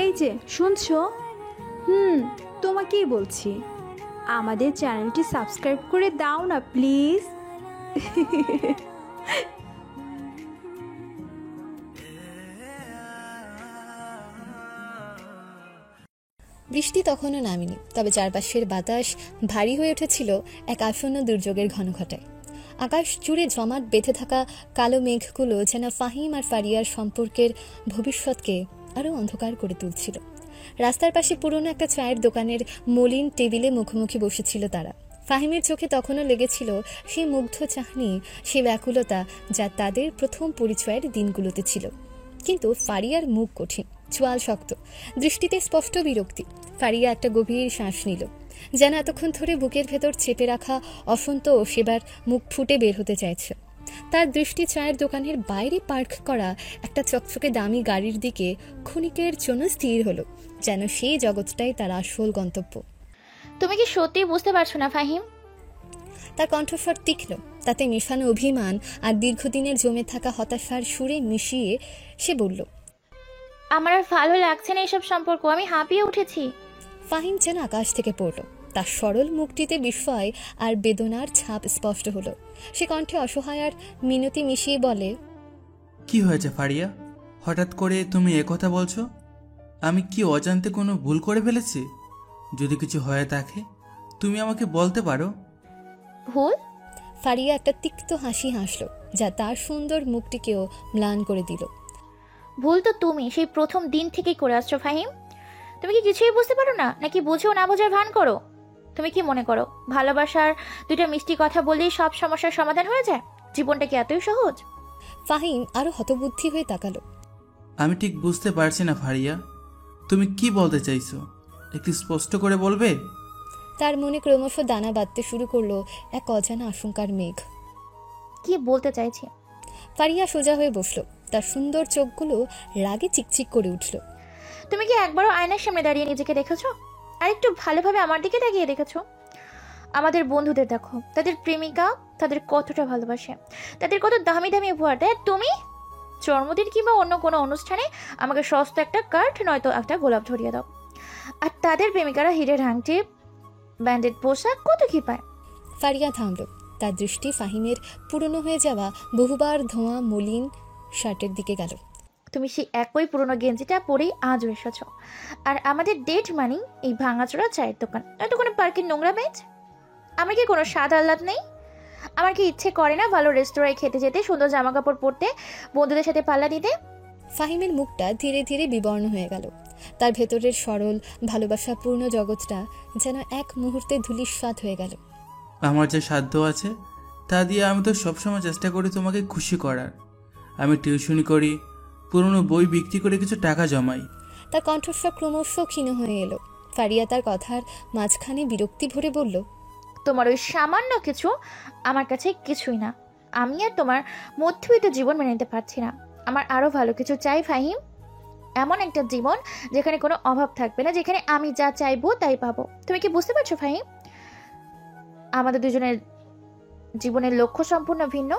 এই যে শুনছো? তোমাকেই বলছি, আমাদের চ্যানেলটি সাবস্ক্রাইব করে দাও না প্লিজ। বৃষ্টি তখনও নামেনি, তবে চারপাশের বাতাস ভারী হয়ে উঠেছিল এক আসন্ন দুর্যোগের ঘনঘটায়। আকাশ জুড়ে জমাট বেঁধে থাকা কালো মেঘগুলো যেন ফাহিম আর ফারিয়ার সম্পর্কের ভবিষ্যৎকে আরও অন্ধকার করে তুলছিল। রাস্তার পাশে পুরনো একটা চায়ের দোকানের মলিন টেবিলে মুখোমুখি বসেছিল তারা। ফাহিমের চোখে তখনও লেগেছিল সেই মুগ্ধ চাহনি, সে ব্যাকুলতা যা তাদের প্রথম পরিচয়ের দিনগুলোতে ছিল। কিন্তু ফারিয়ার মুখ কঠিন, চোয়াল শক্ত, দৃষ্টিতে স্পষ্ট বিরক্তি। ফারিয়া একটা গভীর শ্বাস নিল, যেন এতক্ষণ ধরে বুকের ভেতর চেপে রাখা অসন্তোষ সেবার মুখ ফুটে বের হতে চাইছে। তার দৃষ্টি চায়ের দোকানের বাইরে পার্ক করা একটা চকচকে দামি গাড়ির দিকে ক্ষণিকের জন্য স্থির হলো, যেন সেই জগৎটাই তার আসল গন্তব্য। তুমি কি সত্যি বুঝতে পারছো না ফাহিম? তার কণ্ঠস্বর তীক্ষ্ণ, তাতে মেশানো অভিমান আর দীর্ঘদিনের জমে থাকা হতাশার সুরে মিশিয়ে সে বলল, আমার আর ভালো লাগছে না এসব সম্পর্ক, আমি হাঁপিয়ে উঠেছি। ফাহিম যেন আকাশ থেকে পড়ল, তার সরল মুখটিতে বিস্ময় আর বেদনার ছাপ স্পষ্ট হলো। সে কণ্ঠে অসহায় আর মিনতি মিশিয়ে বলে, কি হয়েছে ফারিয়া, হঠাৎ করে তুমি একথা বলছো? আমি কি অজান্তে কোনো ভুল করে ফেলেছি? যদি কিছু হয়ে থাকে তুমি আমাকে বলতে পারো। ভুল? ফারিয়া একটা তিক্ত হাসি হাসল, যা তার সুন্দর মুখটিকেও ম্লান করে দিল। ভুল তো তুমি সেই প্রথম দিন থেকেই করে আসছো ফাহিম। তুমি কি কিছুই বুঝতে পারো না, নাকি বুঝেও না বোঝার ভান করো? তুমি কি মনে করো ভালোবাসার দুইটা মিষ্টি কথা বললেই সব সমস্যার সমাধান হয়ে যায়? জীবনটা কি এতই সহজ? ফাহিম আরো হতবুদ্ধি হয়ে তাকালো। আমি ঠিক বুঝতে পারছি না ফারিয়া, তুমি কি বলতে চাইছো, একটু স্পষ্ট করে বলবে? তার মনে ক্রমশ দানা বাঁধতে শুরু করলো এক অজানা আশঙ্কার মেঘ। কি বলতে চাইছি? ফারিয়া সোজা হয়ে বসলো, তার সুন্দর চোখগুলো রাগে চিকচিক করে উঠল। তুমি কি একবারও আয়নার সামনে দাঁড়িয়ে নিজেকে দেখেছো? আর একটু ভালোভাবে আমার দিকে তাকিয়ে দেখেছো? আমাদের বন্ধুদের দেখো, তাদের প্রেমিকা তাদের কতটা ভালোবাসে, তাদের কত দামি দামি উপহার দেয়। তুমি জন্মদিন কিংবা অন্য কোনো অনুষ্ঠানে আমাকে সস্তা একটা কার্ড নয়তো একটা গোলাপ ধরিয়ে দাও, আর তাদের প্রেমিকারা হিরের আংটি, ব্যান্ডেড পোশাক, কত কি পায়। ফারিয়া থামল, তার দৃষ্টি ফাহিমের পুরনো হয়ে যাওয়া বহুবার ধোঁয়া মলিন শার্টের দিকে গেল। তুমি সেই একই পুরনো গেঞ্জিটা পরেই আজও এসেছো, আর আমাদের ডেট মানি এই ভাঙাচোরা চায়ের দোকান, নয়তো কোনো পার্কের নোংরা বেঞ্চ। আমার কি কোনো স্বাদ আহ্লাদ নেই? আমার কি ইচ্ছে করে না ভালো রেস্তোরাঁয় খেতে যেতে, সুন্দর জামা কাপড় পরতে, বন্ধুদের সাথে পাল্লা দিতে? ফাহিমের মুখটা ধীরে ধীরে বিবর্ণ হয়ে গেল, তার ভেতরের সরল ভালোবাসাপূর্ণ জগৎটা যেন এক মুহূর্তে ধূলিসাৎ হয়ে গেল। আমার যে সাধ্য আছে তা দিয়ে আমি তো সবসময় চেষ্টা করি তোমাকে খুশি করার। আমি টিউশনি করি, পুরনো বই বিক্রি করে কিছু টাকা জমাই। তার কণ্ঠস্বর ক্রমশ ক্ষীণ হয়ে এলো। ফারিয়া তার কথার মাঝখানে বিরক্তি ভরে বলল, তোমার ওই সামান্য কিছু আমার কাছে কিছুই না। আমি আর তোমার মধ্যবিত্ত জীবন মেনে নিতে পারছি না। আমার আরো ভালো কিছু চাই ফাহিম, এমন একটা জীবন যেখানে কোনো অভাব থাকবে না, যেখানে আমি যা চাইবো তাই পাবো। তুমি কি বুঝতে পারছো ফাহিম? আমাদের দুজনের জীবনের লক্ষ্য সম্পূর্ণ ভিন্ন।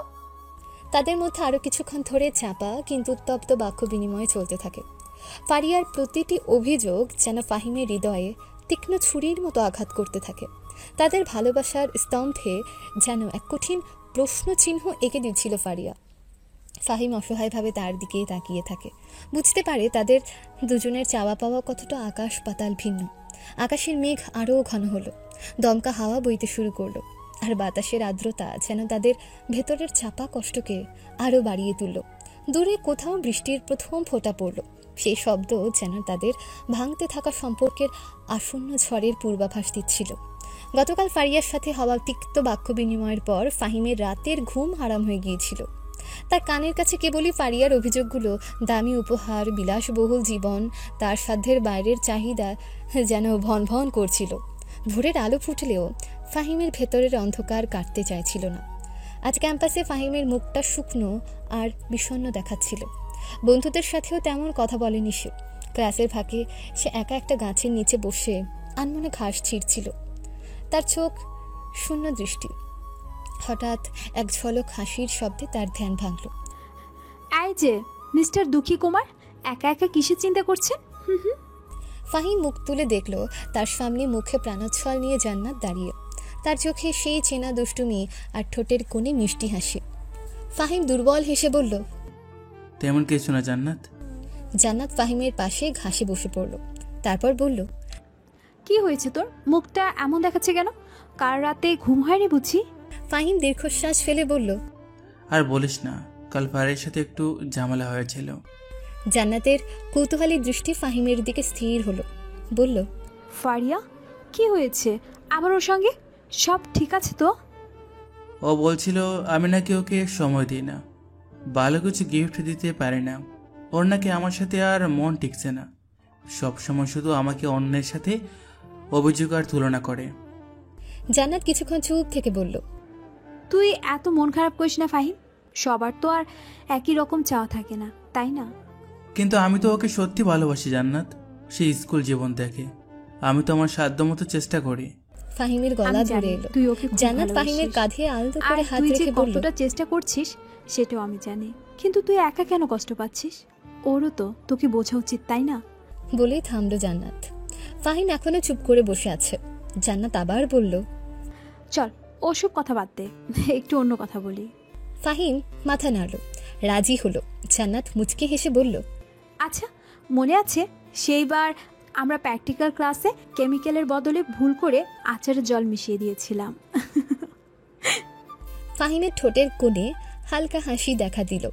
তাদের মধ্যে আরো কিছুক্ষণ ধরে চাপা কিন্তু উত্তপ্ত বাক্য বিনিময় চলতে থাকে। ফারিয়ার প্রতিটি অভিযোগ যেন ফাহিমের হৃদয়ে তীক্ষ্ণ ছুরির মতো আঘাত করতে থাকে। তাদের ভালোবাসার স্তম্ভে যেন এক কঠিন প্রশ্ন চিহ্ন এঁকে দিচ্ছিল ফারিয়া। ফাহিম অসহায়ভাবে তার দিকেই তাকিয়ে থাকে, বুঝতে পারে তাদের দুজনের চাওয়া পাওয়া কতটা আকাশ পাতাল ভিন্ন। আকাশের মেঘ আরও ঘন হলো, দমকা হাওয়া বইতে শুরু করলো, আর বাতাসের আর্দ্রতা যেন তাদের ভেতরের চাপা কষ্টকে আরও বাড়িয়ে তুলল। দূরে কোথাও বৃষ্টির প্রথম ফোঁটা পড়ল, সেই শব্দ যেন তাদের ভাঙতে থাকা সম্পর্কের আসন্ন ঝড়ের পূর্বাভাস দিচ্ছিল। গতকাল ফারিয়ার সাথে হওয়া তিক্ত বাক্য বিনিময়ের পর ফাহিমের রাতের ঘুম হারাম হয়ে গিয়েছিল। তার কানের কাছে কেবলই ফারিয়ার অভিযোগগুলো, দামি উপহার, বিলাসবহুল জীবন, তার সাধ্যের বাইরের চাহিদা যেন ভন ভন করছিল। ভোরের আলো ফুটলেও ফাহিমের ভেতরের অন্ধকার কাটতে চাইছিল না। আজ ক্যাম্পাসে ফাহিমের মুখটা শুকনো আর বিষণ্ণ দেখাচ্ছিল। বন্ধুদের সাথেও তেমন কথা বলেনি সে। ক্লাসের ফাঁকে সে একা একটা গাছের নিচে বসে আনমনে ঘাস ছিঁড়ছিল, তার চোখ শূন্য দৃষ্টি। হঠাৎ এক ঝলক হাসির শব্দে তার ধ্যান ভাঙল। এই যে মিস্টার দুঃখী কুমার, একা একা কিসের চিন্তা করছেন? ফাহিম মুখ তুলে দেখল তার সামনে মুখে প্রাণোচ্ছ্বাস নিয়ে জান্নাত দাঁড়িয়ে, তার চোখে সেই চেনা দুষ্টুমি আর ঠোঁটের কোণে মিষ্টি হাসি। ফাহিম দুর্বল হেসে বলল, তেমন কিছু না জান্নাত। জান্নাত ফাহিমের পাশে ঘাসে বসে পড়ল, তারপর বলল, কি হয়েছে তোর? মুখটা এমন দেখাচ্ছে কেন? কাল রাতে ঘুম হয়নি বুঝি? ফাহিম দীর্ঘশ্বাস ফেলে বলল, আর বলিস না, কাল ফারিয়ার সাথে একটু ঝামেলা হয়েছিল। জান্নাতের কৌতূহলী দৃষ্টি ফাহিমের দিকে স্থির হলো, বলল, ফারিয়া, কি হয়েছে আবার ওর সঙ্গে? সব ঠিক আছে তো? ও বলছিল আমি নাকি ওকে সময় দিই না, ভালো কিছু গিফট দিতে পারি না, ওর নাকি আমার সাথে আর মন টিকছে না, সব সময় শুধু আমাকে অন্যের সাথে অভিযোগ আর তুলনা করে। জান্নাত কিছুক্ষণ চুপ থেকে বলল, তুই এত মন খারাপ করিস না ফাহিম, সবার তো আর একই রকম চাওয়া থাকে না, তাই না? কিন্তু আমি তো ওকে সত্যি ভালোবাসি জান্নাত, সেই স্কুল জীবন থেকে। আমি তো আমার সাধ্যমতো চেষ্টা করি। ফাহিমের গলা আমি ধরে জানি এলো। তুই ওকে খুব জান্নাত ভালোবাসিস। ফাহিমের কাঁধে আলতো আর করে হাত তুই যে রেখে বলল, কতটা চেষ্টা করছিস সেটাও আমি জানি, কিন্তু তুই একা কেন কষ্ট পাচ্ছিস? ওরও তো তোকে বোঝা উচিত, তাই না? বলেই থামলো জান্নাত। ফাহিম এখনো চুপ করে বসে আছে। জান্নাত আবার বলল, চল ওসব কথা বাদ দে, একটু অন্য কথা বলি। ফাহিম মাথা নাড়ল, রাজি হলো। জান্নাত মুচকি হেসে বলল, আচ্ছা, মনে আছে সেইবার আমরা প্র্যাকটিক্যাল ক্লাসে কেমিক্যালের বদলে ভুল করে আচারের জল মিশিয়ে দিয়েছিলাম? ফাহিমের ঠোঁটের কোণে হালকা হাসি দেখা দিল।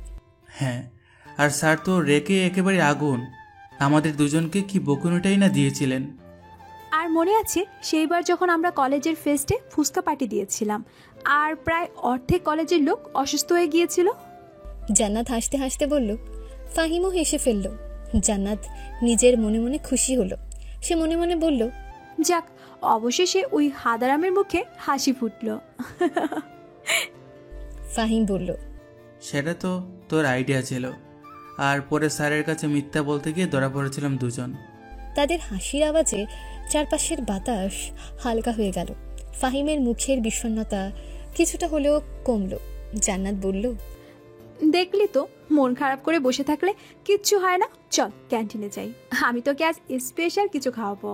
হ্যাঁ, আর স্যার তো রেগে একেবারে আগুন, আমাদের দুজনকে কি বকুনিটাই না দিয়েছিলেন। আর মনে আছে সেইবার যখন আমরা কলেজের ফেস্টে ফুচকা পার্টি দিয়েছিলাম আর প্রায় অর্ধেক কলেজের লোক অসুস্থ হয়ে গিয়েছিল? জান্নাত হাসতে হাসতে বলল। ফাহিমও হেসে ফেলল। জান্নাত নিজের মনে মনে খুশি হলো। সে মনে মনে বলল, যাক, অবশেষে ওই হাদারামের মুখে হাসি ফুটল। ফাহিম বলল, সেটা তো তোর আইডিয়া ছিল, আর পরে স্যারের কাছে মিথ্যা বলতে গিয়ে ধরা পড়েছিলাম দুজন। তাদের হাসির আওয়াজে চারপাশের বাতাস হালকা হয়ে গেল। ফাহিমের মুখের বিষণ্ণতা কিছুটা হলেও কমল। জান্নাত বলল, দেখলি তো, মন খারাপ করে বসে থাকলে কিচ্ছু হয় না। চল ক্যান্টিনে যাই, আমি তোকে আজ স্পেশাল কিছু খাওয়াবো।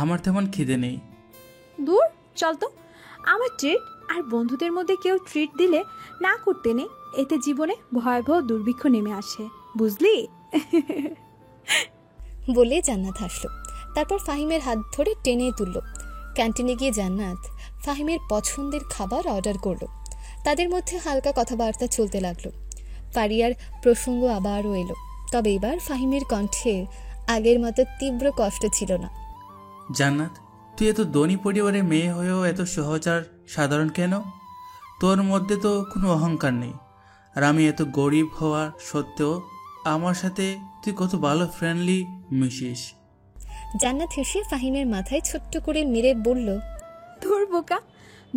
আমার তেমন খিদে নেই। দূর, চল তো। আমার ট্রিট, আর বন্ধুদের মধ্যে কেউ ট্রিট দিলে না করতে নেই, এতে জীবনে ভয়াবহ দুর্ভিক্ষ নেমে আসে, বুঝলি? বলে জান্নাত হাসল। তারপর ফাহিমের হাত ধরে টেনে তুলল। ক্যান্টিনে গিয়ে জান্নাত ফাহিমের পছন্দের খাবার অর্ডার করলো। তাদের মধ্যে হালকা কথাবার্তা চলতে লাগলো। ফারিয়ার প্রসঙ্গ আবারও এলো, তবে এবার ফাহিমের কণ্ঠে আগের মতো তীব্র কষ্ট ছিল না। জান্নাত, তুই এত ধনী পরিবারের মেয়ে হয়েও এত সহজ আর সাধারণ কেন? তোর মধ্যে তো কোনো অহংকার নেই, আর আমি এত গরিব হওয়া সত্ত্বেও আমার সাথে তুই কত ভালো ফ্রেন্ডলি মিশিস। জান্নাত হেসে ফাহিমের মাথায় ছোট্ট করে মেরে বলল, তোর বোকা,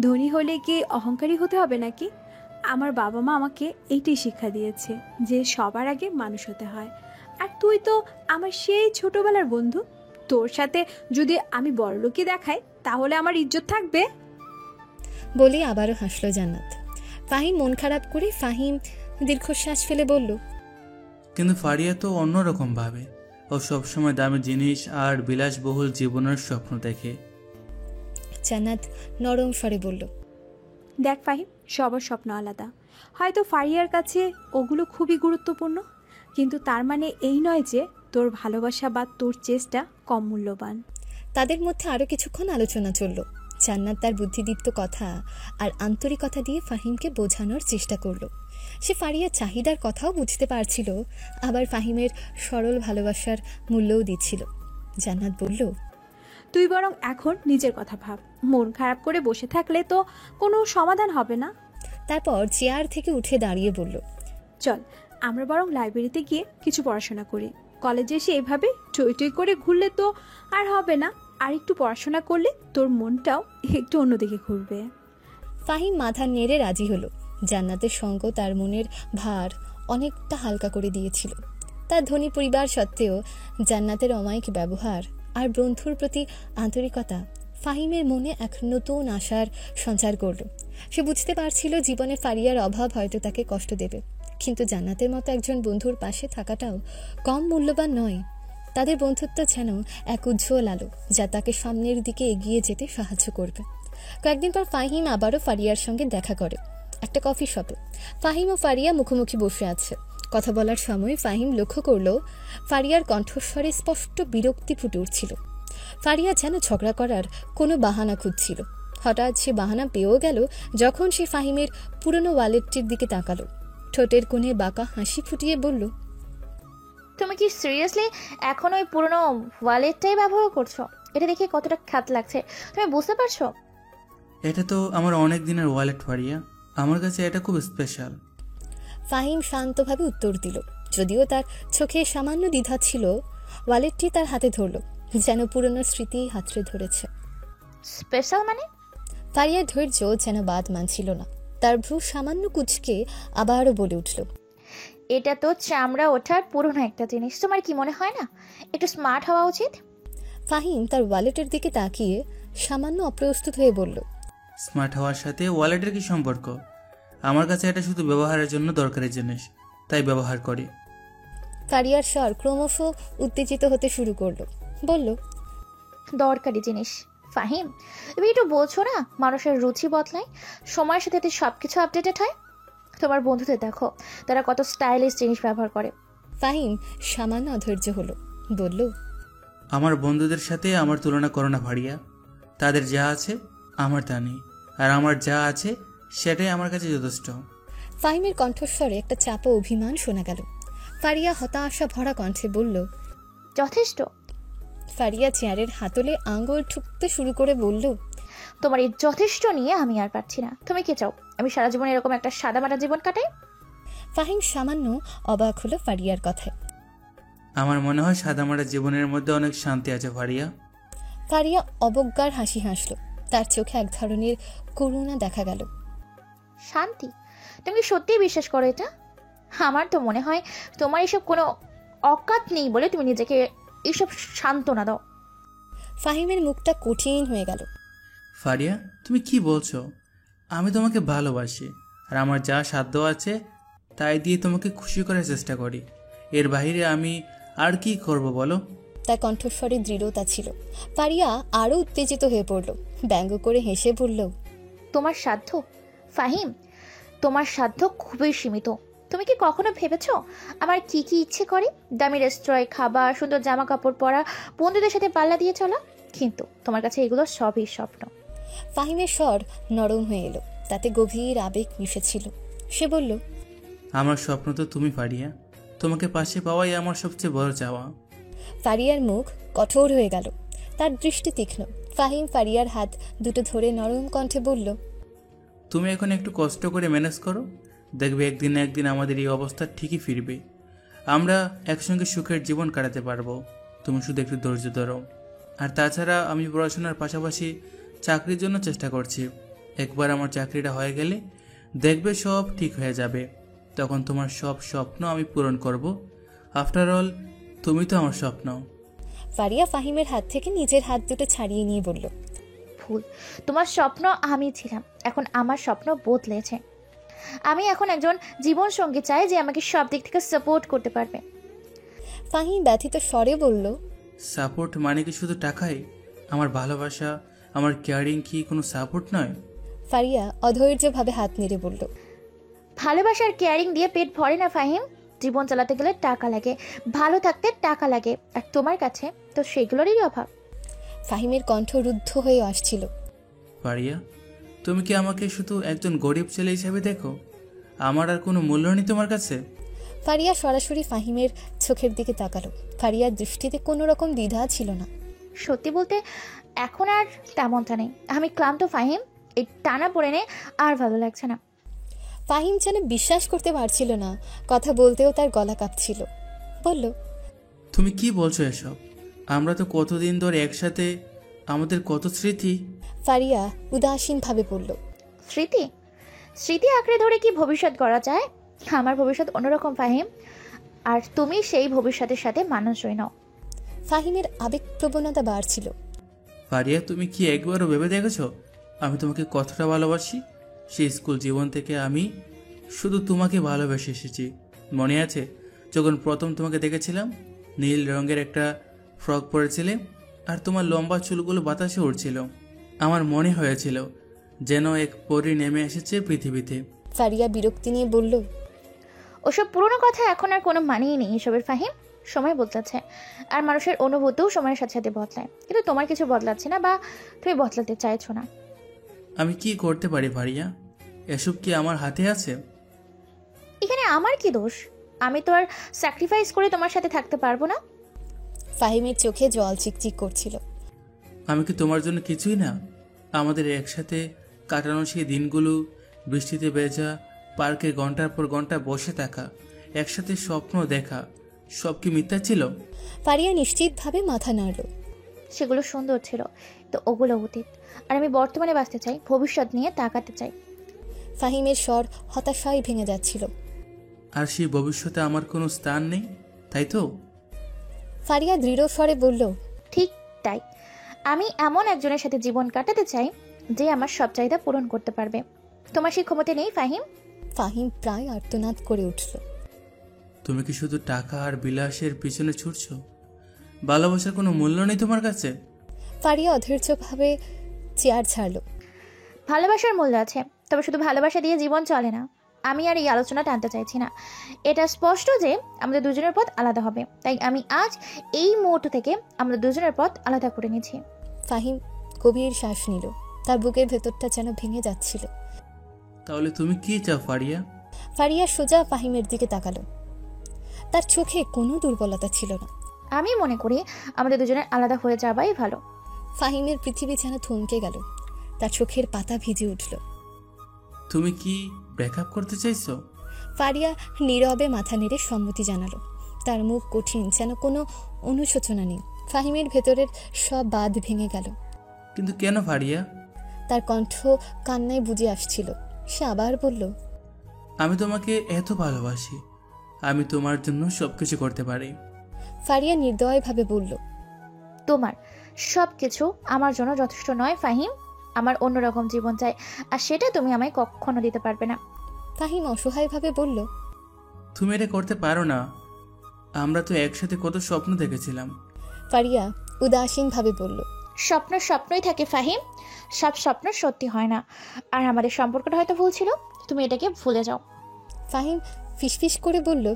ধনী হলে কি অহংকারী হতে হবে নাকি? আমার বাবা মা আমাকে এইটাই শিক্ষা দিয়েছে যে সবার আগে মানুষ হতে হয়। আর তুই তো আমার সেই ছোটবেলার বন্ধু, তোর সাথে যদি আমি বড়লোকি দেখাই তাহলে আমার ইজ্জত থাকবে? বলে আবারও হাসল জান্নাত। ফাহিম মন খারাপ করে দীর্ঘশ্বাস ফেলে বলল, কিন্তু ফারিয়া তো অন্যরকম ভাবে, ও সবসময় দামি জিনিস আর বিলাসবহুল জীবনের স্বপ্ন দেখে। জান্নাত নরম স্বরে বলল, দেখ ফাহিম, সবার স্বপ্ন আলাদা। হয়তো ফারিয়ার কাছে ওগুলো খুবই গুরুত্বপূর্ণ, কিন্তু তার মানে এই নয় যে তোর ভালোবাসা বা তোর চেষ্টা কম মূল্যবান। তাদের মধ্যে আরও কিছুক্ষণ আলোচনা চলল। জান্নাত তার বুদ্ধিদীপ্ত কথা আর আন্তরিকতা দিয়ে ফাহিমকে বোঝানোর চেষ্টা করলো। সে ফারিয়ার চাহিদার কথাও বুঝতে পারছিল, আবার ফাহিমের সরল ভালোবাসার মূল্যও দিচ্ছিল। জান্নাত বলল, তুই বরং এখন নিজের কথা ভাব, মন খারাপ করে বসে থাকলে তো কোনো সমাধান হবে না। তারপর চেয়ার থেকে উঠে দাঁড়িয়ে বলল, চল আমরা বরং লাইব্রেরিতে গিয়ে কিছু পড়াশোনা করি। কলেজে এসে এভাবে টই টই করে ঘুরলে তো আর হবে না, আর একটু পড়াশোনা করলে তোর মনটাও একটু অন্যদিকে ঘুরবে। ফাহিম মাথা নেড়ে রাজি হলো। জান্নাতের সঙ্গ তার মনের ভার অনেকটা হালকা করে দিয়েছিল। তার ধনী পরিবার সত্ত্বেও জান্নাতের অমায়িক ব্যবহার আর বন্ধুর প্রতি আন্তরিকতা ফাহিমের মনে এক নতুন আশার সঞ্চার করল। সে বুঝতে পারছিল জীবনে ফারিয়ার অভাব হয়তো তাকে কষ্ট দেবে, কিন্তু জান্নাতের মতো একজন বন্ধুর পাশে থাকাটাও কম মূল্যবান নয়। তাদের বন্ধুত্ব যেন এক উজ্জ্বল আলো যা তাকে সামনের দিকে এগিয়ে যেতে সাহায্য করবে। কয়েকদিন পর ফাহিম আবারও ফারিয়ার সঙ্গে দেখা করে একটা কফি শপে। ফাহিম ও ফারিয়া মুখোমুখি বসে আছে। কথা বলার সময় ফাহিম লক্ষ্য করল ফারিয়ার কণ্ঠস্বরে স্পষ্ট বিরক্তি ফুটে উঠছিল। ফারিয়া যেন ঝগড়া করার কোনো বাহানা খুঁজছিল। হঠাৎ সে বাহানা পেয়েও গেল যখন সে ফাহিমের পুরনো ওয়ালেটটির দিকে তাকালো। ঠোঁটের কোণে বাঁকা হাসি ফুটিয়ে বলল, তুমি কি সিরিয়াসলি এখন ওই পুরনো ওয়ালেটটাই ব্যবহার করছো? এটা দেখে কতটা খ্যাত লাগছে তুমি বুঝতে পারছো? এটা তো আমার অনেক দিনের ওয়ালেট ফারিয়া, আমার কাছে এটা খুব স্পেশাল। ফাহিম শান্তভাবে উত্তর দিল, যদিও তার চোখে সামান্য দ্বিধা ছিল। ওয়ালেটটি তার হাতে ধরল, যেন পুরনো স্মৃতি হাতড়ে ধরেছে। স্পেশাল মানে? ফারিয়ার ধৈর্য যেন বাদ মানছিল না। তার ভ্রু সামান্য কুঁচকে আবারও বলে উঠল, এটা তো চামড়া ওঠার পুরনো একটা জিনিস, তোমার কি মনে হয় না একটু স্মার্ট হওয়া উচিত? ফাহিম তার ওয়ালেটের দিকে তাকিয়ে সামান্য অপ্রস্তুত হয়ে বলল, স্মার্ট হওয়ার সাথে ওয়ালেটের কি সম্পর্ক? আমার কাছে এটা শুধু ব্যবহারের জন্য দরকারি জিনিস, তাই ব্যবহার করি। ফারিয়ার স্বর ক্রমশ উত্তেজিত হতে শুরু করলো। বলল, দরকারি জিনিস? ফাহিম, তুমি একটু বলছো না মানুষের রুচি বদলায়, সময়ের সাথে সবকিছু আপডেটেড হয়। তোমার বন্ধুদের দেখো, তারা কত স্টাইলিশ জিনিস ব্যবহার করে। ফাহিম সামান্য অধৈর্য হলো, বলল, আমার বন্ধুদের সাথে আমার তুলনা করো না ফারিয়া। তাদের যা আছে আমার তা নেই, আর আমার যা আছে সেটাই আমার কাছে যথেষ্ট। ফাহিমের কণ্ঠস্বরে একটা চাপা অভিমান শোনা গেল। ফারিয়া হতাশা ভরা কণ্ঠে বলল, যথেষ্ট? ফারিয়া চেয়ারের হাতলে আঙুল ঠুকতে শুরু করে বলল, তোমার এই যথেষ্ট নিয়ে আমি আর পারছি না। তুমি কি চাও আমি সারা জীবন এরকম একটা সাদামাটা জীবন কাটাই? ফাহিম সামান্য অবাক হলো ফারিয়ার কথায়। আমার মনে হয় সাদামাটা জীবনের মধ্যে অনেক শান্তি আছে ফারিয়া। ফারিয়া অবজ্ঞার হাসি হাসল। তার চোখে এক ধরনের করুণা দেখা গেল। শান্তি? তুমি কি সত্যিই বিশ্বাস করো এটা? আমার তো মনে হয় তোমার এসব কোনো অকাত নেই বলে তুমি নিজেকে এইসব সান্ত্বনা দাও। ফাহিমের মুখটা কঠিন হয়ে গেল। ফারিয়া, তুমি কি বলছো? আমি তোমাকে ভালোবাসি, আর আমার যা সাধ্য আছে তাই দিয়ে তোমাকে খুশি করার চেষ্টা করি। এর বাইরে আমি আর কি করব বলো? তার কণ্ঠস্বরে দৃঢ়তা ছিল। ফারিয়া আরও উত্তেজিত হয়ে পড়ল। ব্যঙ্গ করে হেসে বলল, তোমার সাধ্য? ফাহিম, তোমার সাধ্য খুবই সীমিত। তুমি কি কখনো ভেবেছো আমার কি কি ইচ্ছে করে? দামি রেস্তোরাঁয় খাবার, সুন্দর জামা কাপড় পরা, বন্ধুদের সাথে পাল্লা দিয়ে চলা। কিন্তু তোমার কাছে এগুলো সবই স্বপ্ন। ফাহিমের স্বর নরম হয়ে এলো, তাতে গভীর আবেগ মিশেছিল। সে বলল, আমার স্বপ্ন তো তুমি ফারিয়া, তোমাকে পাশে পাওয়াই আমার সবচেয়ে বড় চাওয়া। ফারিয়ার মুখ কঠোর হয়ে গেল, তার দৃষ্টি তীক্ষ্ণ। ফাহিম ফারিয়ার হাত দুটো ধরে নরম কণ্ঠে বলল, তুমি এখন একটু কষ্ট করে ম্যানেজ করো, দেখবে একদিন না একদিন আমাদের এই অবস্থা ঠিকই ফিরবে। আমরা একসঙ্গে সুখের জীবন কাটাতে পারবো। তুমি শুধু একটু ধৈর্য ধরো। আর তাছাড়া আমি পড়াশোনার পাশাপাশি চাকরির জন্য চেষ্টা করছি। একবার আমার চাকরিটা হয়ে গেলে দেখবে সব ঠিক হয়ে যাবে। তখন তোমার সব স্বপ্ন আমি পূরণ করব। আফটার অল তুমি তো আমার স্বপ্ন। ফারিয়া ফাহিমের হাত থেকে নিজের হাত দুটো ছাড়িয়ে নিয়ে বলল, ভুল। তোমার স্বপ্ন আমি ছিলাম, এখন আমার স্বপ্ন বদলেছে। আমি এখন একজন জীবন সঙ্গী চাই যে আমাকে সব দিক থেকে সাপোর্ট করতে পারবে। ফাহিম ব্যথিত স্বরে বলল, সাপোর্ট মানে কি শুধু টাকাই? আমার ভালোবাসা, আমার কেয়ারিং কি কোনো সাপোর্ট নয়? ফারিয়া অধৈর্যভাবে হাত নেড়ে বলল, ভালোবাসার কেয়ারিং দিয়ে পেট ভরে না ফাহিম। জীবন চালাতে গেলে টাকা লাগে, ভালো থাকতে টাকা লাগে, আর তোমার কাছে তো সেগুলোরই অভাব। ফাহিমের কণ্ঠ রুদ্ধ হয়ে আসছিল। ফারিয়া, তুমি কি আমাকে শুধু একজন গরিব ছেলে হিসেবে দেখো? আমার আর কোনো মূল্য নেই তোমার কাছে? ফারিয়া সরাসরি ফাহিমের চোখের দিকে তাকালো। ফারিয়ার দৃষ্টিতে কোনো রকম দ্বিধা ছিল না। সত্যি বলতে এখন আর তেমনটা নেই। আমি ক্লান্ত ফাহিম, এই টানা পড়ে নে আর ভালো লাগছে না। ফাহিম যেন বিশ্বাস করতে পারছিল না, কথা বলতেও তার গলা কাঁপছিল। বলল, তুমি কি বলছো এসব? আমরা তো কতদিন ধরে একসাথে, আমাদের কত স্মৃতি। ফারিয়া উদাসীনভাবে বলল, স্মৃতি? স্মৃতি আঁকড়ে ধরে কি ভবিষ্যৎ গড়া যায়? আমার ভবিষ্যৎ অন্যরকম ফাহিম, আর তুমি সেই ভবিষ্যতের সাথে মানানসই নও। ফাহিমের আবেগ প্রবণতা বাড়ছিল। ফারিয়া, তুমি কি একবারও ভেবে দেখেছো আমি তোমাকে কতটা ভালোবাসি? সেই স্কুল জীবন থেকে আমি শুধু তোমাকে ভালোবেসে এসেছি। মনে আছে যখন প্রথম তোমাকে দেখেছিলাম? নীল রঙের একটা ফ্রক পরেছিলে আর তোমার লম্বা চুলগুলো বাতাসে উড়ছিল। আমার মনে হয়েছিল যেন এক পরী নেমে এসেছে পৃথিবীতে। ফারিয়া বিরক্তি নিয়ে বলল, ওসব পুরনো কথা এখন আর কোনো মানেই নেই এসবের ফাহিম। সময় বদলাচ্ছে আর মানুষের অনুভূতিও সময়ের সাথে সাথে বদলায়, কিন্তু তোমার কিছু বদলাচ্ছে না বা তুমি বদলাতে চাইছো না। আমি কি করতে পারি ভারিয়া? এসব কি আমার হাতে আছে? এখানে আমার কি দোষ? আমি তো আর স্যাক্রিফাইস করে তোমার সাথে থাকতে পারবো না। ফাহিমের চোখে জল চিকচিক করছিল। আমি কি তোমার জন্য কিছুই না? আমাদের একসাথে কাটানো সেই দিনগুলো, বৃষ্টিতে ভেজা পার্কে ঘন্টার পর ঘন্টা বসে থাকা, একসাথে স্বপ্ন দেখা, সব কি মিথ্যা ছিল? ফারিয়া নিশ্চিতভাবে মাথা নাড়ল। সেগুলো সুন্দর ছিল, তো ওগুলো অতীত। আর আমি বর্তমানে বাঁচতে চাই, ভবিষ্যৎ নিয়ে তাকাতে চাই। ফাহিমের স্বর হতাশায় ভেঙে যাচ্ছিল। আর সেই ভবিষ্যতে আমার কোনো স্থান নেই, তাই তো? ফারিয়া দৃঢ় স্বরে বলল, ঠিক তাই। আমি এমন একজনের সাথে জীবন কাটাতে চাই যে আমার সব চাহিদা পূরণ করতে পারবে। তোমার সেই ক্ষমতা নেই ফাহিম। ফাহিম প্রায় আর্তনাদ করে উঠল। তুমি কি শুধু টাকা আর বিলাসের পিছনে ছুটছ? ভালোবাসার কোনো মূল্য নেই তোমার কাছে? ফারিয়া অধৈর্যভাবে চেয়ার ছাড়ল। ভালোবাসার মূল্য আছে, তবে শুধু ভালোবাসা দিয়ে জীবন চলে না। আমি আর এই আলোচনা টানতে চাইছি না। এটা স্পষ্ট যে আমাদের দুজনের পথ আলাদা হবে, তাই আমি আজ এই মুহূর্ত থেকে আমাদের দুজনের পথ আলাদা করে নিয়েছি। ফাহিম গভীর শ্বাস নিল। তার বুকের ভেতরটা যেন ভেঙে যাচ্ছিল। তাহলে তুমি কি চাও ফারিয়া? ফারিয়া সোজা ফাহিমের দিকে তাকালো। তার চোখে কোনো দুর্বলতা ছিল না। আমি মনে করি আমাদের দুজনের আলাদা হয়ে যাওয়াই ভালো। ফাহিমের পৃথিবী যেন থমকে গেল। তার চোখের পাতা ভিজে উঠল। তুমি কি ব্রেকআপ করতে চাইছো? ফারিয়া নীরবে মাথা নেড়ে সম্মতি জানালো। তার মুখ কঠিন, যেন কোনো অনুশোচনা নেই। ফাহিমের ভেতরের সব বাঁধ ভেঙে গেল। কিন্তু কেন ফারিয়া? তার কণ্ঠ কান্নায় বুঝে আসছিল। সে আবার বলল, আমি তোমাকে এত ভালোবাসি, আমি তোমার জন্য সবকিছু করতে পারি। ফারিয়া নির্দয়ভাবে বলল, তোমার সব কিছু আমার জন্য যথেষ্ট নয় ফাহিম। আমার অন্যরকম জীবন চাই, আর সেটা তুমি আমায় কখনো দিতে পারবে না। ফাহিম অসহায়ভাবে বলল, তুমি এটা করতে পারো না। আমরা তো একসাথে কত স্বপ্ন দেখেছিলাম। ফারিয়া উদাসীনভাবে বলল, স্বপ্ন স্বপ্নই থাকে ফাহিম, সব স্বপ্ন সত্যি হয় না। আর আমাদের সম্পর্কটা হয়তো ভুল ছিল, তুমি এটাকে ভুলে যাও। ফাহিম ফিসফিস করে বলল,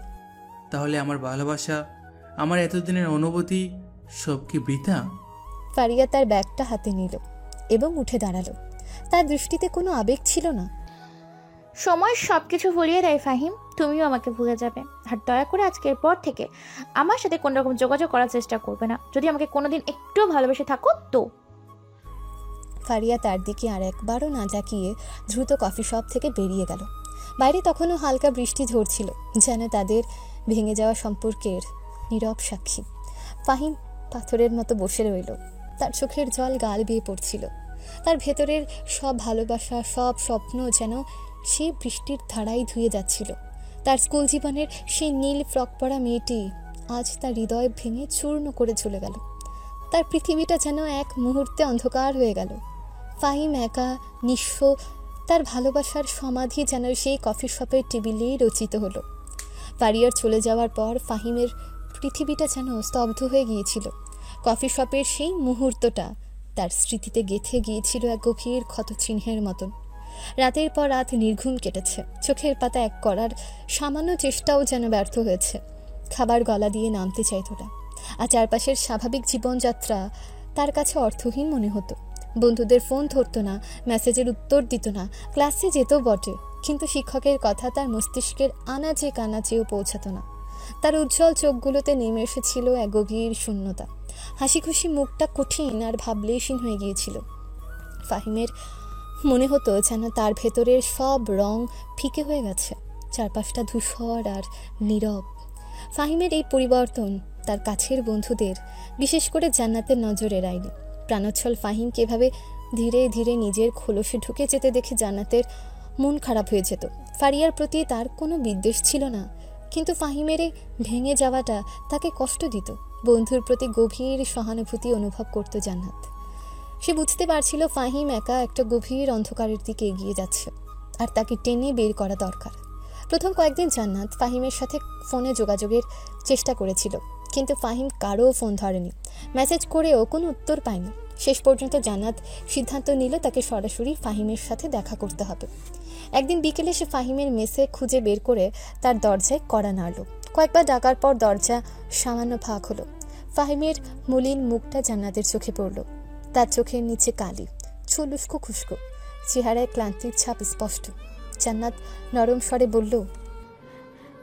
তাহলে আমার ভালোবাসা, আমার এতদিনের অনুভূতি সব কি বৃথা? ফারিয়া তার ব্যাগটা হাতে নিল এবং উঠে দাঁড়ালো। তার দৃষ্টিতে কোনো আবেগ ছিল না। সময় সবকিছু ভুলিয়ে দেয় ফাহিম, তুমিও আমাকে ভুলে যাবে। আর দয়া করে আজকের পর থেকে আমার সাথে কোনো রকম যোগাযোগ করার চেষ্টা করবে না। যদি আমাকে কোনোদিন একটু ভালোবেসে থাকো তো। ফারিয়া তার দিকে আর একবারও না তাকিয়ে দ্রুত কফি শপ থেকে বেরিয়ে গেল। বাইরে তখনও হালকা বৃষ্টি ঝরছিল, যেন তাদের ভেঙে যাওয়া সম্পর্কের নীরব সাক্ষী। ফাহিম পাথরের মতো বসে রইল। তার চোখের জল গাল বেয়ে পড়ছিল। তার ভেতরের সব ভালোবাসা, সব স্বপ্ন যেন সেই বৃষ্টির ধারায় ধুয়ে যাচ্ছিল। তার স্কুল জীবনের সেই নীল ফ্রক পরা মেয়েটি আজ তার হৃদয় ভেঙে চূর্ণ করে চলে গেল। তার পৃথিবীটা যেন এক মুহূর্তে অন্ধকার হয়ে গেল। ফাহিম একা, নিঃস্ব। তার ভালোবাসার সমাধি যেন সেই কফি শপের টেবিলেই রচিত হলো। ফারিয়ার চলে যাওয়ার পর ফাহিমের পৃথিবীটা যেন স্তব্ধ হয়ে গিয়েছিল। কফি শপের সেই মুহূর্তটা তার স্মৃতিতে গেঁথে গিয়েছিল এক গভীর ক্ষতচিহ্নের মতন। রাতের পর রাত নির্ঘুম কেটেছে। চোখের পাতা এক করার সামান্য চেষ্টাও যেন ব্যর্থ হয়েছে। খাবার গলা দিয়ে নামতে চাইত না। আর চারপাশের স্বাভাবিক জীবনযাত্রা তার কাছে অর্থহীন মনে হতো। বন্ধুদের ফোন ধরতো না, মেসেজের উত্তর দিত না, ক্লাসে যেত বটে, কিন্তু শিক্ষকের কথা তার মস্তিষ্কের আনাচে কানাচেও পৌঁছাতো না। তার উজ্জ্বল চোখগুলোতে নেমে এসেছিল এক গভীর শূন্যতা। হাসি খুশি মুখটা কঠিন আর ভাবলেশীন হয়ে গিয়েছিল। ফাহিমের মনে হতো যেন তার ভেতরের সব রং ফিকে হয়ে গেছে। চারপাশটা ধূসর আর নীরব। ফাহিমের এই পরিবর্তন তার কাছের বন্ধুদের, বিশেষ করে জান্নাতের নজর এড়ায়নি। প্রাণোচ্ছল ফাহিমকে এভাবে ধীরে ধীরে নিজের খোলসে ঢুকে যেতে দেখে জান্নাতের মন খারাপ হয়ে যেত। ফারিয়ার প্রতি তার কোনো বিদ্বেষ ছিল না, কিন্তু ফাহিমের এই ভেঙে যাওয়াটা তাকে কষ্ট দিত। বন্ধুর প্রতি গভীর সহানুভূতি অনুভব করত জান্নাত। সে বুঝতে পারছিল ফাহিম একা একটা গভীর অন্ধকারের দিকে এগিয়ে যাচ্ছে, আর তাকে টেনে বের করা দরকার। প্রথম কয়েকদিন জান্নাত ফাহিমের সাথে ফোনে যোগাযোগের চেষ্টা করেছিল, কিন্তু ফাহিম কারও ফোন ধরেনি। মেসেজ করেও কোনো উত্তর পায়নি। শেষ পর্যন্ত জান্নাত সিদ্ধান্ত নিল তাকে সরাসরি ফাহিমের সাথে দেখা করতে হবে। একদিন বিকেলে সে ফাহিমের মেসে খুঁজে বের করে তার দরজায় কড়া নাড়ল। কয়েকবার ডাকার পর দরজা সামান্য ফাঁক হলো। ফাহিমের মলিন মুখটা জান্নাতের চোখে পড়ল। তার চোখের নিচে কালি, চুল উস্কো খুস্কো, চেহারায় ক্লান্তির ছাপ স্পষ্ট। জান্নাত নরম স্বরে বলল,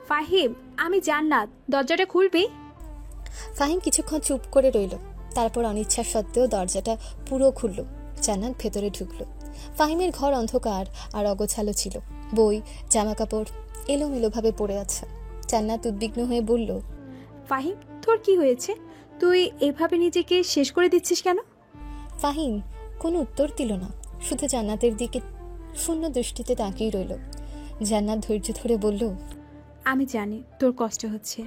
ফাহিম, আমি জান্নাত, দরজাটা খুলবি? ফাহিম কিছুক্ষণ চুপ করে রইল। তারপর অনিচ্ছা সত্ত্বেও দরজাটা পুরো খুলল। জান্নাত ভেতরে ঢুকল। ফাহিমের ঘর অন্ধকার আর অগোছালো ছিল। বই, জামাকাপড় এলোমেলোভাবে পড়ে আছে। জান্নাত উদ্বিগ্ন হয়ে বলল, ফাহিম, তোর কি হয়েছে? তুই এভাবে নিজেকে শেষ করে দিচ্ছিস কেন? ফাহিম কোনো উত্তর দিল না, শুধু জান্নাতের দিকে শূন্য দৃষ্টিতে তাকিয়ে রইল। জান্নাত ধৈর্য ধরে বলল, আমি জানি তোর কষ্ট হচ্ছে।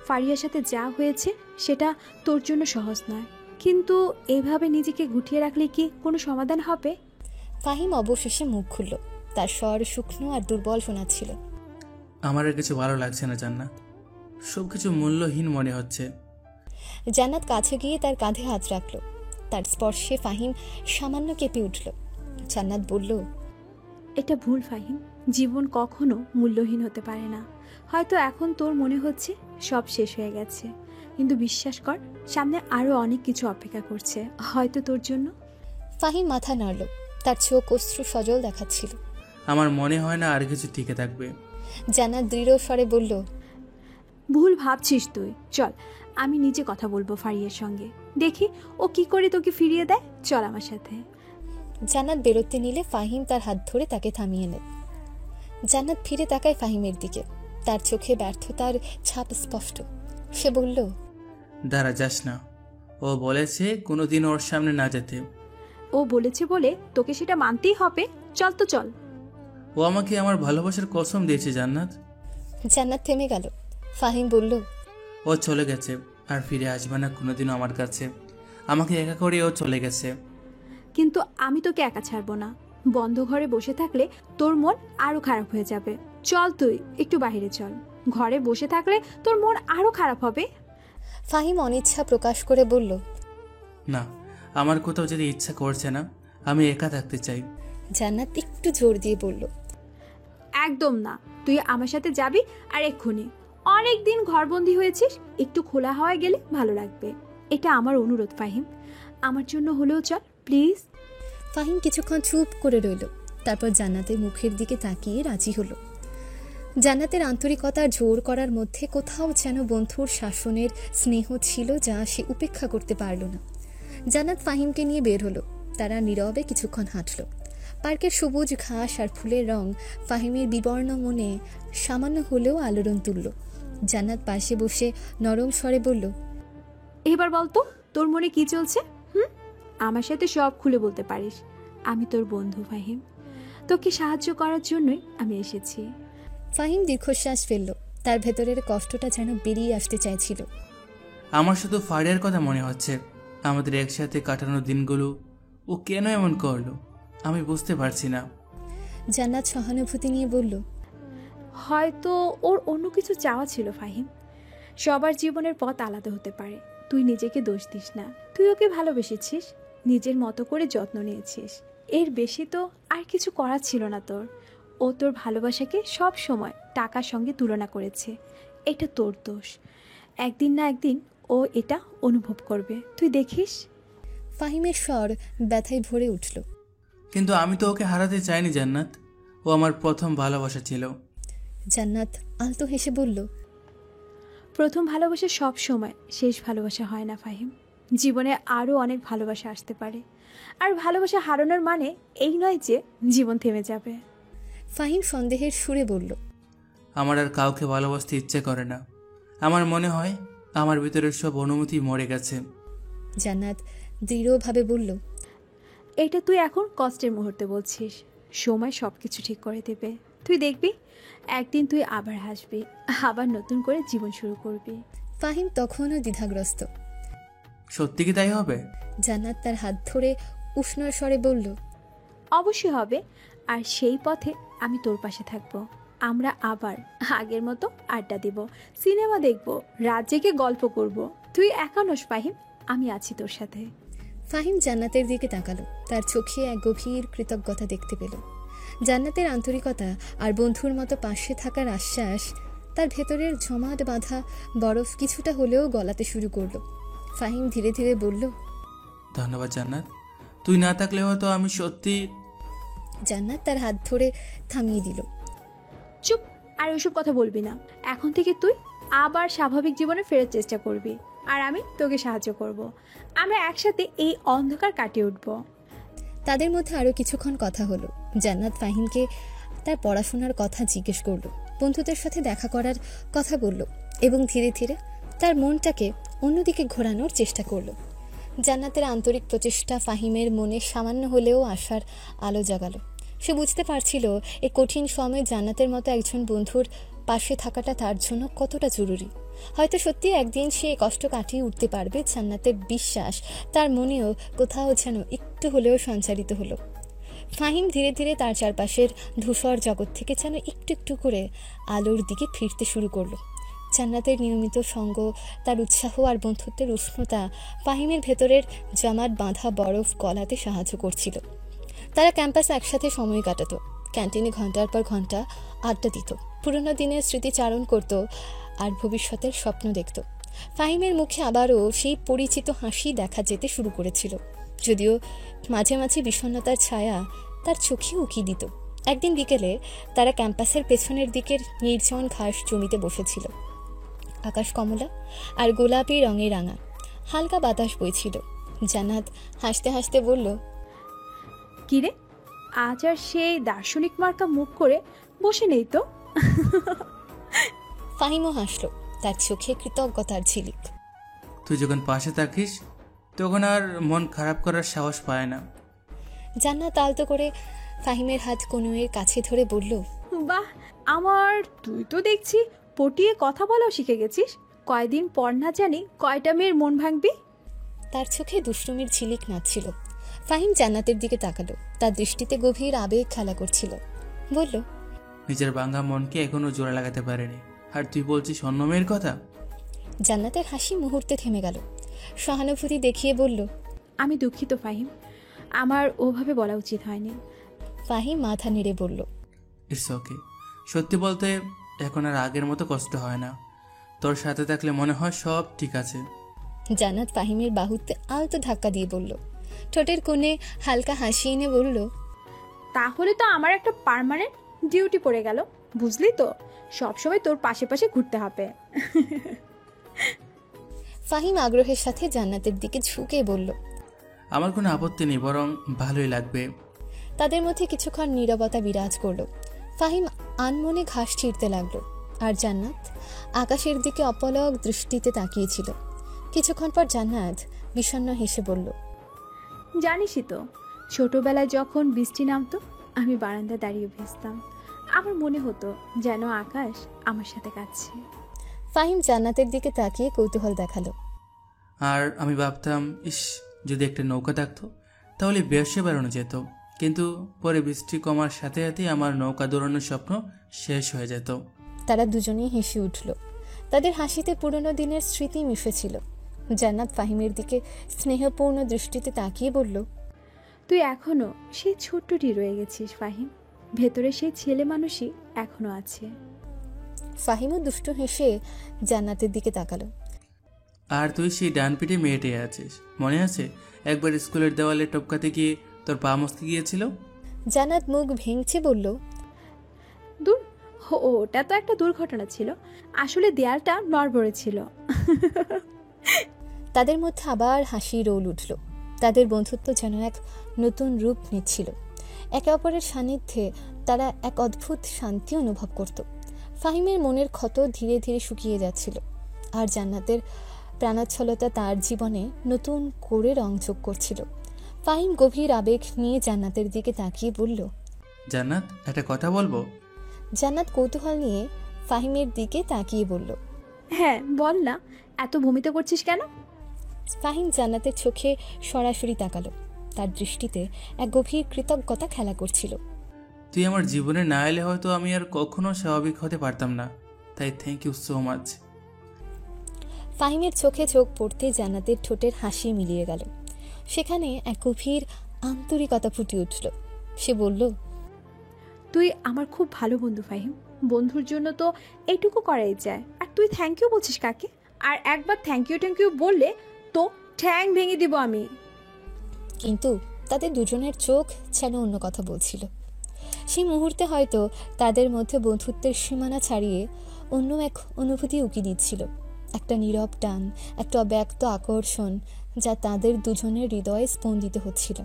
ফারিয়ার সাথে যা হয়েছে সেটা তোর জন্য সহজ নয়, কিন্তু এভাবে নিজেকে গুটিয়ে রাখলে কি কোনো সমাধান হবে? ফাহিম অবশেষে মুখ খুলল। তার স্বর শুকনো আর দুর্বল শোনাচ্ছিল। আমার আর কিছু ভালো লাগছে না জান্নাত, সব কিছু মূল্যহীন মনে হচ্ছে। জান্নাত কাছে গিয়ে তার কাঁধে হাত রাখল। তার স্পর্শে ফাহিম সামান্য কেঁপে উঠল। জান্নাত বলল, এটা ভুল ফাহিম, জীবন কখনো মূল্যহীন হতে পারে না। হয়তো এখন তোর মনে হচ্ছে সব শেষ হয়ে গেছে, কিন্তু বিশ্বাস কর, সামনে আরো অনেক কিছু অপেক্ষা করছে, হয়তো তোর জন্য। ফাহিম মাথা নাড়ল। তার চোখ অশ্রু সজল দেখাচ্ছিল। আমার মনে হয় না আর কিছু টিকে থাকবে। জান্নাত দৃঢ় স্বরে বলল, ভুল ভাবছিস তুই। চল, আমি নিজে কথা বলবো ফারিয়ার সঙ্গে, দেখি ও কি করে তোকে ফিরিয়ে দেয়। চল আমার সাথে। জান্নাত বেরোতে নিলে ফাহিম তার হাত ধরে তাকে থামিয়ে নেয়। জান্নাত ফিরে তাকায় ফাহিমের দিকে। তার চোখে ব্যর্থতার ছাপ স্পষ্ট। সে বলল, দাঁড়া, যাস না। ও বলেছে কোনোদিন ওর সামনে না যেতে। ও বলেছে বলে তোকে সেটা মানতেই হবে। চল তো চল। ও আমাকে আমার ভালোবাসার কসম দিয়েছে জান্নাত। জান্নাত থেমে গেল। ফাহিম বলল, ও চলে গেছে, আর ফিরে আসবে না কোনোদিনও আমার কাছে। আমাকে একা করে ও চলে গেছে। কিন্তু আমি তোকে একা ছাড়বো না। বন্ধ ঘরে বসে থাকলে তোর মন আরো খারাপ হয়ে যাবে। চল, তুই একটু বাইরে চল। ঘরে বসে থাকলে তোর মন আরো খারাপ হবে। ফাহিম অনিচ্ছা প্রকাশ করে বলল, না, আমার কোথাও যেতে ইচ্ছা করছে না, আমি একা থাকতে চাই। জান্নাত একটু জোর দিয়ে বলল, একদম না, তুই আমার সাথে যাবি। আর এক্ষুনি। অনেক দিন ঘরবন্দি হয়েছিস, একটু খোলা হাওয়ায় গেলে ভালো লাগবে। এটা আমার অনুরোধ ফাহিম, আমার জন্য হলেও চল প্লিজ। ফাহিম কিছুক্ষণ চুপ করে রইল। তারপর জান্নাতের মুখের দিকে তাকিয়ে রাজি হলো। জান্নাতের আন্তরিকতা জোর করার মধ্যে কোথাও যেন বন্ধুর শাসনের স্নেহ ছিল, যা সে উপেক্ষা করতে পারল না। জান্নাত ফাহিমকে নিয়ে বের হলো। তারা নীরবে কিছুক্ষণ হাঁটল। পার্কের সবুজ ঘাস আর ফুলের রং ফাহিমের বিবর্ণ মনে সামান্য হলেও আলোড়ন তুলল। জান্নাত পাশে বসে নরম স্বরে বলল, এবার বলতো তোর মনে কি চলছে? আমার সাথে সব খুলে বলতে পারিস। আমি তোর বন্ধু ফাহিম, তোকে সাহায্য করার জন্যই আমি এসেছি। ফাহিম দীর্ঘশ্বাস ফেলল। তার ভেতরের কষ্টটা যেন বেরিয়ে আসতে চাইছিল। আমার শুধু ফারিয়ার কথা মনে হচ্ছে, আমাদের একসাথে কাটানো দিনগুলো। ও কেন এমন করলো আমি বুঝতে পারছি না। জান্নাত সহানুভূতি নিয়ে বলল, হয়তো ওর অন্য কিছু চাওয়া ছিল ফাহিম। সবার জীবনের পথ আলাদা হতে পারে। তুই নিজেকে দোষ দিস না। তুই ওকে ভালোবেসেছিস, নিজের মতো করে যত্ন নিয়েছিস। এর বেশি তো আর কিছু করার ছিল না তোর। ও তোর ভালোবাসাকে সব সময় টাকার সঙ্গে তুলনা করেছে। এটা তোর দোষ। একদিন না একদিন ও এটা অনুভব করবে, তুই দেখিস। ফাহিমের স্বর ব্যথায় ভরে উঠল। কিন্তু আমি তো ওকে হারাতে চাইনি জান্নাত, ও আমার প্রথম ভালোবাসা ছিল। জান্নাত আলতো হেসে বলল, প্রথম ভালোবাসা সব সময় শেষ ভালোবাসা হয় না ফাহিম। জীবনে আরও অনেক ভালোবাসা আসতে পারে। আর ভালোবাসা হারানোর মানে এই নয় যে জীবন থেমে যাবে। ফাহিম সন্দেহের সুরে বলল, আমার আর কাউকে ভালোবাসতে ইচ্ছে করে না। আমার মনে হয় আমার ভিতরের সব অনুমতি মরে গেছে। জান্নাত দৃঢ়ভাবে বলল, এটা তুই এখন কষ্টের মুহূর্তে বলছিস। সময় সব কিছু ঠিক করে দেবে। তুই দেখবি একদিন তুই আবার হাসবি, আবার নতুন করে জীবন শুরু করবি। ফাহিম তখনও দ্বিধাগ্রস্ত। সত্যি কি তাই হবে? জান্নাত তার হাত ধরে উষ্ণ স্বরে বলল, অবশ্যই হবে। আর সেই পথে আমি তোর পাশে থাকবো। আমরা আবার আগের মতো আড্ডা দেব, সিনেমা দেখব, রাত জেগে গল্প করব। তুই একা নস ফাহিম, আমি আছি তোর সাথে। ফাহিম জান্নাতের দিকে তাকালো, তার চোখে এক গভীর কৃতজ্ঞতা দেখতে পেল। জান্নাতের আন্তরিকতা আর বন্ধুর মতো পাশে থাকার আশ্বাস তার ভেতরের জমাট বাঁধা বরফ কিছুটা হলেও গলাতে শুরু করলো। ফাহিম ধীরে ধীরে বলল, ধন্যবাদ জান্নাত, তুই না থাকলে হয়তো আমি সত্যি। জান্নাত তার হাত ধরে থামিয়ে দিল। চুপ, আর ওইসব কথা বলবি না। এখন থেকে তুই আবার স্বাভাবিক জীবনে ফেরার চেষ্টা করবি, আর আমি তোকে সাহায্য করব। আমরা একসাথে এই অন্ধকার কাটিয়ে উঠব। তাদের মধ্যে আরও কিছুক্ষণ কথা হলো। জান্নাত ফাহিমকে তার পড়াশোনার কথা জিজ্ঞেস করলো, বন্ধুদের সাথে দেখা করার কথা বলল এবং ধীরে ধীরে তার মনটাকে অন্যদিকে ঘোরানোর চেষ্টা করলো। জান্নাতের আন্তরিক প্রচেষ্টা ফাহিমের মনে সামান্য হলেও আশার আলো জাগালো। সে বুঝতে পারছিল এই কঠিন সময়ে জান্নাতের মতো একজন বন্ধুর পাশে থাকাটা তার জন্য কতটা জরুরি। হয়তো সত্যি একদিন সে কষ্ট কাটিয়ে উঠতে পারবে। জান্নাতের বিশ্বাস তার মনেও কোথাও যেন একটু হলেও সঞ্চারিত হলো। ফাহিম ধীরে ধীরে তার চারপাশের ধূসর জগৎ থেকে যেন একটু একটু করে আলোর দিকে ফিরতে শুরু করলো। জান্নাতের নিয়মিত সঙ্গ, তার উৎসাহ আর বন্ধুত্বের উষ্ণতা ফাহিমের ভেতরের জমাট বাঁধা বরফ গলাতে সাহায্য করছিল। তারা ক্যাম্পাসে একসাথে সময় কাটাতো, ক্যান্টিনে ঘন্টার পর ঘন্টা আড্ডা দিত, পুরোনো দিনের স্মৃতিচারণ করত আর ভবিষ্যতের স্বপ্ন দেখত। ফাহিমের মুখে আবারও সেই পরিচিত হাসি দেখা যেতে শুরু করেছিল, যদিও মাঝে মাঝে বিষণ্ণতার ছায়া তার চোখে উকি দিত। একদিন বিকেলে তারা ক্যাম্পাসের পেছনের দিকের নির্জন ঘাস জমিতে বসেছিল। আকাশ কমলা আর গোলাপি রঙে রাঙা, হালকা বাতাস বইছিল। জান্নাত হাসতে হাসতে বলল, কিরে, আজ আর সেই দার্শনিক মার্কা মুখ করে বসে নেই তো? ফাহিমও হাসল, তার চোখে কৃতজ্ঞতার ঝিলিক। তুই যখন পাশে থাকিস তখন আর মন খারাপ করার সাহস পায় না। জান্নাত আলতো করে ফাহিমের হাত কনুয়ের কাছে ধরে বলল, বাহ, আমার তুই তো দেখছি পটিয়ে কথা বলাও শিখে গেছিস। কয়দিন পর না জানি কয়টা মেয়ের মন ভাঙবি। তার চোখে দুষ্টুমির ঝিলিক নাচছিল। ফাহিম জান্নাতের দিকে তাকালো, তার দৃষ্টিতে গভীর আবেগ খেলা করছিল। বলল, নিজের ভাঙা মনকে এখনো জোড়া লাগাতে পারেনি, আর তুই বলছিস অন্য মেয়ের কথা? জান্নাতের হাসি মুহূর্তে থেমে গেল। সহানুভূতি দেখিয়ে বলল, আমি দুঃখিত ফাহিম, আমার ওভাবে বলা উচিত হয়নি। ফাহিম মাথা নেড়ে বলল, ইটস ওকে। সত্যি বলতে এখন আর আগের মতো কষ্ট হয় না। তোর সাথে থাকলে মনে হয় সব ঠিক আছে। জান্নাত ফাহিমের বাহুতে আলতো ধাক্কা দিয়ে বলল, ঠোঁটের কোণে হালকা হাসি এনে বলল, তাহলে তো আমার একটা পার্মানেন্ট ডিউটি পড়ে গেল, বুঝলি তো? সবসময় তোর পাশে পাশে ঘুরতে হবে। ফাহিম আগ্রহের সাথে জান্নাতের দিকে ঝুঁকে বলল, আমার কোনো আপত্তি নেই, বরং ভালোই লাগবে। তাদের মধ্যে কিছুক্ষণ নীরবতা বিরাজ করলো। ফাহিম আনমনে ঘাস ছিঁড়তে লাগলো, আর জান্নাত আকাশের দিকে অপলক দৃষ্টিতে তাকিয়েছিল। কিছুক্ষণ পর জান্নাত বিষণ্ণ হেসে বলল, জানিসই তো, ছোটবেলায় যখন বৃষ্টি নামতো আমি বারান্দায় দাঁড়িয়ে ভিজতাম। আমার মনে হতো যেন আকাশ আমার সাথে কাঁদছে। ফাহিম জান্নাতের দিকে তাকিয়ে কৌতূহল দেখালো। আর আমি ভাবতাম, ইস, যদি একটা নৌকা থাকতো তাহলে বেশে বেড়ানো যেত। কিন্তু পরে বৃষ্টি কমার সাথে সাথেই আমার নৌকা দৌড়ানোর স্বপ্ন শেষ হয়ে যেত। তারা দুজনেই হেসে উঠল। তাদের হাসিতে পুরনো দিনের স্মৃতি মিশেছিল। জান্নাত ফাহিমের দিকে স্নেহপূর্ণ দৃষ্টিতে তাকিয়ে বলল, তুই এখনো সেই ছোট্টটি রয়ে গেছিস ফাহিম, ভেতরে সেই ছেলে মানুষই এখনো আছে। ফাহিমও দুষ্টু হেসে জান্নাতের দিকে তাকালো। আর তুই সেই ডান পিঠে মেয়েটে আছিস, মনে আছে একবার স্কুলের দেওয়ালে টপকাতে গিয়ে তোর পা মস্কে গিয়েছিল? জান্নাত মুখ ভেঙচে বলল, দূর, ওটা তো একটা দুর্ঘটনা ছিল, আসলে দেয়ালটা নড়বড়ে ছিল। তাদের মধ্যে আবার হাসি রোল উঠল। তাদের বন্ধুত্ব যেন এক নতুন রূপ নিচ্ছিল। একে অপরের সান্নিধ্যে তারা এক অদ্ভুত শান্তি অনুভব করত। ফাহিমের মনের ক্ষত ধীরে ধীরে শুকিয়ে যাচ্ছিল, আর জান্নাতের প্রাণোচ্ছলতা তার জীবনে নতুন করে রং যোগ করছিল। ফাহিম গভীর আবেগ নিয়ে জান্নাতের দিকে তাকিয়ে বলল, জান্নাত, একটা কথা বলবো? জান্নাত কৌতূহল নিয়ে ফাহিমের দিকে তাকিয়ে বলল, হ্যাঁ বল না, এত ভূমিত করছিস কেন? ফাহিম জান্নাতের চোখে সরাসরি তাকালো। তার দৃষ্টিতে এক গভীর কৃতজ্ঞতা খেলা করছিল। তুই আমার জীবনে না এলে হয়তো আমি আর কখনো স্বাভাবিক হতে পারতাম না, তাই থ্যাংক ইউ সো মাচ। ফাহিমের চোখে চোখ পড়তে জান্নাতের ঠোঁটের হাসি মিলিয়ে গেল। সেখানে এক গভীর আন্তরিকতা ফুটে উঠল। সে বলল, তুই আমার খুব ভালো বন্ধু ফাহিম। বন্ধুর জন্য তো এইটুকু করাই যায়। আর তুই থ্যাংক ইউ বলছিস কাকে? আর একবার থ্যাংক ইউ বললে তো ঠ্যাং ভেঙে দিব আমি। কিন্তু তাদের দুজনের চোখ যেন অন্য কথা বলছিল। সেই মুহূর্তে হয়তো তাদের মধ্যে বন্ধুত্বের সীমানা ছাড়িয়ে অন্য এক অনুভূতি উকি দিচ্ছিল, একটা নীরব টান, একটা অব্যক্ত আকর্ষণ যা তাদের দুজনের হৃদয়ে স্পন্দিত হচ্ছিল,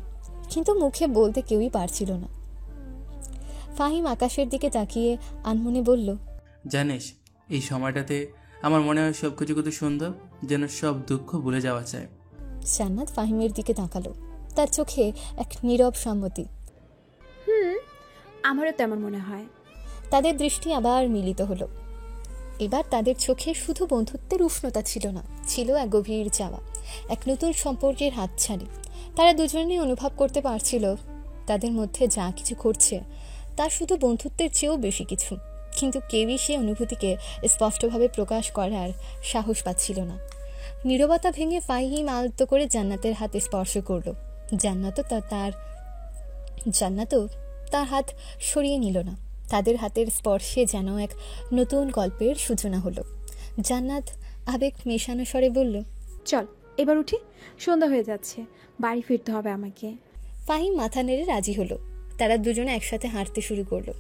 কিন্তু মুখে বলতে কেউই পারছিল না। ফাহিম আকাশের দিকে তাকিয়ে আনমনে বলল, জানিস, এই সময়টাতে আমার মনে হয় সব কিছু কত সুন্দর, যেন সব দুঃখ ভুলে যাওয়া যায়। জান্নাত ফাহিমের দিকে তাকালো, তার চোখে এক নীরব সম্মতি। আমারও তেমন মনে হয়। তাদের দৃষ্টি আবার মিলিত হলো। এবার তাদের চোখে শুধু বন্ধুত্বের উষ্ণতা ছিল না, ছিল এক গভীর চাওয়া, এক নতুন সম্পর্কের হাতছানি। তারা দুজনেই অনুভব করতে পারছিল তাদের মধ্যে যা কিছু ঘটছে তা শুধু বন্ধুত্বের চেয়েও বেশি কিছু, কিন্তু কেউই সেই অনুভূতিকে স্পষ্টভাবে প্রকাশ করার সাহস পাচ্ছিল না। নীরবতা ভেঙে ফাহিম আলতো করে জান্নাতের হাতে স্পর্শ করল। জান্নাতও তার হাত সরিয়ে নিল না। তাদের হাতের স্পর্শে যেন এক নতুন গল্পের সূচনা হলো। জান্নাত আবেগ মেশানো স্বরে বলল, চল এবার উঠি, সন্ধ্যা হয়ে যাচ্ছে, বাড়ি ফিরতে হবে আমাকে। ফাহিম মাথা নেড়ে রাজি হলো। তারা দুজনে একসাথে হাঁটতে শুরু করলো।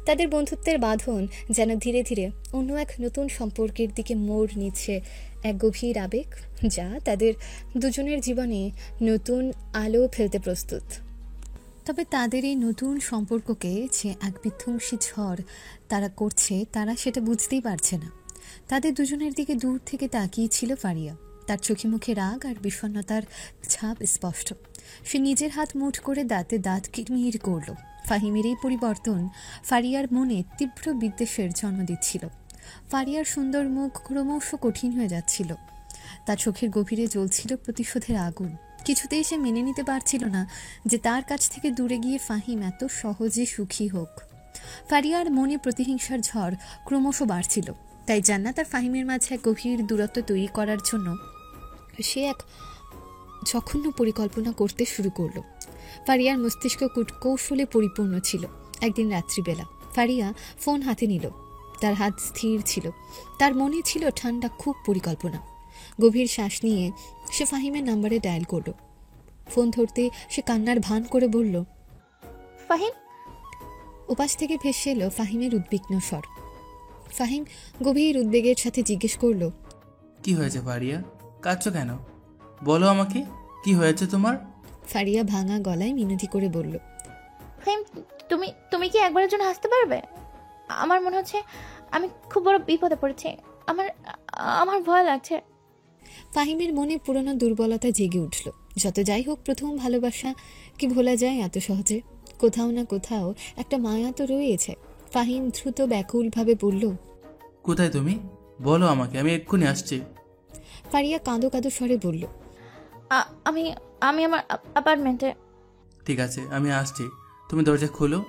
তাদের বন্ধুত্বের বাঁধন যেন ধীরে ধীরে অন্য এক নতুন সম্পর্কের দিকে মোড় নিচ্ছে, এক গভীর আবেগ যা তাদের দুজনের জীবনে নতুন আলো ফেলতে প্রস্তুত। তবে তাদের এই নতুন সম্পর্ককে যে এক বিধ্বংসী ঝড় তারা করছে, তারা সেটা বুঝতেই পারছে না। তাদের দুজনের দিকে দূর থেকে তাকিয়ে ছিল ফারিয়া। তার চোখে মুখে রাগ আর বিষণ্ণতার ছাপ স্পষ্ট। সে নিজের হাত মুঠ করে দাঁতে দাঁত কিরমির করল। ফাহিমের এই পরিবর্তন ফারিয়ার মনে তীব্র বিদ্বেষের জন্ম দিচ্ছিল। ফারিয়ার সুন্দর মুখ ক্রমশ কঠিন হয়ে যাচ্ছিল। তার চোখের গভীরে জ্বলছিল প্রতিশোধের আগুন। কিছুতেই সে মেনে নিতে পারছিল না যে তার কাছ থেকে দূরে গিয়ে ফাহিম এত সহজে সুখী হোক। ফারিয়ার মনে প্রতিহিংসার ঝড় ক্রমশ বাড়ছিল। তাই জান্নাত আর ফাহিমের মাঝে এক গভীর দূরত্ব তৈরি করার জন্য সে এক জঘন্য পরিকল্পনা করতে শুরু করলো। ফারিয়ার মস্তিষ্ক কূটকৌশলে পরিপূর্ণ ছিল। একদিন রাত্রিবেলা ফারিয়া ফোন হাতে নিল। তার হাত স্থির ছিল, তার মনে ছিল ঠান্ডা খুব পরিকল্পনা। গভীর শ্বাস নিয়ে সে ফাহিমের নাম্বারে ডায়াল করলো। ফোন ধরতে সে কান্নার ভান করে বলল, ফাহিম। উপাস থেকে ভেসে এলো ফাহিমের উদ্বিগ্ন স্বর। ফাহিম গভীর উদ্বেগের সাথে জিজ্ঞেস করল, কি হয়েছে ফারিয়া? কাঁদছো কেন? বলো আমাকে, কি হয়েছে তোমার? ফারিয়া ভাঙা গলায় মিনতি করে বলল, ফাহিম, তুমি তুমি কি একবারের জন্য হাসতে পারবে? আমার মনে হচ্ছে আমি খুব বড় বিপদে পড়েছি। আমার আমার ভয় লাগছে। ফাহিমের মনে পুরনো দুর্বলতা জেগে উঠল। যত যাই হোক, প্রথম ভালোবাসা কি ভোলা যায় এত সহজে? কোথাও না কোথাও একটা মায়া তো রয়েছে। ফাহিম দ্রুত ব্যাকুলভাবে বলল, কোথায় তুমি? বলো আমাকে, আমি এক্ষুনি আসছি। ফারিয়া কাঁদো কাঁদো স্বরে বলল, আমি আমি আমার অ্যাপার্টমেন্টে। ঠিক আছে, আমি আসছি, তুমি দরজা খোলো।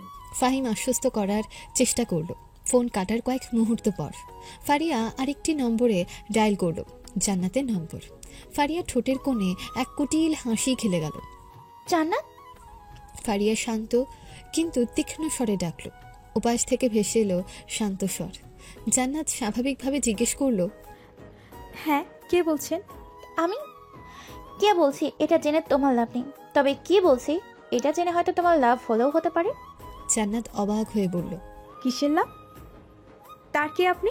ফাহিম আশ্বস্ত করার চেষ্টা করল। ফোন কাটার কয়েক মুহূর্ত পর ফারিয়া আরেকটি নম্বরে ডায়াল করল, জান্নাতের নম্বর। ফারিয়া ঠোঁটের কোণে এক কুটিল হাসি খেলে গেল। জান্নাত। ফারিয়া শান্ত কিন্তু তীক্ষ্ণ স্বরে ডাকল। উপাস থেকে ভেসে এলো শান্ত স্বর। জান্নাত স্বাভাবিকভাবে জিজ্ঞেস করল, হ্যাঁ, কে বলছেন? আমি কে বলছি এটা জেনে তোমার লাভ নেই, তবে কি বলছি এটা জেনে হয়তো তোমার লাভ হলেও হতে পারে। জান্নাত অবাক হয়ে বলল, কিসের লাভ? তার কে আপনি?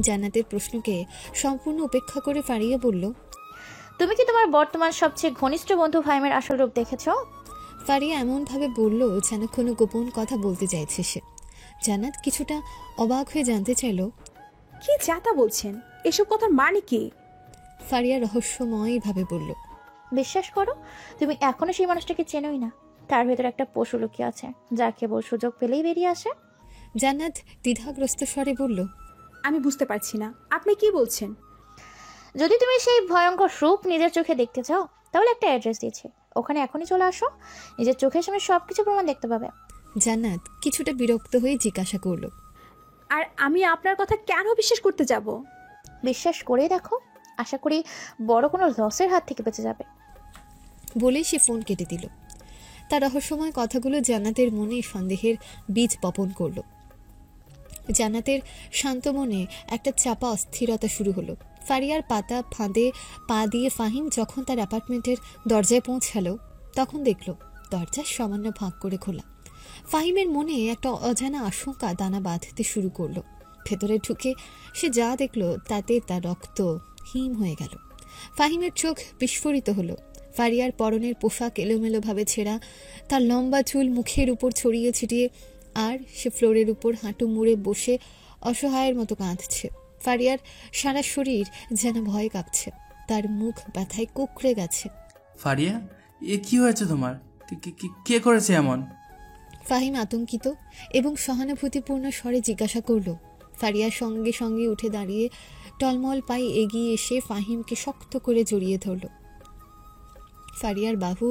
জান্নাতের প্রশ্নকে সম্পূর্ণ উপেক্ষা করে ফারিয়া বলল, তুমি কি তোমার বর্তমান সবচেয়ে ঘনিষ্ঠ বন্ধু ফাহিমের আসল রূপ দেখেছো? ফারিয়া এমনভাবে বলল যেন কোনো গোপন কথা বলতে চাইছে সে। জান্নাত কিছুটা অবাক হয়ে জানতে চাইল, কি যাতা বলছেন? এসব কথার মানে কি? ফারিয়া রহস্যময়ভাবে বলল, বিশ্বাস করো, তুমি এখনো সেই মানুষটাকে চেনোই না। তার ভেতর একটা পশু লুকিয়ে আছে, যা কেবল সুযোগ পেলেই বেরিয়ে আসে। জান্নাত দ্বিধাগ্রস্ত স্বরে বলল, আমি বুঝতে পারছি না, আপনি কি বলছেন? যদি তুমি সেই ভয়ঙ্কর রূপ নিজের চোখে দেখতে চাও, তাহলে একটা অ্যাড্রেস দিয়েছি, ওখানে এখনই চলে আসো। নিজের চোখের সামনে সবকিছু প্রমাণ দেখতে পাবে। জান্নাত কিছুটা বিরক্ত হয়ে জিজ্ঞাসা করল, আর আমি আপনার কথা কেন বিশ্বাস করতে যাব? বিশ্বাস করে দেখো, আশা করি বড় কোনো লসের হাত থেকে বেঁচে যাবে। বলেই সে ফোন কেটে দিল। তার রহস্যময় কথাগুলো জান্নাতের মনে সন্দেহের বীজ বপন করলো। জান্নাতের শান্ত মনে একটা চাপা অস্থিরতা শুরু হলো। ফারিয়ার পাতা ফাঁদে পা দিয়ে ফাহিম যখন তার অ্যাপার্টমেন্টের দরজায় পৌঁছালো, তখন দেখল দরজা সামান্য ফাঁক করে খোলা। ফাহিমের মনে একটা অজানা আশঙ্কা দানা বাঁধতে শুরু করলো। ভেতরে ঢুকে সে যা দেখলো তাতে তার রক্ত হিম হয়ে গেল। ফাহিমের চোখ বিস্ফোরিত হলো। ফারিয়ার পরনের পোশাক এলোমেলোভাবে ছেঁড়া, তার লম্বা চুল মুখের উপর ছড়িয়ে ছিটিয়ে, আর সে ফ্লোরের উপর হাঁটু মুড়ে বসে অসহায়ের মতো কাঁদছে। ফারিয়ার সারা শরীর যেন ভয়ে কাঁপছে, তার মুখ ব্যথায় কুঁকড়ে গেছে। ফারিয়া, এ কি হয়েছে তোমার? কে করেছে এমন? ফাহিম আতঙ্কিত এবং সহানুভূতিপূর্ণ স্বরে জিজ্ঞাসা করল। ফারিয়ার সঙ্গে সঙ্গে উঠে দাঁড়িয়ে টলমল পায়ে এগিয়ে এসে ফাহিমকে শক্ত করে জড়িয়ে ধরল। ফারিয়ার বাহু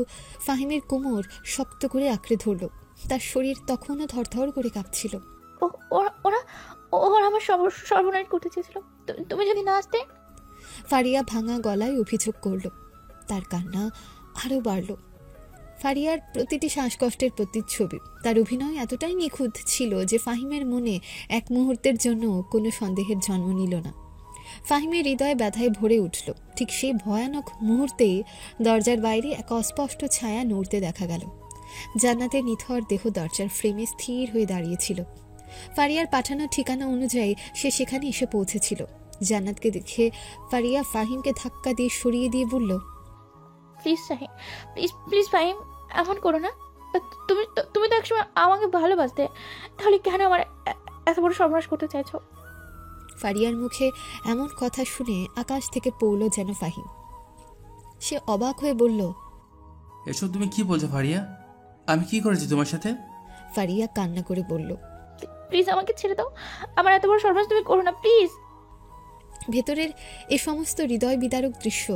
ফাহিমের কোমর শক্ত করে আঁকড়ে ধরল। তার শরীর তখনও থরথর করে কাঁপছিল। ওরা ওরা ওরা আমার সর্বনাশ করতে চেয়েছিল, তুমি যদি না আসতে। ফারিয়া ভাঙা গলায় অভিযোগ করল। তার কান্না আরও বাড়ল। ফারিয়ার প্রতিটি শ্বাসকষ্টের প্রতিচ্ছবি, তার অভিনয় এতটাই নিখুঁত ছিল যে ফাহিমের মনে এক মুহূর্তের জন্য কোনো সন্দেহের জন্ম নিল না। ফাহিমের হৃদয়ে ব্যথায় ভরে উঠল। ঠিক সেই ভয়ানক মুহূর্তেই দরজার বাইরে এক অস্পষ্ট ছায়া নড়তে দেখা গেল। জান্নাতের নিথর দেহ দরজার ফ্রেমে স্থির হয়ে দাঁড়িয়েছিল। ফারিয়ার পাঠানো ঠিকানা অনুযায়ী সে সেখানে এসে পৌঁছেছিল। জান্নাতকে দেখে ফারিয়া ফাহিমকে ধাক্কা দিয়ে সরিয়ে দিয়ে বলল, please Shahin, please please Fahim, এমন করো না। তুমি তো একসময় আমাকে ভালোবাসতে, তাহলে কেন আমার এত বড় সর্বনাশ করতে চাইছো? ফারিয়ার মুখে এমন কথা শুনে আকাশ থেকে পড়ল যেন ফাহিম। সে অবাক হয়ে বলল, এসব তুমি কি বলছো ফারিয়া? আমি কি করেছি তোমার সাথে? ফারিয়া কান্না করে বলল, প্লিজ আমাকে ছেড়ে দাও, আমার এত বড় সর্বনাশ তুমি করো না, প্লিজ। ভেতরের এ সমস্ত হৃদয় বিদারক দৃশ্য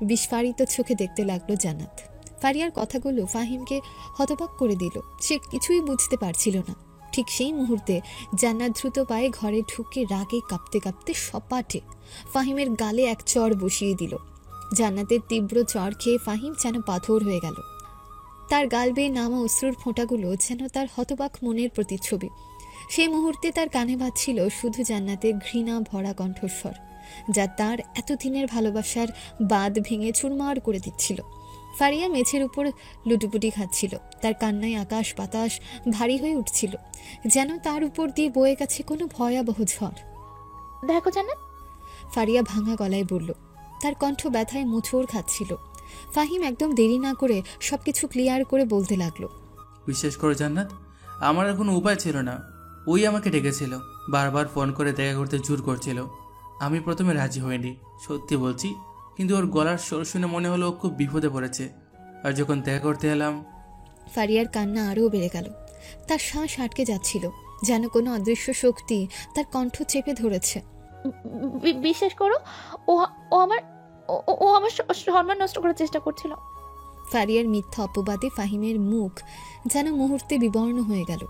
বিস্ফারিত চোখে দেখতে লাগলো জান্নাত। ফারিয়ার কথাগুলো ফাহিমকে হতবাক করে দিল। সে কিছুই বুঝতে পারছিল না। ঠিক সেই মুহূর্তে জান্নাত দ্রুত পায়ে ঘরে ঢুকে রাগে কাঁপতে কাঁপতে সপাটে ফাহিমের গালে এক চড় বসিয়ে দিল। জান্নাতের তীব্র চড় খেয়ে ফাহিম যেন পাথর হয়ে গেল। তার গাল বেয়ে নামা অশ্রুর ফোঁটাগুলো যেন তার হতবাক মনের প্রতিচ্ছবি। সেই মুহূর্তে তার কানে বাজছিল শুধু জান্নাতের ঘৃণা ভরা কণ্ঠস্বর, যা তার এতদিনের ভালোবাসার বাঁধ ভেঙে চুরমার করে দিচ্ছিল। ফারিয়া মেঝের উপর লুটুপুটি খাচ্ছিল। তার কান্নায় আকাশ বাতাস ভারী হয়ে উঠছিল, যেন তার উপর দিয়ে বয়ে গেছে কোনো ভয়াবহ ঝড়। দেখো জান্নাত, ফারিয়া ভাঙা গলায় বলল। তার কণ্ঠ ব্যথায় মোচড় খাচ্ছিল। ফাহিম একদম দেরি না করে সবকিছু ক্লিয়ার করে বলতে লাগলো, বিশ্বাস করো জান্নাত, আমার আর কোনো উপায় ছিল না। ওই আমাকে ডেকেছিল, বারবার ফোন করে দেখা করতে জোর করছিল। আমি প্রথমে রাজি হইনি, সত্যি বলছি, কিন্তু ওর গলার স্বর শুনে মনে হলো ও খুব বিপদে পড়েছে। আর যখন দেখা করতে এলাম। ফারিয়ার কান্না আরও বেড়ে গেল। তার শ্বাস আটকে যাচ্ছিল, যেন কোনো অদৃশ্য শক্তি তার কণ্ঠ চেপে ধরেছে। বিশ্বাস করো, ও ও আমার ও আমার সম্মান নষ্ট করার চেষ্টা করছিল। ফারিয়ার মিথ্যা অপবাদে ফাহিমের মুখ যেন মুহূর্তে বিবর্ণ হয়ে গেল।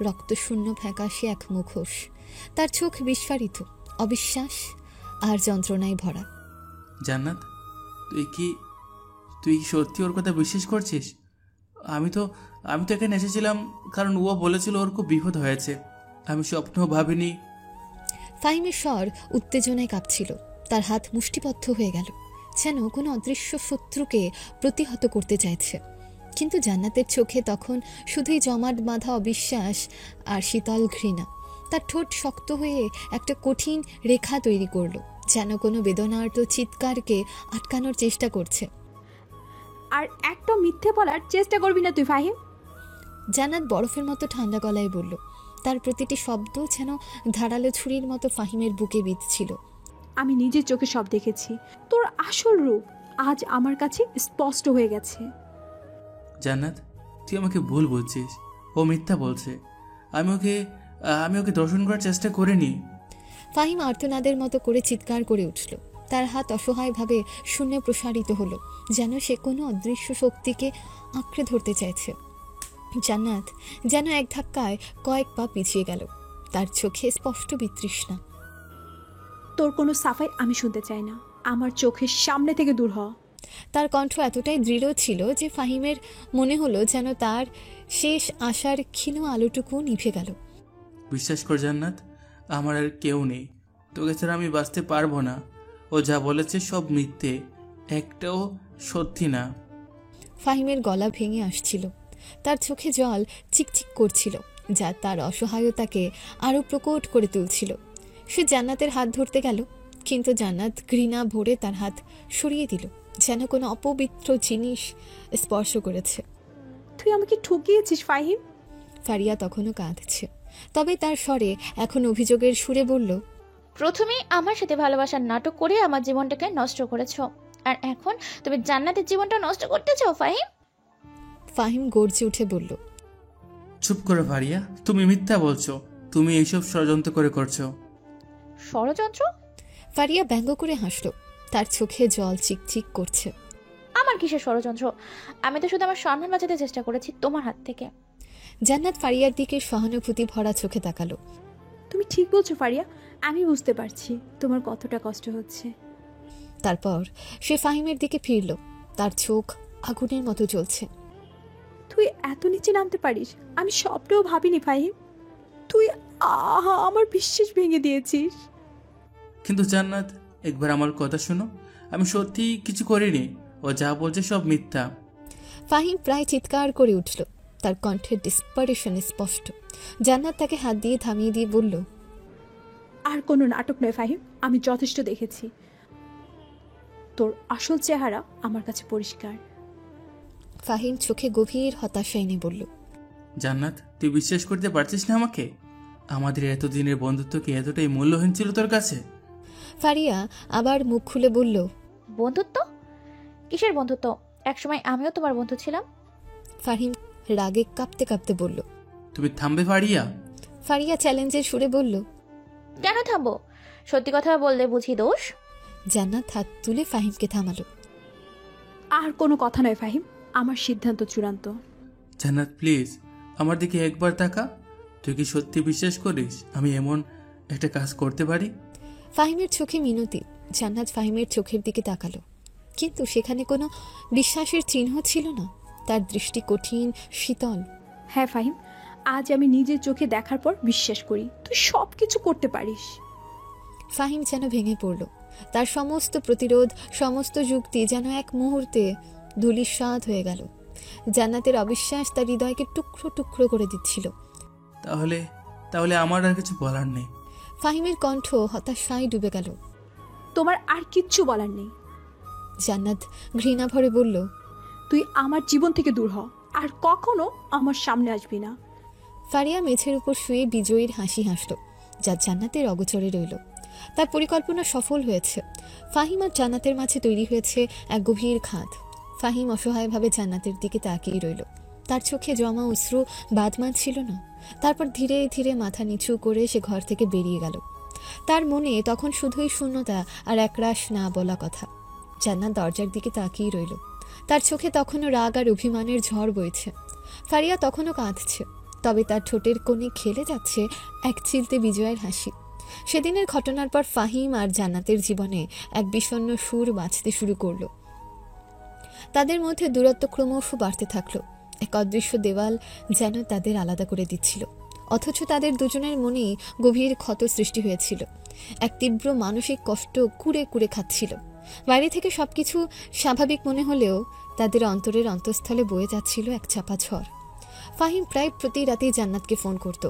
রক্তশূন্য ফ্যাকাশে এক মুখোশ। তার চোখ বিস্ফারিত, অবিশ্বাস আর যন্ত্রণায় ভরা। জান্নাত, তুই সত্যি ওর কথা বিশ্বাস করছিস? আমি তো এখানে এসেছিলাম কারণ ও বলেছিল ওর খুব বিপদ হয়েছে। আমি স্বপ্নও ভাবিনি। ফাহিমের স্বর উত্তেজনায় কাঁপছিল। তার হাত মুষ্টিবদ্ধ হয়ে গেল, যেন কোনো অদৃশ্য শত্রুকে প্রতিহত করতে চাইছে। কিন্তু জান্নাতের চোখে তখন শুধুই জমাট বাঁধা অবিশ্বাস আর শীতল ঘৃণা। তার ঠোঁট শক্ত হয়ে একটা কঠিন রেখা তৈরি করলো, যেন কোনো বেদনার্ত চিৎকারকে আটকানোর চেষ্টা করছে। আর একটা মিথ্যে বলার চেষ্টা করবি না তুই ফাহিম। জান্নাত বরফের মতো ঠান্ডা গলায় বলল। তার প্রতিটি শব্দ যেন ধারালো ছুরির মতো ফাহিমের বুকে বিঁধছিল। আমি নিজের চোখে সব দেখেছি। তোর আসল রূপ আজ আমার কাছে স্পষ্ট হয়ে গেছে। জান্নাত, তুই আমাকে ভুল বলছিস। ও মিথ্যা বলছে। আমি ওকে দর্শন করার চেষ্টা করিনি। ফাহিম আর্তনাদের মতো করে চিৎকার করে উঠল। তার হাত অসহায়ভাবে শূন্যে প্রসারিত হলো, যেন সে কোনো অদৃশ্য শক্তিকে আঁকড়ে ধরতে চাইছে। জান্নাত যেন এক ধাক্কায় কয়েক পা পিছিয়ে গেল। তার চোখে স্পষ্ট বিতৃষ্ণা। তোর কোনো সাফাই আমি শুনতে চাই না। আমার চোখের সামনে থেকে দূর হ। তার কণ্ঠ এতটাই দৃঢ় ছিল যে ফাহিমের মনে হলো যেন তার শেষ আশার ক্ষীণ আলোটুকু নিভে গেল। বিশ্বাস কর জান্নাত, আমার আর কেউ নেই। তোকে ছাড়া আমি বাঁচতে পারবো না। ও যা বলেছে সব মিথ্যে, একটাও সত্যি না। ফাহিমের গলা ভেঙে আসছিল, তার চোখে জল চিকচিক করছিল, যা তার অসহায়তাকে আরও প্রকট করে তুলছিল। সে জান্নাতের হাত ধরতে গেল, কিন্তু জান্নাত ঘৃণা ভরে তার হাত সরিয়ে দিল, যেন কোনো অপবিত্র জিনিস স্পর্শ করেছে। তুই আমাকে ঠকিয়েছিস ফাহিম। ফারিয়া তখনও কাঁদছে, তবে তার স্বরে এখন অভিযোগের সুরে বলল, প্রথমে আমার সাথে ভালোবাসার নাটক করে আমার জীবনটাকে নষ্ট করেছো, আর এখন তুমি জান্নাতের জীবনটা নষ্ট করতে চাও ফাহিম? ফাহিম গর্জে উঠে বলল, চুপ করো ফারিয়া, তুমি মিথ্যা বলছো। তুমি এইসব ষড়যন্ত্র করে করছো। ষড়যন্ত্র? ফারিয়া ব্যঙ্গ করে হাসল, তার চোখে জল চিকচিক করছে। আমার কিসের ষড়যন্ত্র? আমি তো শুধু আমার সম্মান বাঁচাতে চেষ্টা করেছি তোমার হাত থেকে। জান্নাত ফারিয়ার দিকে সহানুভূতি ভরা চোখে তাকালো। তুমি ঠিক বলছো ফারিয়া, আমি বুঝতে পারছি তোমার কতটা কষ্ট হচ্ছে। তারপর সে ফাহিমের দিকে ফিরল, তার চোখ আগুনের মতো জ্বলছে। তুই এত নিচে নামতে পারিস, আমি স্বপ্নেও ভাবিনি ফাহিম। তুই আমার বিশ্বাস ভেঙে দিয়েছিস। কিন্তু জান্নাত, একবার আমার কথা শোনো। আমি সত্যি কিছু করিনি। ও যা বলছে সব মিথ্যা। ফাহিম প্রায় চিৎকার করে উঠল, তার কণ্ঠের ডিসপারেশন স্পষ্ট। জান্নাত তাকে হাত দিয়ে থামিয়ে দিয়ে বলল, আর কোনো নাটক নয় ফাহিম, আমি যথেষ্ট দেখেছি। তোর আসল চেহারা আমার কাছে পরিষ্কার। ফাহিম চোখে গভীর হতাশা এনে বলল, জান্নাত, তুই বিশ্বাস করতে পারছিস না আমাকে? আমাদের এতদিনের বন্ধুত্ব কি এতটাই মূল্যহীন ছিল তোর কাছে? ফারিয়া আবার মুখ খুলে বলল, বন্ধুত্ব? কিসের বন্ধুত্ব? একসময় আমিও তোমার বন্ধু ছিলাম। ফাহিম রাগে কাঁপতে কাঁপতে বলল। তুমি থামবে ফারিয়া? ফারিয়া চ্যালেঞ্জের সুরে বলল, কেন থামবো? সত্যি কথা বললে বুঝি দোষ? জান্নাত হাত তুলে ফাহিমকে থামালো। আর কোনো কথা নয় ফাহিম, আমার সিদ্ধান্ত চূড়ান্ত। জান্নাত প্লিজ, আমার দিকে একবার তাকা। তুই কি সত্যি বিশ্বাস করিস আমি এমন একটা কাজ করতে পারি? ফাহিমের চোখে মিনতি। জান্নাত ফাহিমের চোখের দিকে তাকালো, কিন্তু সেখানে কোনো বিশ্বাসের চিহ্ন ছিল না। তার দৃষ্টি কঠিন, শীতল। হ্যাঁ ফাহিম, আজ আমি নিজের চোখে দেখার পর বিশ্বাস করি তুই সব কিছু করতে পারিস। ফাহিম যেন ভেঙে পড়ল, তার সমস্ত প্রতিরোধ, সমস্ত যুক্তি যেন এক মুহূর্তে ধূলিসাৎ হয়ে গেল। জান্নাতের অবিশ্বাস তার হৃদয়কে টুকরো টুকরো করে দিচ্ছিল। তাহলে তাহলে আমার আর কিছু বলার নেই। ফাহিমের কণ্ঠ হতাশায় ডুবে গেল। তোমার আর কিচ্ছু বলার নেই। জান্নাত ঘৃণা ভরে বলল, তুই আমার জীবন থেকে দূর হ, আর কখনো আমার সামনে আসবি না। ফারিয়া মেঝের উপর শুয়ে বিজয়ীর হাসি হাসল, যা জান্নাতের অগোচরে রইল। তার পরিকল্পনা সফল হয়েছে। ফাহিম আর জান্নাতের মাঝে তৈরি হয়েছে এক গভীর খাদ। ফাহিম অসহায়ভাবে জান্নাতের দিকে তাকিয়ে রইল, তার চোখে জমা অশ্রু বাদ মানছিল না। তারপর ধীরে ধীরে মাথা নিচু করে সে ঘর থেকে বেরিয়ে গেল। তার মনে তখন শুধুই শূন্যতা আর একরাশ না বলা কথা। জান্নাত দরজার দিকে তাকিয়ে রইল, তার চোখে তখনও রাগ আর অভিমানের ঝড় বইছে। ফারিয়া তখনও কাঁদছে, তবে তার ঠোঁটের কোণে খেলে যাচ্ছে এক চিলতে বিজয়ের হাসি। সেদিনের ঘটনার পর ফাহিম আর জান্নাতের জীবনে এক বিষণ্ণ সুর বাজতে শুরু করলো। তাদের মধ্যে দূরত্ব ক্রমশ বাড়তে থাকলো। এক অদৃশ্য দেওয়াল যেন তাদের আলাদা করে দিচ্ছিল, অথচ তাদের দুজনের মনেই গভীর ক্ষত সৃষ্টি হয়েছিল। এক তীব্র মানসিক কষ্ট কুড়ে কুড়ে খাচ্ছিল। বাইরে থেকে সবকিছু স্বাভাবিক মনে হলেও তাদের অন্তরের অন্তঃস্থলে বয়ে যাচ্ছিল এক চাপা ঝড়। ফাহিম প্রায় প্রতি রাতেই জান্নাতকে ফোন করত।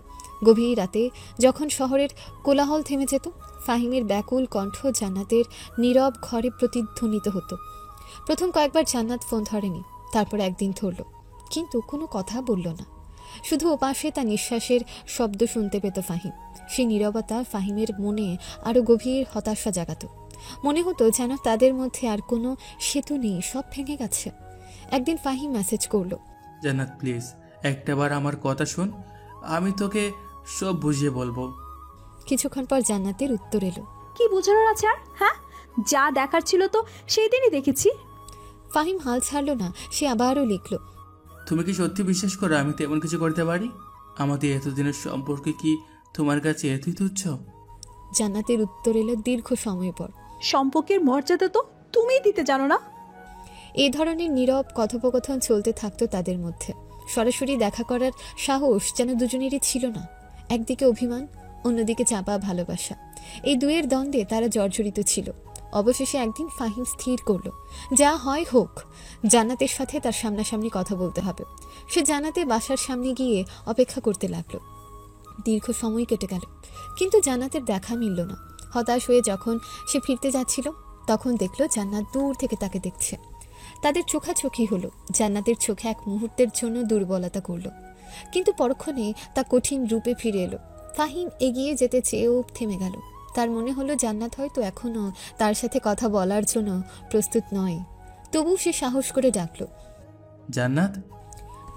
গভীর রাতে যখন শহরের কোলাহল থেমে যেত, ফাহিমের ব্যাকুল কণ্ঠ জান্নাতের নীরব ঘরে প্রতিধ্বনিত হতো। প্রথম কয়েকবার জান্নাত ফোন ধরেনি, তারপর একদিন ধরল, কিন্তু কোনো কথা বলল না। শুধু ওপাশে তার নিঃশ্বাসের শব্দ শুনতে পেত ফাহিম। সেই নীরবতা ফাহিমের মনে আরো গভীর হতাশা জাগাত। মনে হতো যেন তাদের মধ্যে আর কোনো সেতু নেই, সব ভেঙে গেছে। একদিন ফাহিম মেসেজ করলো, জান্নাত প্লিজ একটাবার আমার কথা শোন, আমি তোকে সব বুঝিয়ে বলবো। কিছুক্ষণ পর জান্নাতের উত্তর এলো, কি বোঝানোর আছে আর? হ্যাঁ, যা দেখার ছিল তো সেই দিনই দেখেছি। ফাহিম হাল ছাড়লো না, সে আবারও লিখল, তুমি কি সত্যি বিশ্বাস করো আমি তেমন কিছু করতে পারি? আমাদের এতদিনের সম্পর্কে কি তোমার কাছে এতই তুচ্ছ? জান্নাতের উত্তর এলো দীর্ঘ সময় পর। সম্পর্কের মর্যাদা তো তুমিই দিতে জানো না। এই ধরনের নীরব কথোপকথন চলতে থাকতো তাদের মধ্যে। সরাসরি দেখা করার সাহস যেন দুজনেরই ছিল না। একদিকে অভিমান, অন্যদিকে চাপা ভালোবাসা। এই দুয়ের দ্বন্দ্বে তারা জর্জরিত ছিল। অবশেষে একদিন ফাহিম স্থির করলো, যা হয় হোক, জান্নাতের সাথে তার সামনাসামনি কথা বলতে হবে। সে জান্নাতে বাসার সামনে গিয়ে অপেক্ষা করতে লাগলো। দীর্ঘ সময় কেটে গেল, কিন্তু জান্নাতের দেখা মিলল না। হতাশ হয়ে যখন সে ফিরতে যাচ্ছিল, তখন দেখলো জান্নাত দূর থেকে তাকে দেখছে। তাদের চোখাচোখি হলো। জান্নাতের চোখে এক মুহূর্তের জন্য দুর্বলতা করলো, কিন্তু পরক্ষণে তা কঠিন রূপে ফিরে এলো। ফাহিম এগিয়ে যেতে চেয়েও থেমে গেল। তার মনে হলো জান্নাত হয়তো এখনও তার সাথে কথা বলার জন্য প্রস্তুত নয়। তবু সে সাহস করে ডাকলো, জান্নাত।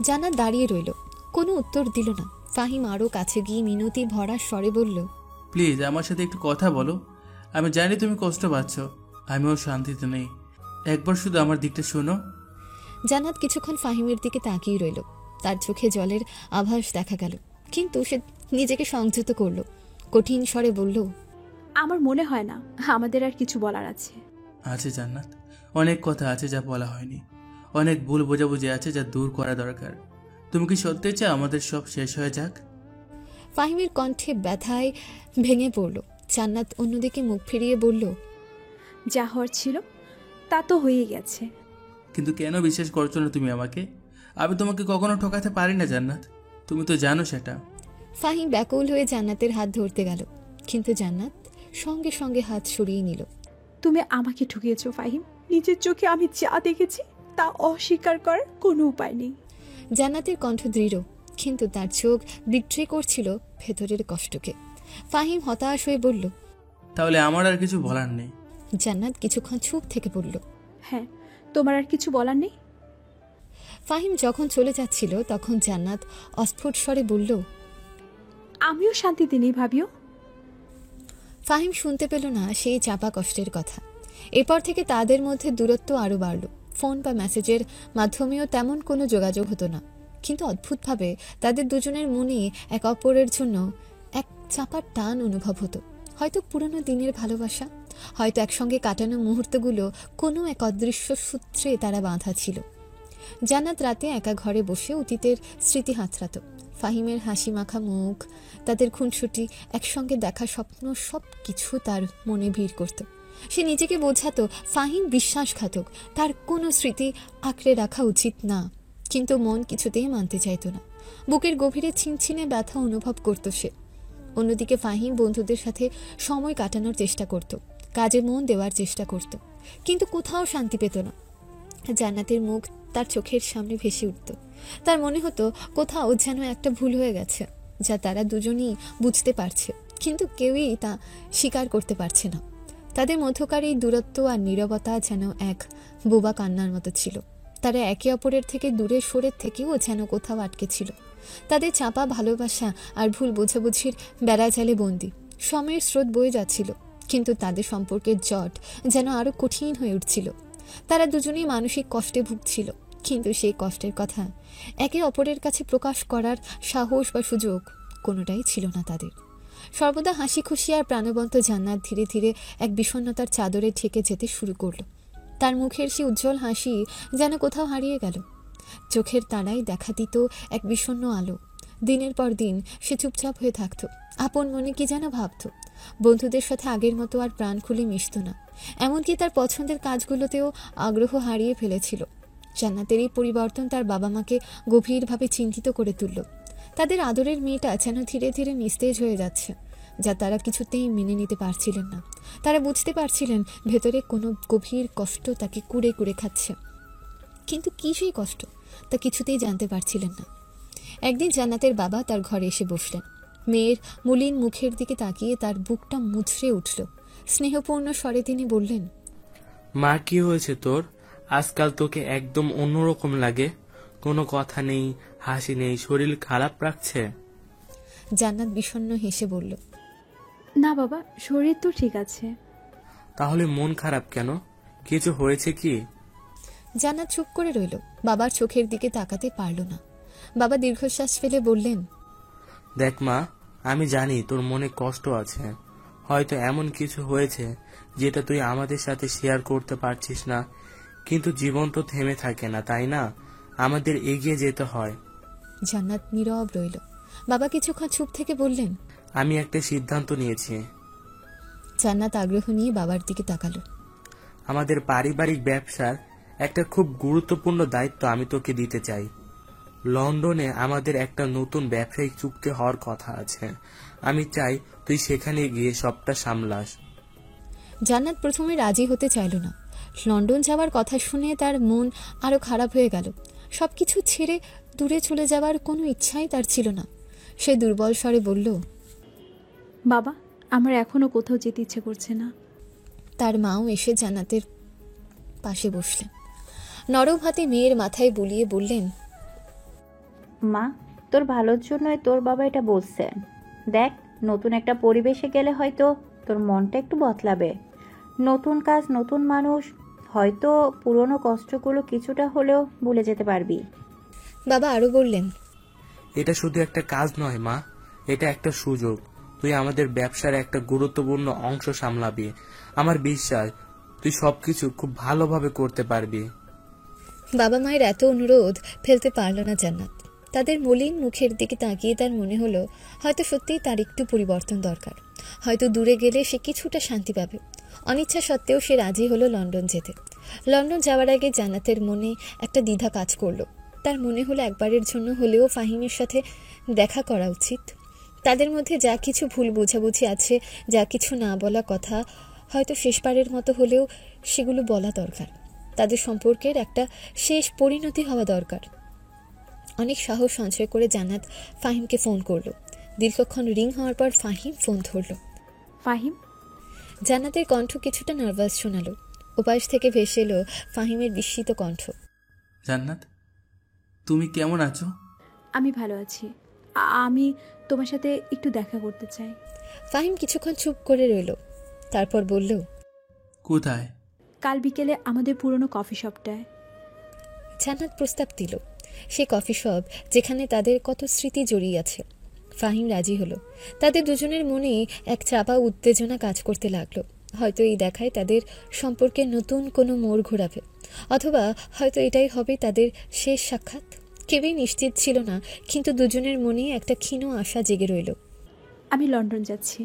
জান্নাত দাঁড়িয়ে রইল, কোনো উত্তর দিল না। ফাহিম আরও কাছে গিয়ে মিনতি ভরা স্বরে বলল, প্লিজ আমার সাথে একটু কথা বলো। আমি জানি তুমি কষ্ট পাচ্ছ, আমিও শান্তিতে নেই। একবার শুধু আমার দিকটা শোনো। জান্নাত কিছুক্ষণ ফাহিমের দিকে তাকিয়ে রইল। তার চোখে জলের আভাস দেখা গেল, কিন্তু সে নিজেকে সংযত করলো। কঠিন স্বরে বলল, আমার মনে হয় না আমাদের আর কিছু বলার আছে। আছে জান্নাত, অনেক কথা আছে যা বলা হয়নি। অনেক ভুল বোঝাবুঝি আছে যা দূর করা দরকার। তুমি কি সত্যি চাও আমাদের সব শেষ হয়ে যাক? ফাহিমের কণ্ঠে ব্যথায় ভেঙে পড়ল। জান্নাত অন্যদিকে মুখ ফিরিয়ে বলল, যা হওয়ার ছিল তা তো হয়ে গেছে। কিন্তু কেন বিশ্বাস করছো না তুমি আমাকে? আমি তোমাকে কখনো ঠকাতে পারি না জান্নাত, তুমি তো জানো সেটা। ফাহিম ব্যাকুল হয়ে জান্নাতের হাত ধরতে গেল, কিন্তু জান্নাত সঙ্গে সঙ্গে হাত সরিয়ে নিল। তুমি আমাকে ঠকিয়েছো ফাহিম। নিজের চোখে আমি যা দেখেছি তা অস্বীকার করার কোনো উপায় নেই। জান্নাতের কণ্ঠ দৃঢ়, কিন্তু তার চোখ বিট্রে করছিল ভেতরের কষ্টকে। ফাহিম হতাশ হয়ে বলল, তাহলে আমার আর কিছু বলার নেই। জান্নাত কিছুক্ষণ চুপ থেকে বলল, হ্যাঁ, তোমার আর কিছু বলার নেই? ফাহিম যখন চলে যাচ্ছিল তখন জান্নাত অস্ফুট স্বরে বলল, আমিও শান্তিতে নেই ভাবিও। ফাহিম শুনতে পেল না সেই চাপা কষ্টের কথা। এরপর থেকে তাদের মধ্যে দূরত্ব আরও বাড়ল। ফোন বা মেসেজের মাধ্যমেও তেমন কোনো যোগাযোগ হতো না, কিন্তু অদ্ভুতভাবে তাদের দুজনের মনে এক অপরের জন্য এক চাপার টান অনুভব হতো। হয়তো পুরনো দিনের ভালোবাসা, হয়তো একসঙ্গে কাটানো মুহূর্তগুলো কোনো এক অদৃশ্য সূত্রে তারা বাঁধা ছিল। জান্নাত রাতে একা ঘরে বসে অতীতের স্মৃতি হাতড়াত। ফাহিমের হাসি মাখা মুখ, তাদের খুনসুটি, একসঙ্গে দেখা স্বপ্ন, সব কিছু তার মনে ভিড় করত। সে নিজেকে বোঝাতো ফাহিম বিশ্বাসঘাতক, তার কোনো স্মৃতি আঁকড়ে রাখা উচিত না, কিন্তু মন কিছুতেই মানতে চাইত না। বুকের গভীরে ছিনছিনে ব্যথা অনুভব করত সে। অন্যদিকে ফাহিম বন্ধুদের সাথে সময় কাটানোর চেষ্টা করত, কাজে মন দেওয়ার চেষ্টা করত, কিন্তু কোথাও শান্তি পেত না। জান্নাতের মুখ তার চোখের সামনে ভেসে উঠত। তার মনে হতো কোথাও যেন একটা ভুল হয়ে গেছে, যা তারা দুজনেই বুঝতে পারছে, কিন্তু কেউই তা স্বীকার করতে পারছে না। তাদের মধ্যকার এই দূরত্ব আর নীরবতা যেন এক বোবা কান্নার মতো ছিল। তারা একে অপরের থেকে দূরে সরে থেকেও যেন কোথাও আটকে ছিল। তাদের চাপা ভালোবাসা আর ভুল বোঝাবুঝির বেড়াজালে বন্দি। সময়ের স্রোত বয়ে যাচ্ছিল, কিন্তু তাদের সম্পর্কের জট যেন আরও কঠিন হয়ে উঠছিল। তারা দুজনেই মানসিক কষ্টে ভুগছিল, কিন্তু সেই কষ্টের কথা একে অপরের কাছে প্রকাশ করার সাহস বা সুযোগ কোনোটাই ছিল না তাদের। সর্বদা হাসি খুশি আর প্রাণবন্ত জান্নাত ধীরে ধীরে এক বিষণ্ণতার চাদরে ঠেকে যেতে শুরু করলো। তার মুখের সেই উজ্জ্বল হাসি যেন কোথাও হারিয়ে গেল। চোখের তারায় দেখা দিত এক বিষণ্ণ আলো। দিনের পর দিন সে চুপচাপ হয়ে থাকত, আপন মনে কি যেন ভাবত। বন্ধুদের সাথে আগের মতো আর প্রাণ খুলে মিশত না, এমনকি তার পছন্দের কাজগুলোতেও আগ্রহ হারিয়ে ফেলেছিল। জান্নাতের এই পরিবর্তন তার বাবা মাকে গভীরভাবে চিন্তিত করে তুলল। তাদের আদরের মেয়েটা যেন ধীরে ধীরে নিস্তেজ হয়ে যাচ্ছে, যা তারা কিছুতেই মেনে নিতে পারছিলেন না। তারা বুঝতে পারছিলেন ভেতরে কোনো গভীর কষ্ট তাকে কুড়ে কুড়ে খাচ্ছে, কিন্তু কী সেই কষ্ট তা কিছুতেই জানতে পারছিলেন না। একদিন জান্নাতের বাবা তার ঘরে এসে বসলেন। মেয়ের মলিন মুখের দিকে তাকিয়ে তার বুকটা মুচড়ে উঠল। স্নেহপূর্ণ স্বরে তিনি বললেন, মা, কি হয়েছে তোর? আজকাল তোকে একদম অন্যরকম লাগে। কোনো কথা নেই, হাসি নেই, শরীর খারাপ রাখছে? জান্নাত বিষণ্ণ হেসে বলল, না বাবা, শরীর তো ঠিক আছে। তাহলে মন খারাপ কেন? কিছু হয়েছে কি? জান্নাত চুপ করে রইল, বাবার চোখের দিকে তাকাতে পারল না। বাবা দীর্ঘশ্বাস ফেলে বললেন, দেখ মা, আমি জানি তোর মনে কষ্ট আছে। হয়তো এমন কিছু হয়েছে যেটা তুই আমাদের সাথে শেয়ার করতে পারছিস না, কিন্তু জীবন তো থেমে থাকে না, তাই না? আমাদের এগিয়ে যেতে হয়। জান্নাত নীরব রইল। বাবা কিছুক্ষণ চুপ থেকে বললেন, আমি একটা সিদ্ধান্ত নিয়েছি। জান্নাত আগ্রহ নিয়ে বাবার দিকে তাকালো। আমাদের পারিবারিক ব্যবসার একটা খুব গুরুত্বপূর্ণ দায়িত্ব আমি তোকে দিতে চাই। লন্ডনে আমাদের একটা নতুন ব্যবসায়িক চুক্তি হওয়ার কথা আছে। আমি চাই তুই সেখানে গিয়ে সবটা সামলাস। জান্নাত প্রথমে রাজি হতে চাইল না। লন্ডন যাওয়ার কথা শুনে তার মন আরো খারাপ হয়ে গেল। সবকিছু ছেড়ে দূরে চলে যাওয়ার কোনো ইচ্ছাই তার ছিল না। সে দুর্বল স্বরে বলল, বাবা, আমার এখনো কোথাও যেতে ইচ্ছে করছে না। তার মাও এসে জান্নাতের পাশে বসলেন। নরম হাতে মেয়ের মাথায় বুলিয়ে বললেন, মা, তোর ভালোর জন্যই তোর বাবা এটা বলছেন। দেখ, নতুন একটা পরিবেশে গেলে হয়তো তোর মনটা একটু বদলাবে। নতুন কাজ, নতুন মানুষ, হয়তো পুরনো কষ্টগুলো কিছুটা হলেও ভুলে যেতে পারবি। বাবা আরো বললেন, এটা শুধু একটা কাজ নয় মা, এটা একটা সুযোগ। তুই আমাদের ব্যবসার একটা গুরুত্বপূর্ণ অংশ সামলাবি। আমার বিশ্বাস তুই সবকিছু খুব ভালোভাবে করতে পারবি। বাবা মায়ের এত অনুরোধ ফেলতে পারল না জান্নাত। তাদের মলিন মুখের দিকে তাকিয়ে তার মনে হলো হয়তো সত্যিই তার একটু পরিবর্তন দরকার। হয়তো দূরে গেলে সে কিছুটা শান্তি পাবে। অনিচ্ছা সত্ত্বেও সে রাজি হলো লন্ডন যেতে। লন্ডন যাওয়ার আগে জান্নাতের মনে একটা দ্বিধা কাজ করলো। তার মনে হলো একবারের জন্য হলেও ফাহিমের সাথে দেখা করা উচিত। তাদের মধ্যে যা কিছু ভুল বোঝাবুঝি আছে, যা কিছু না বলা কথা, হয়তো শেষবারের মতো হলেও সেগুলো বলা দরকার। তাদের সম্পর্কের একটা শেষ পরিণতি হওয়া দরকার। অনেক সাহস সঞ্চয় করে জান্নাত ফাহিমকে ফোন করলো। দীর্ঘক্ষণ রিং হওয়ার পর ফাহিম ফোন ধরল। ফাহিম, জান্নাতের কণ্ঠ কিছুটা নার্ভাস শোনালো। ওপাশ থেকে ভেসে এলো ফাহিমের বিস্মিত কণ্ঠ। জান্নাত, তুমি কেমন আছো? আমি ভালো আছি। আমি তোমার সাথে একটু দেখা করতে চাই। ফাহিম কিছুক্ষণ চুপ করে রইল, তারপর বলল, কোথায়? কাল বিকেলে আমাদের পুরনো কফি শপটায়। জান্নাত প্রস্তাব দিল। সে কফি শপ যেখানে তাদের কত স্মৃতি জড়িয়ে আছে। ফাহিম রাজি হলো। তাদের দুজনের মনে এক চাপা উত্তেজনা কাজ করতে লাগলো। হয়তো এই দেখায় তাদের সম্পর্কে নতুন কোনো মোড় ঘোরাবে, অথবা হয়তো এটাই হবে তাদের শেষ সাক্ষাৎ। কেউই নিশ্চিত ছিল না, কিন্তু দুজনের মনে একটা ক্ষীণ আশা জেগে রইল। আমি লন্ডন যাচ্ছি।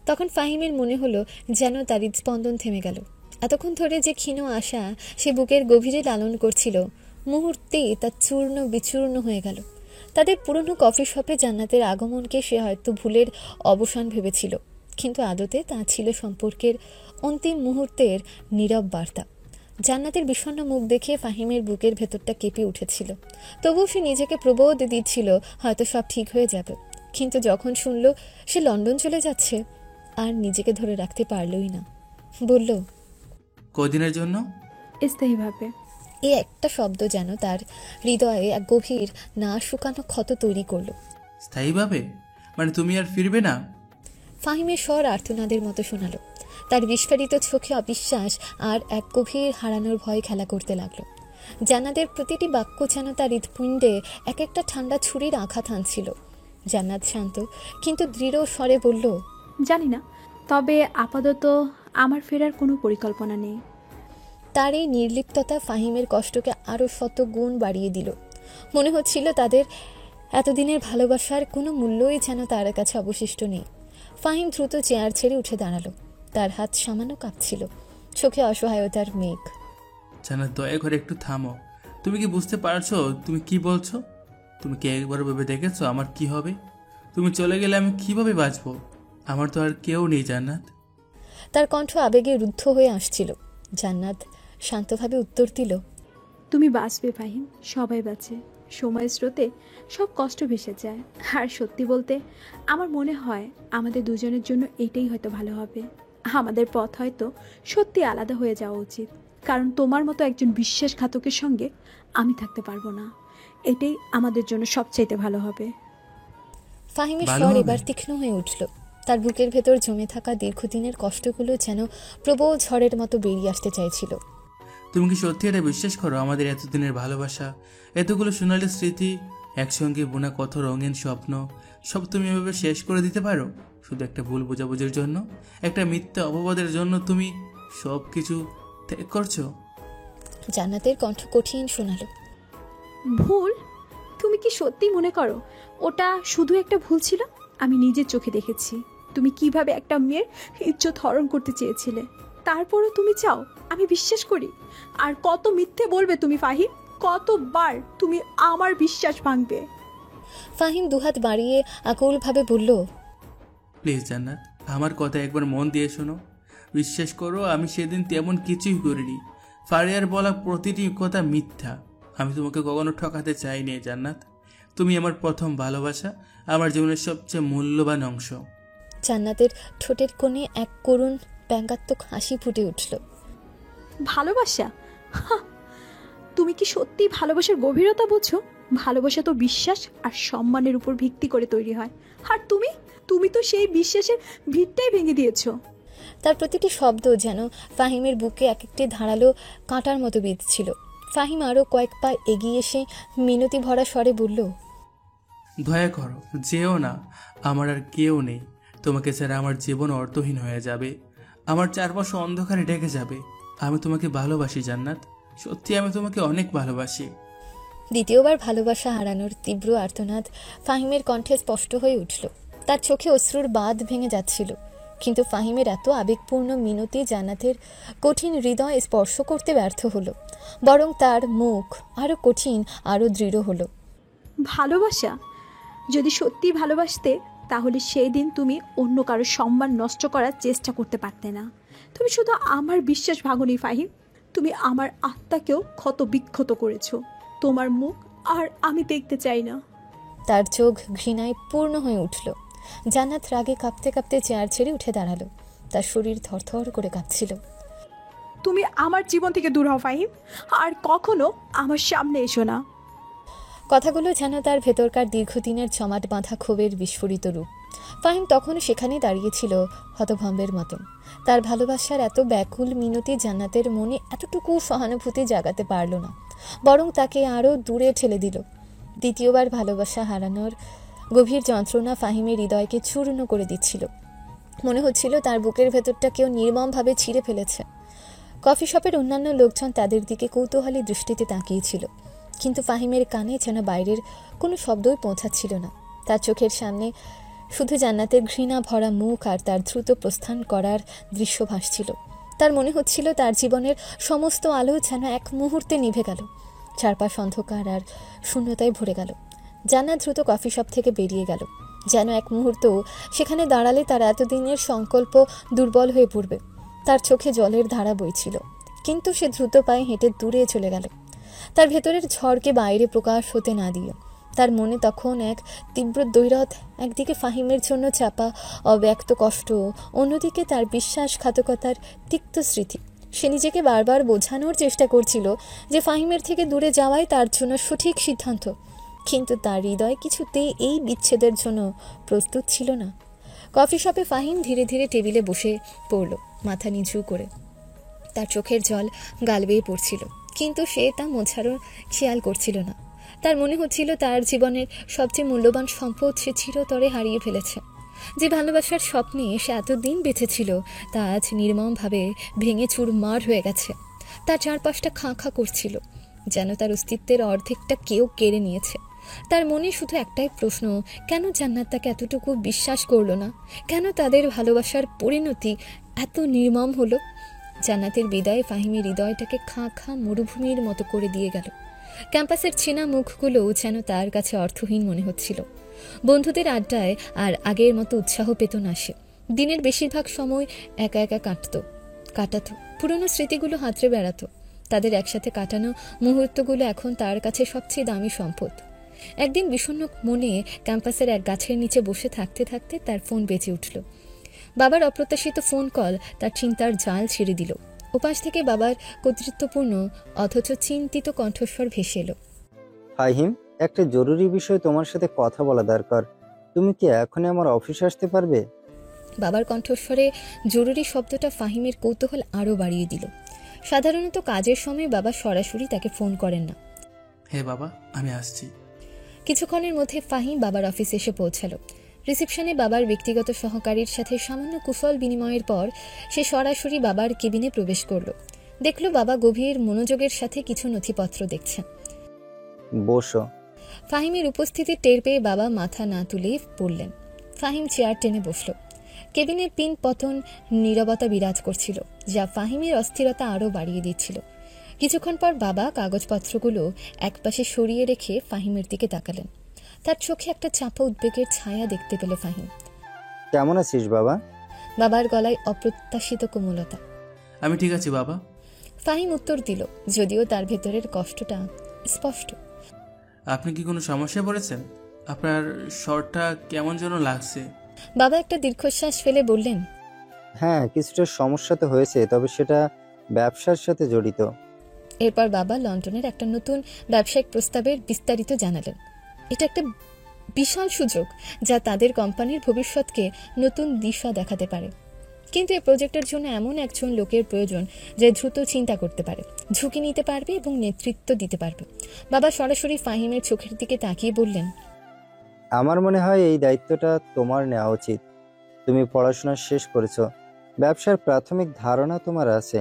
তখন ফাহিমের মনে হলো যেন তার হৃদস্পন্দন থেমে গেল। এতক্ষণ ধরে যে ক্ষীণ আশা সে বুকের গভীরে লালন করছিল, মুহূর্তেই তা চূর্ণ বিচূর্ণ হয়ে গেল। তাদের পুরনো কফি শপে জান্নাতের আগমনকে সে হয়তো ভুলের অবসান ভেবেছিল, কিন্তু আদতে তা ছিল সম্পর্কের অন্তিম মুহূর্তের নীরব বার্তা। জান্নাতের বিষণ্ণ মুখ দেখে ফাহিমের বুকের ভেতরটা কেঁপে উঠেছিল। তবুও সে নিজেকে প্রবোধ দিচ্ছিল হয়তো সব ঠিক হয়ে যাবে। কিন্তু যখন শুনল সে লন্ডন চলে যাচ্ছে, আর নিজেকে ধরে রাখতে পারলই না। বলল, কদিনের জন্য? স্থায়ীভাবে। এই একটা শব্দ যেন তার হৃদয়ে এক গভীর না শুকানো ক্ষত তৈরি করলো। স্থায়ীভাবে? মানে তুমি আর ফিরবে না? ফাহিমের স্বর আর্তনাদের মতো শোনালো। তার বিস্ফারিত চোখে অবিশ্বাস আর এক গভীর হারানোর ভয় খেলা করতে লাগলো। জান্নাতের প্রতিটি বাক্য যেন তার হৃৎপিণ্ডে এক একটা ঠান্ডা ছুরির আঘাত আনছিল। জান্নাত শান্ত কিন্তু দৃঢ় স্বরে বলল, জানি না, তবে আপাতত আমার ফেরার কোনো পরিকল্পনা নেই। তার এই নির্লিপ্ততা ফাহিমের কষ্টকে আরও শত গুণ বাড়িয়ে দিল। মনে হচ্ছিল তাদের এতদিনের ভালোবাসার কোনো মূল্যই যেন তার কাছে অবশিষ্ট নেই। ফাহিম দ্রুত চেয়ার ছেড়ে উঠে দাঁড়ালো। তার হাত সামান্য কাঁপছিল, চোখে অসহায়তার মেঘ। জান্নাত, দয়া করে একটু থামো। তুমি কি বুঝতে পারছো তুমি কি বলছো? তুমি কি একবার ভেবে দেখেছো আমার কি হবে? তুমি চলে গেলে আমি কিভাবে বাঁচবো? আমার তো আর কেউ নেই জান্নাত। তার কণ্ঠ আবেগে রুদ্ধ হয়ে আসছিল। জান্নাত শান্তভাবে উত্তর দিল, তুমি বাঁচবে ফাহিম, সবাই বাঁচে। সময়ের স্রোতে সব কষ্ট ভেসে যায়। আর সত্যি বলতে আমার মনে হয় আমাদের দুজনের জন্য এটাই হয়তো ভালো হবে। আমাদের পথ হয়তো সত্যি আলাদা হয়ে যাওয়া উচিত, কারণ তোমার মতো একজন বিশ্বাসঘাতকের সঙ্গে আমি থাকতে পারবো না। এটাই আমাদের জন্য সবচাইতে ভালো হবে। ফাহিমের ভালো স্বর হবে? এবার তীক্ষ্ণ হয়ে উঠল। তার বুকের ভেতর জমে থাকা দীর্ঘদিনের কষ্টগুলো যেন প্রবল ঝড়ের মতো বেরিয়ে আসতে চাইছিল। তুমি কি সত্যি এটা বিশ্বাস করো? আমাদের এতদিনের ভালোবাসা, এতগুলো সোনালি স্মৃতি, একসঙ্গে বোনা কত রঙিন স্বপ্ন, সব তুমি এভাবে শেষ করে দিতে পারো? শুধু একটা ভুল বোঝাবুঝির জন্য, একটা মিথ্যা অপবাদের জন্য তুমি সব কিছু ত্যাগ করছো? জান্নাতের কণ্ঠ কঠিন শোনালো। ভুল? তুমি কি সত্যি মনে করো ওটা শুধু একটা ভুল ছিল? আমি নিজের চোখে দেখেছি তুমি কিভাবে একটা মেয়ের ইজ্জত হরণ করতে চেয়েছিলে, তারপরও তুমি চাও আমি বিশ্বাস করি? আর কত মিথ্যে বলবে তুমি ফাহিম? কতবার তুমি আমার বিশ্বাস ভাঙবে? ফাহিম দুহাত বাড়িয়ে আকুলভাবে বলল, প্লিজ জান্নাত, আমার কথা একবার মন দিয়ে শোনো। বিশ্বাস করো, আমি সেদিন তেমন কিছুই করিনি। ফারিয়ার বলা প্রতিটি কথা মিথ্যা। আমি তোমাকে কখনো ঠকাতে চাইনি জান্নাত। তুমি আমার প্রথম ভালোবাসা, আমার জীবনের সবচেয়ে মূল্যবান অংশ। জান্নাতের ঠোঁটের কোণে এক করুণ ব্যঙ্গাত্মক হাসি ফুটে উঠল। ভালোবাসা? হাহ, তুমি কি সত্যি ভালোবাসার গভীরতা বোঝো? ভালোবাসা তো বিশ্বাস আর সম্মানের উপর ভিত্তি করে তৈরি হয়, আর তুমি তো সেই বিশ্বাসের ভিতটাই ভেঙে দিয়েছো। তার প্রতিটি শব্দ যেন ফাহিমের বুকে এক একটি ধারালো কাঁটার মতো বিঁধছিল। ফাহিম আরও কয়েক পা এগিয়ে এসে মিনতি ভরা স্বরে বলল, দয়া করো, যেও না। আমার আর কেউ নেই। তোমাকে ছাড়া আমার জীবন অর্থহীন হয়ে যাবে। আমার চারপাশে অন্ধকারে ঢেকে যাবে। আমি তোমাকে ভালোবাসি জান্নাত, সত্যি আমি তোমাকে অনেক ভালোবাসি। দ্বিতীয়বার ভালোবাসা হারানোর তীব্র আর্তনাদ ফাহিমের কণ্ঠে স্পষ্ট হয়ে উঠল। তার চোখে অশ্রুর বাঁধ ভেঙে যাচ্ছিল, কিন্তু ফাহিমের এত আবেগপূর্ণ মিনতি জান্নাতের কঠিন হৃদয় স্পর্শ করতে ব্যর্থ হলো। বরং তার মুখ আরও কঠিন, আরও দৃঢ় হলো। ভালোবাসা? যদি সত্যি ভালোবাসতে তাহলে সেই দিন তুমি অন্য কারো সম্মান নষ্ট করার চেষ্টা করতে পারতে না। তুমি শুধু আমার বিশ্বাস ভাঙনি ফাহিম, তুমি আমার আত্মাকেও ক্ষত বিক্ষত করেছো। তোমার মুখ আর আমি দেখতে চাই না। তার চোখ ঘৃণায় পূর্ণ হয়ে উঠল। জান্নাত রাগে কাঁপতে কাঁপতে চেয়ার ছেড়ে উঠে দাঁড়ালো। তার শরীর থরথর করে কাঁপছিল। তুমি আমার জীবন থেকে দূর হও ফাহিম, আর কখনো আমার সামনে এসো না। কথাগুলো যেন তার ভেতরকার দীর্ঘদিনের জমাট বাঁধা ক্ষোভের বিস্ফোরিত রূপ। ফাহিম তখনও সেখানেই দাঁড়িয়েছিল হতভম্বের মতন। তার ভালোবাসার এত ব্যাকুল মিনতি জান্নাতের মনে এতটুকু সহানুভূতি জাগাতে পারল না, বরং তাকে আরও দূরে ঠেলে দিল। দ্বিতীয়বার ভালোবাসা হারানোর গভীর যন্ত্রণা ফাহিমের হৃদয়কে চূর্ণ করে দিচ্ছিল। মনে হচ্ছিল তার বুকের ভেতরটা কেউ নির্মমভাবে ছিঁড়ে ফেলেছে। কফি শপের অন্যান্য লোকজন তাদের দিকে কৌতূহলী দৃষ্টিতে তাকিয়েছিল, কিন্তু ফাহিমের কানে যেন বাইরের কোনো শব্দই পৌঁছাচ্ছিল না। তার চোখের সামনে শুধু জান্নাতের ঘৃণা ভরা মুখ আর তার দ্রুত প্রস্থান করার দৃশ্য ভাসছিল। তার মনে হচ্ছিল তার জীবনের সমস্ত আলো যেন এক মুহূর্তে নিভে গেল। চারপাশ অন্ধকার আর শূন্যতায় ভরে গেল। জান্নাত দ্রুত কফি শপ থেকে বেরিয়ে গেল, যেন এক মুহূর্ত সেখানে দাঁড়ালে তার এতদিনের সংকল্প দুর্বল হয়ে পড়বে। তার চোখে জলের ধারা বইছিল, কিন্তু সে দ্রুত পায়ে হেঁটে দূরে চলে গেল, তার ভেতরের ঝড়কে বাইরে প্রকাশ হতে না দিয়ে। তার মনে তখন এক তীব্র দৈরথ, একদিকে ফাহিমের জন্য চাপা অব্যক্ত কষ্ট, অন্যদিকে তার বিশ্বাসঘাতকতার তিক্ত স্মৃতি। সে নিজেকে বারবার বোঝানোর চেষ্টা করছিল যে ফাহিমের থেকে দূরে যাওয়াই তার জন্য সঠিক সিদ্ধান্ত, কিন্তু তার হৃদয় কিছুতেই এই বিচ্ছেদের জন্য প্রস্তুত ছিল না। কফি শপে ফাহিম ধীরে ধীরে টেবিলে বসে পড়ল, মাথা নিচু করে। তার চোখের জল গাল বেয়ে পড়ছিল, কিন্তু সে তা মোছারও খেয়াল করছিল না। তার মনে হচ্ছিল তার জীবনের সবচেয়ে মূল্যবান সম্পদ সে চিরতরে হারিয়ে ফেলেছে। যে ভালোবাসার স্বপ্নে সে এতদিন বেঁচেছিল তা আজ নির্মমভাবে ভেঙে চুরমার হয়ে গেছে। তার চারপাশটা খাঁ খাঁ করছিল, যেন তার অস্তিত্বের অর্ধেকটা কেউ কেড়ে নিয়েছে। তার মনে শুধু একটাই প্রশ্ন, কেন জান্নাত তাকে এতটুকু বিশ্বাস করলো না? কেন তাদের ভালোবাসার পরিণতি এত নির্মম হলো? জান্নাতের বিদায় ফাহিমের হৃদয়টাকে খাঁ খাঁ মরুভূমির মতো করে দিয়ে গেল। ক্যাম্পাসের চেনা মুখগুলো যেন তার কাছে অর্থহীন মনে হচ্ছিল। বন্ধুদের আড্ডায় আর আগের মতো উৎসাহ পেত না সে। দিনের বেশিরভাগ সময় একা একা কাটাতো। পুরনো স্মৃতিগুলো হাতড়ে বেড়াতো। তাদের একসাথে কাটানো মুহূর্তগুলো এখন তার কাছে সবচেয়ে দামি সম্পদ। একদিন বিষণ্ণ মনে ক্যাম্পাসের এক গাছের নিচে বসে থাকতে থাকতে তার ফোন বেজে উঠল। বাবার অপ্রত্যাশিত ফোন কল তার চিন্তার জাল ছেড়ে দিল। ওপাশ থেকে বাবার কর্তৃত্বপূর্ণ অথচ চিন্তিত কণ্ঠস্বর ভেসে এলো। ফাহিম, একটা জরুরি বিষয় তোমার সাথে কথা বলা দরকার। তুমি কি এখনই আমার অফিসে আসতে পারবে? বাবার কণ্ঠস্বরে জরুরি শব্দটা ফাহিমের কৌতূহল আরও বাড়িয়ে দিল। সাধারণত কাজের সময় বাবা সরাসরি তাকে ফোন করেন না। হ্যাঁ বাবা, আমি আসছি। কিছুক্ষণের মধ্যে ফাহিম বাবার অফিসে এসে পৌঁছালো। রিসেপশনে বাবার ব্যক্তিগত সহকারীর সাথে সামান্য কুশল বিনিময়ের পর সে সরাসরি বাবার কেবিনে প্রবেশ করল। দেখল বাবা গভীর মনোযোগের সাথে কিছু নথিপত্র দেখছেন। বসো। ফাহিমের উপস্থিতি টের পেয়ে বাবা মাথা না তুলে পড়লেন। ফাহিম চেয়ার টেনে বসল। কেবিনে পিন পতন নীরবতা বিরাজ করছিল, যা ফাহিমের অস্থিরতা আরও বাড়িয়ে দিচ্ছিল। কিছুক্ষণ পর বাবা কাগজপত্রগুলো একপাশে সরিয়ে রেখে ফাহিমের দিকে তাকালেন। তার চোখে একটা চাপা উদ্বেগের ছায়া দেখতে পেল ফাহিম। কেমন আছিস বাবা? বাবার গলায় অপ্রত্যাশিত কোমলতা। আমি ঠিক আছি বাবা। ফাহিম উত্তর দিল, যদিও তার ভেতরের কষ্টটা স্পষ্ট। আপনি কি কোনো সমস্যায় পড়েছেন? আপনার শরটা কেমন যেন লাগছে। বাবা একটা দীর্ঘশ্বাস ফেলে বললেন, হ্যাঁ, কিছুটা সমস্যা তো হয়েছে, তবে সেটা ব্যবসার সাথে জড়িত। এরপর বাবা লন্ডনের একটা নতুন ব্যবসায়িক প্রস্তাবের বিস্তারিত জানালেন। এটা একটা বিশাল সুযোগ, যা তাদের কোম্পানির ভবিষ্যৎকে নতুন দিশা দেখাতে পারে। কিন্তু এই প্রজেক্টের জন্য এমন একজন লোকের প্রয়োজন যে দ্রুত চিন্তা করতে পারে, ঝুঁকি নিতে পারবে এবং নেতৃত্ব দিতে পারবে। বাবা সরাসরি ফাহিমের চোখের দিকে তাকিয়ে বললেন, আমার মনে হয় এই দায়িত্বটা তোমার নেওয়া উচিত। তুমি পড়াশোনা শেষ করেছো, ব্যবসার প্রাথমিক ধারণা তোমার আছে,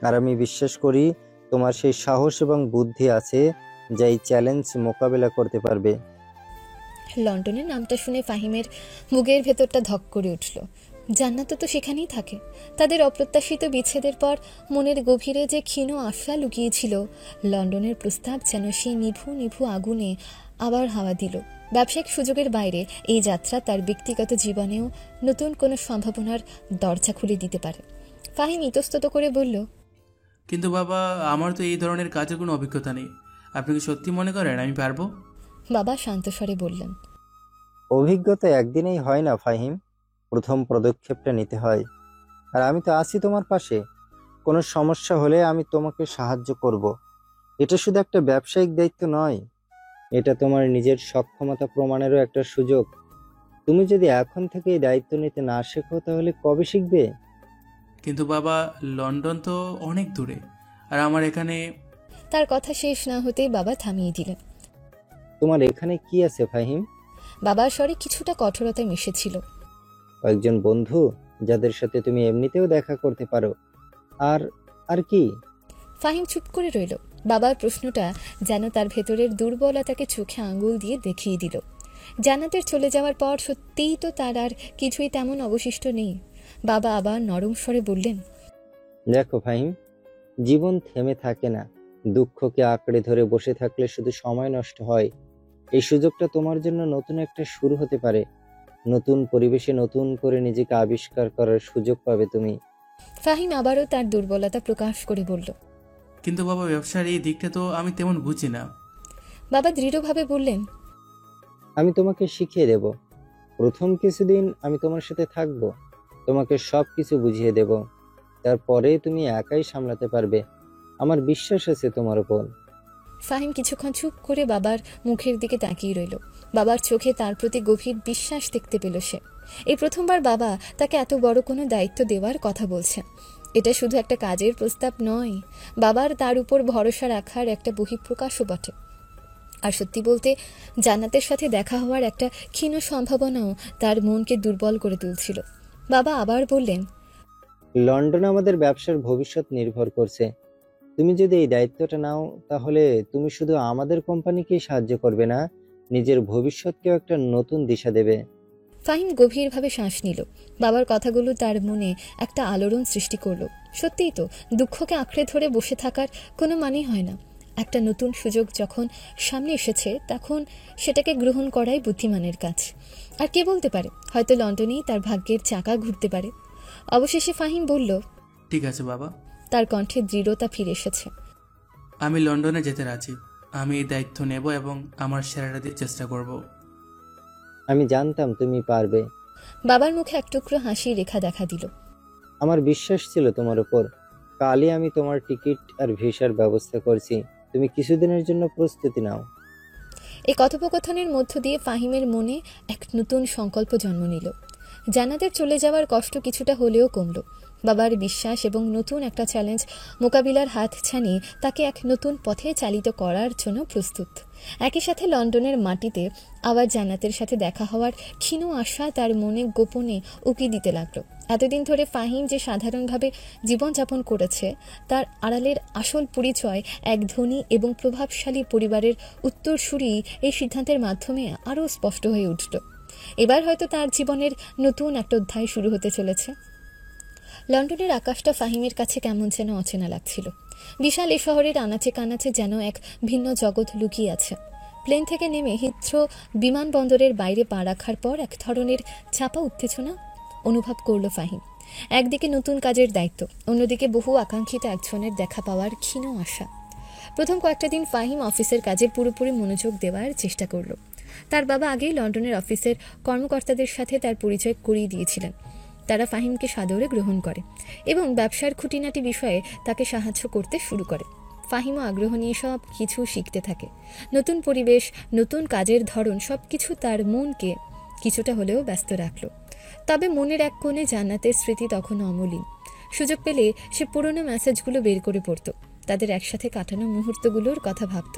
আর আমি বিশ্বাস করি তোমার সেই সাহস এবং বুদ্ধি আছে যা এই চ্যালেঞ্জ মোকাবেলা করতে পারবে। লন্ডনের নামটা শুনে ফাহিমের বুকের ভেতরটা ধক করে উঠল। জান্নাত তো সেখানেই থাকে। তাদের অপ্রত্যাশিত বিচ্ছেদের পর মনের গভীরে যে ক্ষীণ আশা লুকিয়েছিল, লন্ডনের প্রস্তাব যেন সেই নিভু নিভু আগুনে আবার হাওয়া দিল। ব্যবসায়িক সুযোগের বাইরে এই যাত্রা তার ব্যক্তিগত জীবনেও নতুন কোনো সম্ভাবনার দরজা খুলে দিতে পারে। ফাহিম ইতস্তত করে বলল, কিন্তু বাবা, আমার তো এই ধরনের কাজের কোনো অভিজ্ঞতা নেই। আপনি কি সত্যি মনে করেন আমি পারবো? বাবা শান্ত স্বরে বললেন, অভিজ্ঞতা একদিনেই হয় না ফাহিম, প্রথম পদক্ষেপটা নিতে হয়। আর আমি তো আছি তোমার পাশে। কোনো সমস্যা হলে আমি তোমাকে সাহায্য করব। এটা শুধু একটা ব্যবসায়িক দায়িত্ব নয়, এটা তোমার নিজের সক্ষমতা প্রমাণেরও একটা সুযোগ। তুমি যদি এখন থেকে এই দায়িত্ব নিতে না শেখো তাহলে কবে শিখবে? কিন্তু বাবা, লন্ডন তো অনেক দূরে, আর আমার এখানে। তার কথা শেষ না হতেই বাবা থামিয়ে দিলেন। তোমার এখানে কি আছে ফাহিম? বাবার স্বরে কিছুটা কঠোরতা মিশেছিল। কয়েকজন বন্ধু যাদের সাথে তুমি এমনিতেও দেখা করতে পারো। আর আর কি? ফাহিম চুপ করে রইল। বাবার প্রশ্নটা যেন তার ভেতরের দুর্বলতাকে চোখে আঙ্গুল দিয়ে দেখিয়ে দিল। জান্নাতের চলে যাওয়ার পর সত্যিই তো তার আর কিছুই তেমন অবশিষ্ট নেই। বাবা আবার নরম স্বরে বললেন, দেখো ফাহিম, জীবন থেমে থাকে না। দুঃখকে আঁকড়ে ধরে বসে থাকলে শুধু সময় নষ্ট হয়। এই সুযোগটা তোমার জন্য নতুন একটা শুরু হতে পারে। নতুন পরিবেশে নতুন করে নিজেকে আবিষ্কার করার সুযোগ পাবে তুমি। ফাহিম আবারও তার দুর্বলতা প্রকাশ করে বলল, কিন্তু বাবা, ব্যবসার এই দিকটা তো আমি তেমন বুঝি না। বাবা দৃঢ়ভাবে বললেন, আমি তোমাকে শিখিয়ে দেব। প্রথম কিছুদিন আমি তোমার সাথে থাকবো, তোমাকে সব কিছু বুঝিয়ে দেব। তারপরে তুমি একাই সামলাতে পারবে। আমার বিশ্বাস আছে তোমার উপর। ফাহিম কিছুক্ষণ চুপ করে বাবার মুখের দিকে তাকিয়ে রইল। বাবার চোখে তার প্রতি গভীর বিশ্বাস দেখতে পেল সে। এই প্রথমবার বাবা তাকে এত বড় কোনো দায়িত্ব দেওয়ার কথা বলছেন। এটা শুধু একটা কাজের প্রস্তাব নয়, বাবার তার উপর ভরসা রাখার একটা বহিঃপ্রকাশও বটে। আর সত্যি বলতে, জান্নাতের সাথে দেখা হওয়ার একটা ক্ষীণ সম্ভাবনাও তার মনকে দুর্বল করে তুলছিল। বাবা আবার বললেন, লন্ডনে আমাদের ব্যবসার ভবিষ্যৎ নির্ভর করছে। তুমি যদি এই দায়িত্বটা নাও তাহলে তুমি শুধু আমাদের কোম্পানিকেই সাহায্য করবে না, নিজের ভবিষ্যৎকেও একটা নতুন দিশা দেবে। ফাহিম গভীরভাবে শ্বাস নিল। বাবার কথাগুলো তার মনে একটা আলোড়ন সৃষ্টি করলো। সত্যিই তো, দুঃখকে আঁকড়ে ধরে বসে থাকার কোনো মানেই হয় না। একটা নতুন সুযোগ যখন সামনে এসেছে, তখন সেটাকে গ্রহণ করাই বুদ্ধিমানের কাজ। আর কে বলতে পারে, হয়তো লন্ডনেই তার ভাগ্যের চাকা ঘুরতে পারে। অবশেষে ফাহিম বলল, ঠিক আছে বাবা। তার কণ্ঠে দৃঢ়তা ফিরে এসেছে। আমি লন্ডনে যেতে রাজি। আমি এই দায়িত্ব নেব এবং আমার সেরাটা দিয়ে চেষ্টা করব। আমি জানতাম তুমি পারবে। বাবার মুখে এক টুকরো হাসির রেখা দেখা দিল। আমার বিশ্বাস ছিল তোমার উপর। কালই আমি তোমার টিকিট আর ভিসার ব্যবস্থা করছি। তুমি কিছুদিনের জন্য প্রস্তুতি নাও। এই কথোপকথনের মধ্য দিয়ে ফাহিমের মনে এক নতুন সংকল্প জন্ম নিল। জান্নাতের চলে যাওয়ার কষ্ট কিছুটা হলেও কমল। বাবার বিশ্বাস এবং নতুন একটা চ্যালেঞ্জ মোকাবিলার হাত ছানিয়ে তাকে এক নতুন পথে চালিত করার জন্য প্রস্তুত। একই সাথে লন্ডনের মাটিতে আবার জান্নাতের সাথে দেখা হওয়ার ক্ষীণ আশা তার মনে গোপনে উকি দিতে লাগলো। এতদিন ধরে ফাহিম যে সাধারণভাবে জীবনযাপন করেছে তার আড়ালের আসল পরিচয় এক ধনী এবং প্রভাবশালী পরিবারের উত্তরসূরি এই সিদ্ধান্তের মাধ্যমে আরও স্পষ্ট হয়ে উঠল। এবার হয়তো তার জীবনের নতুন একটা অধ্যায় শুরু হতে চলেছে। লন্ডনের আকাশটা ফাহিমের কাছে কেমন যেন অচেনা লাগছিল। বিশাল এ শহরের আনাচে কানাচে যেন এক ভিন্ন জগৎ লুকিয়ে আছে। প্লেন থেকে নেমে হিথ্রো বিমানবন্দরের বাইরে পা রাখার পর এক ধরনের চাপা উত্তেজনা অনুভব করল ফাহিম। একদিকে নতুন কাজের দায়িত্ব, অন্যদিকে বহু আকাঙ্ক্ষিত একজনের দেখা পাওয়ার ক্ষীণ আশা। প্রথম কয়েকটা দিন ফাহিম অফিসের কাজে পুরোপুরি মনোযোগ দেওয়ার চেষ্টা করল। তার বাবা আগেই লন্ডনের অফিসের কর্মকর্তাদের সাথে তার পরিচয় করিয়ে দিয়েছিলেন। তারা ফাহিমকে সাদরে গ্রহণ করে এবং ব্যবসার খুঁটিনাটি বিষয়ে তাকে সাহায্য করতে শুরু করে। ফাহিমও আগ্রহ নিয়ে সব কিছু শিখতে থাকে। নতুন পরিবেশ, নতুন কাজের ধরন সব কিছু তার মনকে কিছুটা হলেও ব্যস্ত রাখল। তবে মনের এক কোণে জান্নাতের স্মৃতি তখনও অমলিন। সুযোগ পেলে সে পুরনো মেসেজগুলো বের করে পড়ত, তাদের একসাথে কাটানো মুহূর্তগুলোর কথা ভাবত।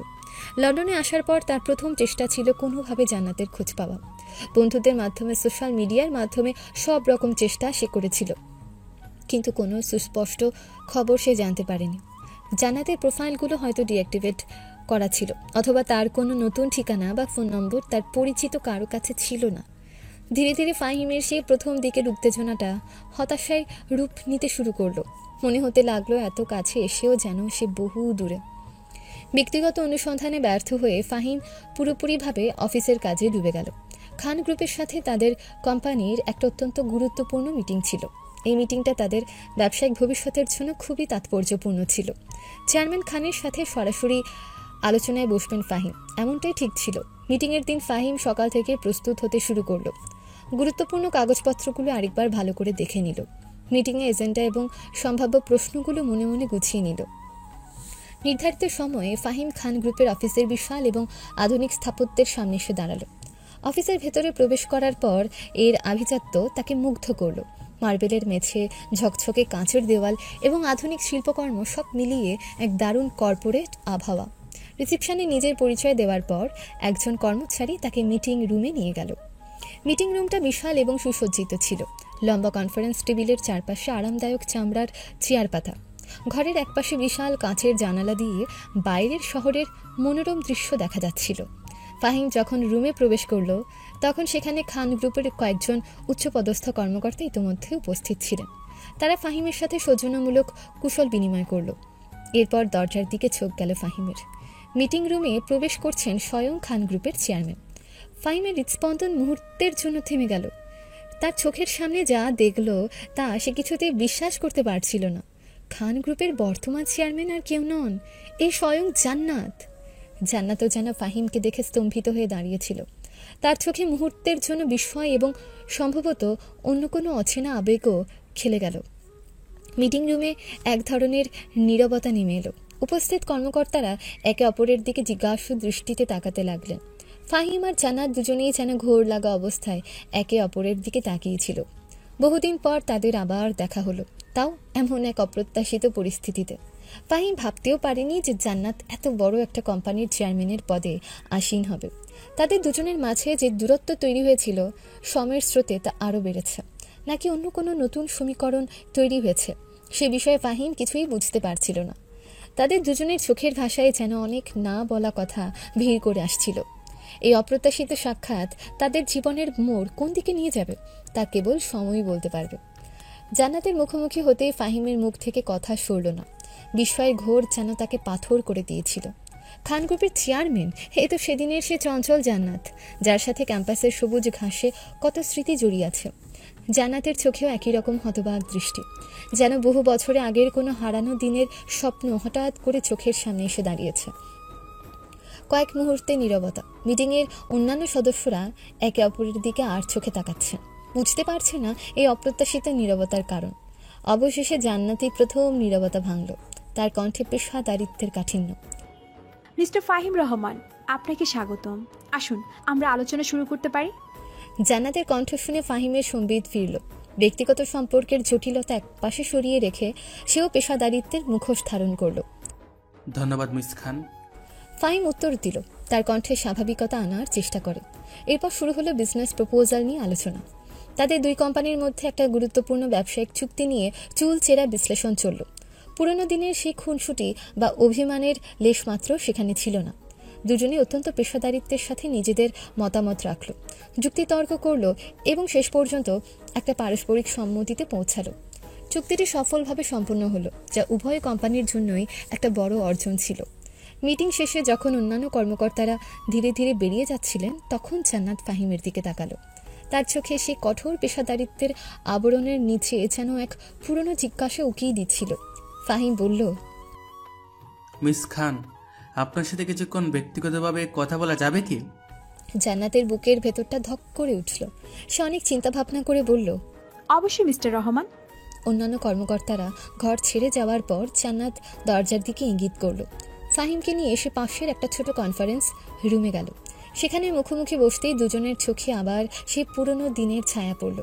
লন্ডনে আসার পর তার প্রথম চেষ্টা ছিল কোনোভাবে জান্নাতের খোঁজ পাওয়া। বন্ধুদের মাধ্যমে, সোশ্যাল মিডিয়ার মাধ্যমে সব রকম চেষ্টা সে করেছিল, কিন্তু কোনো সুস্পষ্ট খবর সে জানতে পারেনি। জান্নাতের প্রোফাইলগুলো হয়তো ডিঅ্যাক্টিভেট করা ছিল, অথবা তার কোনো নতুন ঠিকানা বা ফোন নম্বর তার পরিচিত কারো কাছে ছিল না। ধীরে ধীরে ফাহিমের সেই প্রথম দিকের উত্তেজনাটা হতাশায় রূপ নিতে শুরু করলো। মনে হতে লাগলো এত কাছে এসেও যেন সে বহু দূরে। ব্যক্তিগত অনুসন্ধানে ব্যর্থ হয়ে ফাহিম পুরোপুরিভাবে অফিসের কাজে ডুবে গেল। খান গ্রুপের সাথে তাদের কোম্পানির একটা অত্যন্ত গুরুত্বপূর্ণ মিটিং ছিল। এই মিটিংটা তাদের ব্যবসায়িক ভবিষ্যতের জন্য খুবই তাৎপর্যপূর্ণ ছিল। চেয়ারম্যান খানের সাথে সরাসরি আলোচনায় বসবেন ফাহিম, এমনটাই ঠিক ছিল। মিটিংয়ের দিন ফাহিম সকাল থেকে প্রস্তুত হতে শুরু করলো। গুরুত্বপূর্ণ কাগজপত্রগুলো আরেকবার ভালো করে দেখে নিল। মিটিংয়ে এজেন্ডা এবং সম্ভাব্য প্রশ্নগুলো মনে মনে গুছিয়ে নিল। নির্ধারিত সময়ে ফাহিম খান গ্রুপের অফিসের বিশাল এবং আধুনিক স্থাপত্যের সামনে এসে দাঁড়ালো। অফিসের ভেতরে প্রবেশ করার পর এর আভিজাত্য তাকে মুগ্ধ করল। মার্বেলের মেঝে, ঝকঝকে কাঁচের দেওয়াল এবং আধুনিক শিল্পকর্ম সব মিলিয়ে এক দারুণ কর্পোরেট আবহাওয়া। রিসেপশনে নিজের পরিচয় দেওয়ার পর একজন কর্মচারী তাকে মিটিং রুমে নিয়ে গেল। মিটিং রুমটা বিশাল এবং সুসজ্জিত ছিল। লম্বা কনফারেন্স টেবিলের চারপাশে আরামদায়ক চামড়ার চেয়ার পাতা। ঘরের একপাশে বিশাল কাঁচের জানালা দিয়ে বাইরের শহরের মনোরম দৃশ্য দেখা যাচ্ছিল। ফাহিম যখন রুমে প্রবেশ করল তখন সেখানে খান গ্রুপের কয়েকজন উচ্চপদস্থ কর্মকর্তা ইতিমধ্যে উপস্থিত ছিলেন। তারা ফাহিমের সাথে সৌজন্যমূলক কুশল বিনিময় করল। এরপর দরজার দিকে চোখ গেল ফাহিমের। মিটিং রুমে প্রবেশ করছেন স্বয়ং খান গ্রুপের চেয়ারম্যান। ফাহিমের হৃদস্পন্দন মুহূর্তের জন্য থেমে গেল। তার চোখের সামনে যা দেখল তা সে কিছুতেই বিশ্বাস করতে পারছিল না। খান গ্রুপের বর্তমান চেয়ারম্যান আর কেউ নন, এই স্বয়ং জান্নাত। জান্নাতও যেন ফাহিমকে দেখে স্তম্ভিত হয়ে দাঁড়িয়েছিল। তার চোখে মুহূর্তের জন্য বিস্ময় এবং সম্ভবত অন্য কোনো অচেনা আবেগও খেলে গেল। মিটিং রুমে এক ধরনের নীরবতা নেমে এলো। উপস্থিত কর্মকর্তারা একে অপরের দিকে জিজ্ঞাসু দৃষ্টিতে তাকাতে লাগলেন। ফাহিম আর জান্নাত দুজনেই যেন ঘোর লাগা অবস্থায় একে অপরের দিকে তাকিয়েছিল। বহুদিন পর তাদের আবার দেখা হলো, তাও এমন এক অপ্রত্যাশিত পরিস্থিতিতে। ফাহিম ভাবতেও পারেনি যে জান্নাত এত বড় একটা কোম্পানির চেয়ারম্যানের পদে আসীন হবে। তাদের দুজনের মাঝে যে দূরত্ব তৈরি হয়েছিল সময়ের স্রোতে তা আরও বেড়েছে, নাকি অন্য কোনো নতুন সমীকরণ তৈরি হয়েছে সে বিষয়ে ফাহিম কিছুই বুঝতে পারছিল না। তাদের দুজনের চোখের ভাষায় যেন অনেক না বলা কথা ভিড় করে আসছিল। এই অপ্রত্যাশিত সাক্ষাৎ তাদের জীবনের মোড় কোন দিকে নিয়ে যাবে তা কেবল সময়ই বলতে পারবে। জান্নাতের মুখোমুখি হতেই ফাহিমের মুখ থেকে কথা সরল না। বিস্ময়ের ঘোর যেন তাকে পাথর করে দিয়েছিল। খান গ্রুপের চেয়ারম্যান, এ তো সেদিনের সে চঞ্চল জান্নাত, যার সাথে ক্যাম্পাসের সবুজ ঘাসে কত স্মৃতি জড়িয়ে আছে। জান্নাতের চোখেও একই রকম হতবাক দৃষ্টি, যেন বহু বছরে আগের কোনো হারানো দিনের স্বপ্ন হঠাৎ করে চোখের সামনে এসে দাঁড়িয়েছে। কয়েক মুহূর্তে নীরবতা। মিটিংয়ের অন্যান্য সদস্যরা একে অপরের দিকে আর চোখে তাকাচ্ছেন, বুঝতে পারছে না এই অপ্রত্যাশিত নীরবতার কারণ। অবশেষে জান্নাতই প্রথম নীরবতা ভাঙল, তার কণ্ঠে পেশাদারিত্বের কাঠিন্য। মিস্টার ফাহিম রহমান, আপনাকে স্বাগতম। আসুন আমরা আলোচনা শুরু করতে পারি। জান্নাতের কণ্ঠ শুনে ফাহিমের সম্বিত ফিরল। ব্যক্তিগত সম্পর্কের জটিলতা একপাশে সরিয়ে রেখে সেও পেশাদারিত্বের মুখোশ ধারণ করল। ধন্যবাদ মিস খান। ফাহিম উত্তর দিল, তার কণ্ঠে স্বাভাবিকতা আনার চেষ্টা করে। এরপর শুরু হলো বিজনেস প্রপোজাল নিয়ে আলোচনা। তাদের দুই কোম্পানির মধ্যে একটা গুরুত্বপূর্ণ ব্যবসায়িক চুক্তি নিয়ে চুলচেরা বিশ্লেষণ চলল। পুরনো দিনের সেই খুনসুটি বা অভিমানের লেশমাত্র সেখানে ছিল না। দুজনেই অত্যন্ত পেশাদারিত্বের সাথে নিজেদের মতামত রাখল, যুক্তিতর্ক করল এবং শেষ পর্যন্ত একটা পারস্পরিক সম্মতিতে পৌঁছালো। চুক্তিটি সফলভাবে সম্পন্ন হলো, যা উভয় কোম্পানির জন্যই একটা বড় অর্জন ছিল। মিটিং শেষে যখন অন্যান্য কর্মকর্তারা ধীরে ধীরে বেরিয়ে যাচ্ছিলেন, তখন জান্নাত ফাহিমের দিকে তাকালো। তার চোখে সেই কঠোর পেশাদারিত্বের আবরণের নিচে যেন এক পুরনো জিজ্ঞাসা উকিয়ে দিচ্ছিল। ফাহিম বলল, মিস খান, আপনার সাথে কিছুক্ষণ ব্যক্তিগতভাবে কথা বলা যাবে কি? জান্নাতের বুকের ভেতরটা ধক করে উঠল। সে অনেক চিন্তা ভাবনা করে বলল, অবশ্যই মিস্টার রহমান। অন্যান্য কর্মকর্তারা ঘর ছেড়ে যাওয়ার পর জান্নাত দরজার দিকে ইঙ্গিত করল। ফাহিমকে নিয়ে এসে পাশের একটা ছোট কনফারেন্স রুমে গেল। সেখানে মুখোমুখি বসতেই দুজনের চোখে আবার সেই পুরনো দিনের ছায়া পড়ল।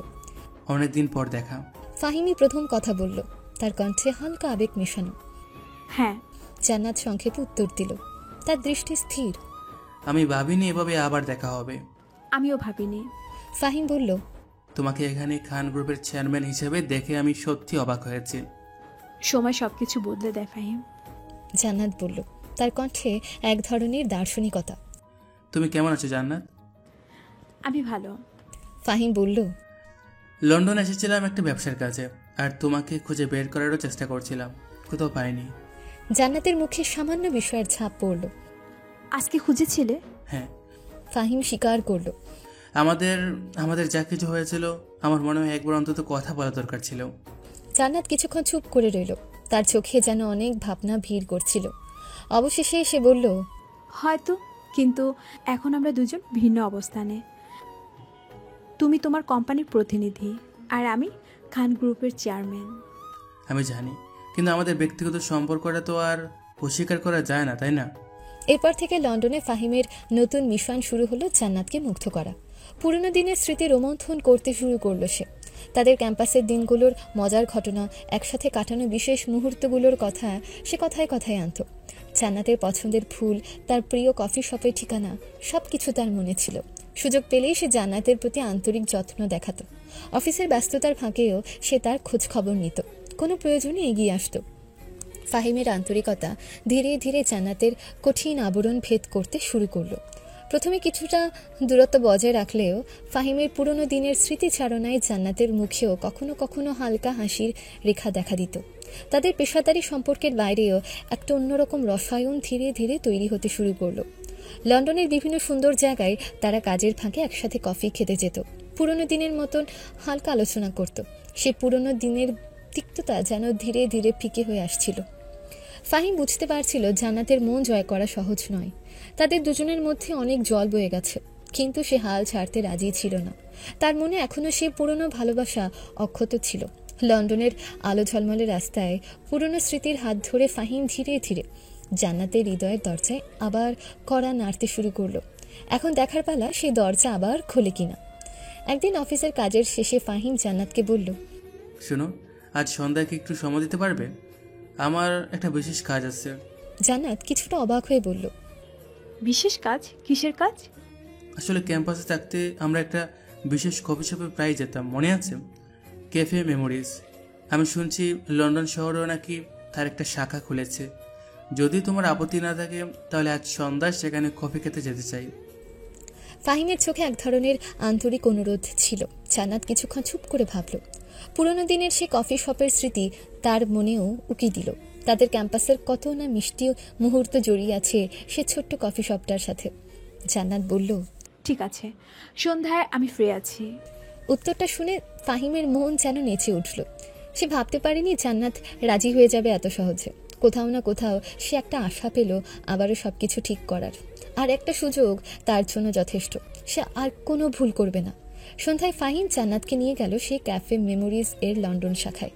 অনেকদিন পর দেখা। ফাহিমই প্রথম কথা বলল, তার কণ্ঠে হালকা আবেগ মেশানো। হ্যাঁ। জান্নাত সংক্ষেপে উত্তর দিল, তার দৃষ্টি স্থির। আমি ভাবিনি এভাবে আবার দেখা হবে। আমিও ভাবিনি। ফাহিম বলল, তোমাকে এখানে খান গ্রুপের চেয়ারম্যান হিসেবে দেখে আমি সত্যি অবাক হয়েছি। সময় সবকিছু বদলে দেয় ফাহিম। জান্নাত বলল, তার কণ্ঠে এক ধরনের দার্শনিকতা। তুমি কেমন আছো জান্নাত? আমি ভালো। ফাহিম বলল, লন্ডন এসেছিলাম একটা ব্যবসার কাজে, আর তোমাকে খুঁজে বের করারও চেষ্টা করছিলাম, কোথাও পাইনি। জান্নাতের মুখে সামান্য বিষয়ের ছাপ পড়ল। আজকে খুঁজেছিলে? হ্যাঁ। ফাহিম স্বীকার করল, আমাদের যা কিছু হয়েছিল, আমার মনে হয় একবার অন্তত কথা বলা দরকার ছিল। জান্নাত কিছুক্ষণ চুপ করে রইল। তার চোখে যেন অনেক ভাবনা ভিড় করছিল। অবশেষে সে বলল, হয়তো, কিন্তু এখন আমরা দুজন ভিন্ন অবস্থানে। তুমি তোমার কোম্পানির প্রতিনিধি, আর আমি খান গ্রুপের চেয়ারম্যান। আমি জানি, কিন্তু আমাদের ব্যক্তিগত সম্পর্কটা তো আর অস্বীকার করা যায় না, তাই না? এরপর থেকে লন্ডনে ফাহিমের নতুন মিশন শুরু হলো জান্নাতকে মুগ্ধ করা। পুরনো দিনের স্মৃতি রোমন্থন করতে শুরু করলো সে। তাদের ক্যাম্পাসের দিনগুলোর মজার ঘটনা, একসাথে কাটানো বিশেষ মুহূর্তগুলোর কথা সে কথায় কথায় আনত। জান্নাতের পছন্দের ফুল, তার প্রিয় কফি শপের ঠিকানা, সব কিছু তার মনে ছিল। সুযোগ পেলেই সে জান্নাতের প্রতি আন্তরিক যত্ন দেখাত। অফিসের ব্যস্ততার ফাঁকেও সে তার খোঁজ খবর নিত, কোনো প্রয়োজনে এগিয়ে আসত। ফাহিমের আন্তরিকতা ধীরে ধীরে জান্নাতের কঠিন আবরণ ভেদ করতে শুরু করলো। প্রথমে কিছুটা দূরত্ব বজায় রাখলেও ফাহিমের পুরনো দিনের স্মৃতিচারণায় জান্নাতের মুখেও কখনো কখনো হালকা হাসির রেখা দেখা দিত। তাদের পেশাদারি সম্পর্কের বাইরেও একটা অন্যরকম রসায়ন ধীরে ধীরে তৈরি হতে শুরু করলো। লন্ডনের বিভিন্ন সুন্দর জায়গায় তারা কাজের ফাঁকে একসাথে কফি খেতে যেত, পুরনো দিনের মতন হালকা আলোচনা করত। সে পুরনো দিনের তিক্ততা যেন ধীরে ধীরে ফিকে হয়ে আসছিল। ফাহিম বুঝতে পারছিল জান্নাতের মন জয় করা সহজ নয়। তাদের দুজনের মধ্যে অনেক জল বয়ে গেছে, কিন্তু সে হাল ছাড়তে রাজি ছিল না। তার মনে এখনো সে পুরনো ভালোবাসা অক্ষত ছিল। লন্ডনের আলো ঝলমলে রাস্তায় পুরনো স্মৃতির হাত ধরে ফাহিম ধীরে ধীরে জান্নাতের হৃদয়ের দরজায় আবার কড়া নাড়তে শুরু করলো। এখন দেখার পালা সেই দরজা আবার খোলে কিনা। একদিন অফিসের কাজের শেষে ফাহিম জান্নাতকে বলল, শোনো, আজ সন্ধ্যায় কি একটু সময় দিতে পারবে? আমার একটা বিশেষ কাজ আছে। জান্নাত কিছুটা অবাক হয়ে বলল, বিশেষ কাজ? কিসের কাজ? আসলে ক্যাম্পাসে থাকতে আমরা একটা বিশেষ কফি শপে প্রায় যেতাম, মনে আছে? Cafe memories. আমি শুনছি লন্ডন শহরেও নাকি তার একটা শাখা খুলেছে। যদি তোমার আপত্তি না থাকে তাহলে আজ সন্ধ্যায় সেখানে কফি খেতে যেতে চাই। ফাহিমের চোখে এক ধরনের আন্তরিক অনুরোধ ছিল। জান্নাত কিছুক্ষণ চুপ করে ভাবল। পুরনো দিনের সে কফি শপের স্মৃতি তার মনেও উকি দিল। তাদের ক্যাম্পাসের কত না মিষ্টি মুহূর্ত জড়িয়ে আছে সে ছোট্ট কফি শপটার সাথে। জান্নাত বলল, ঠিক আছে, সন্ধ্যায় আমি ফ্রি আছি। উত্তরটা শুনে ফাহিমের মন যেন নেচে উঠল। সে ভাবতে পারেনি জান্নাত রাজি হয়ে যাবে এত সহজে। কোথাও না কোথাও সে একটা আশা পেল আবারও সবকিছু ঠিক করার। আর একটা সুযোগ তার জন্য যথেষ্ট। সে আর কোনো ভুল করবে না। সন্ধ্যায় ফাহিম জান্নাতকে নিয়ে গেল সেই ক্যাফে মেমোরিজ এর লন্ডন শাখায়।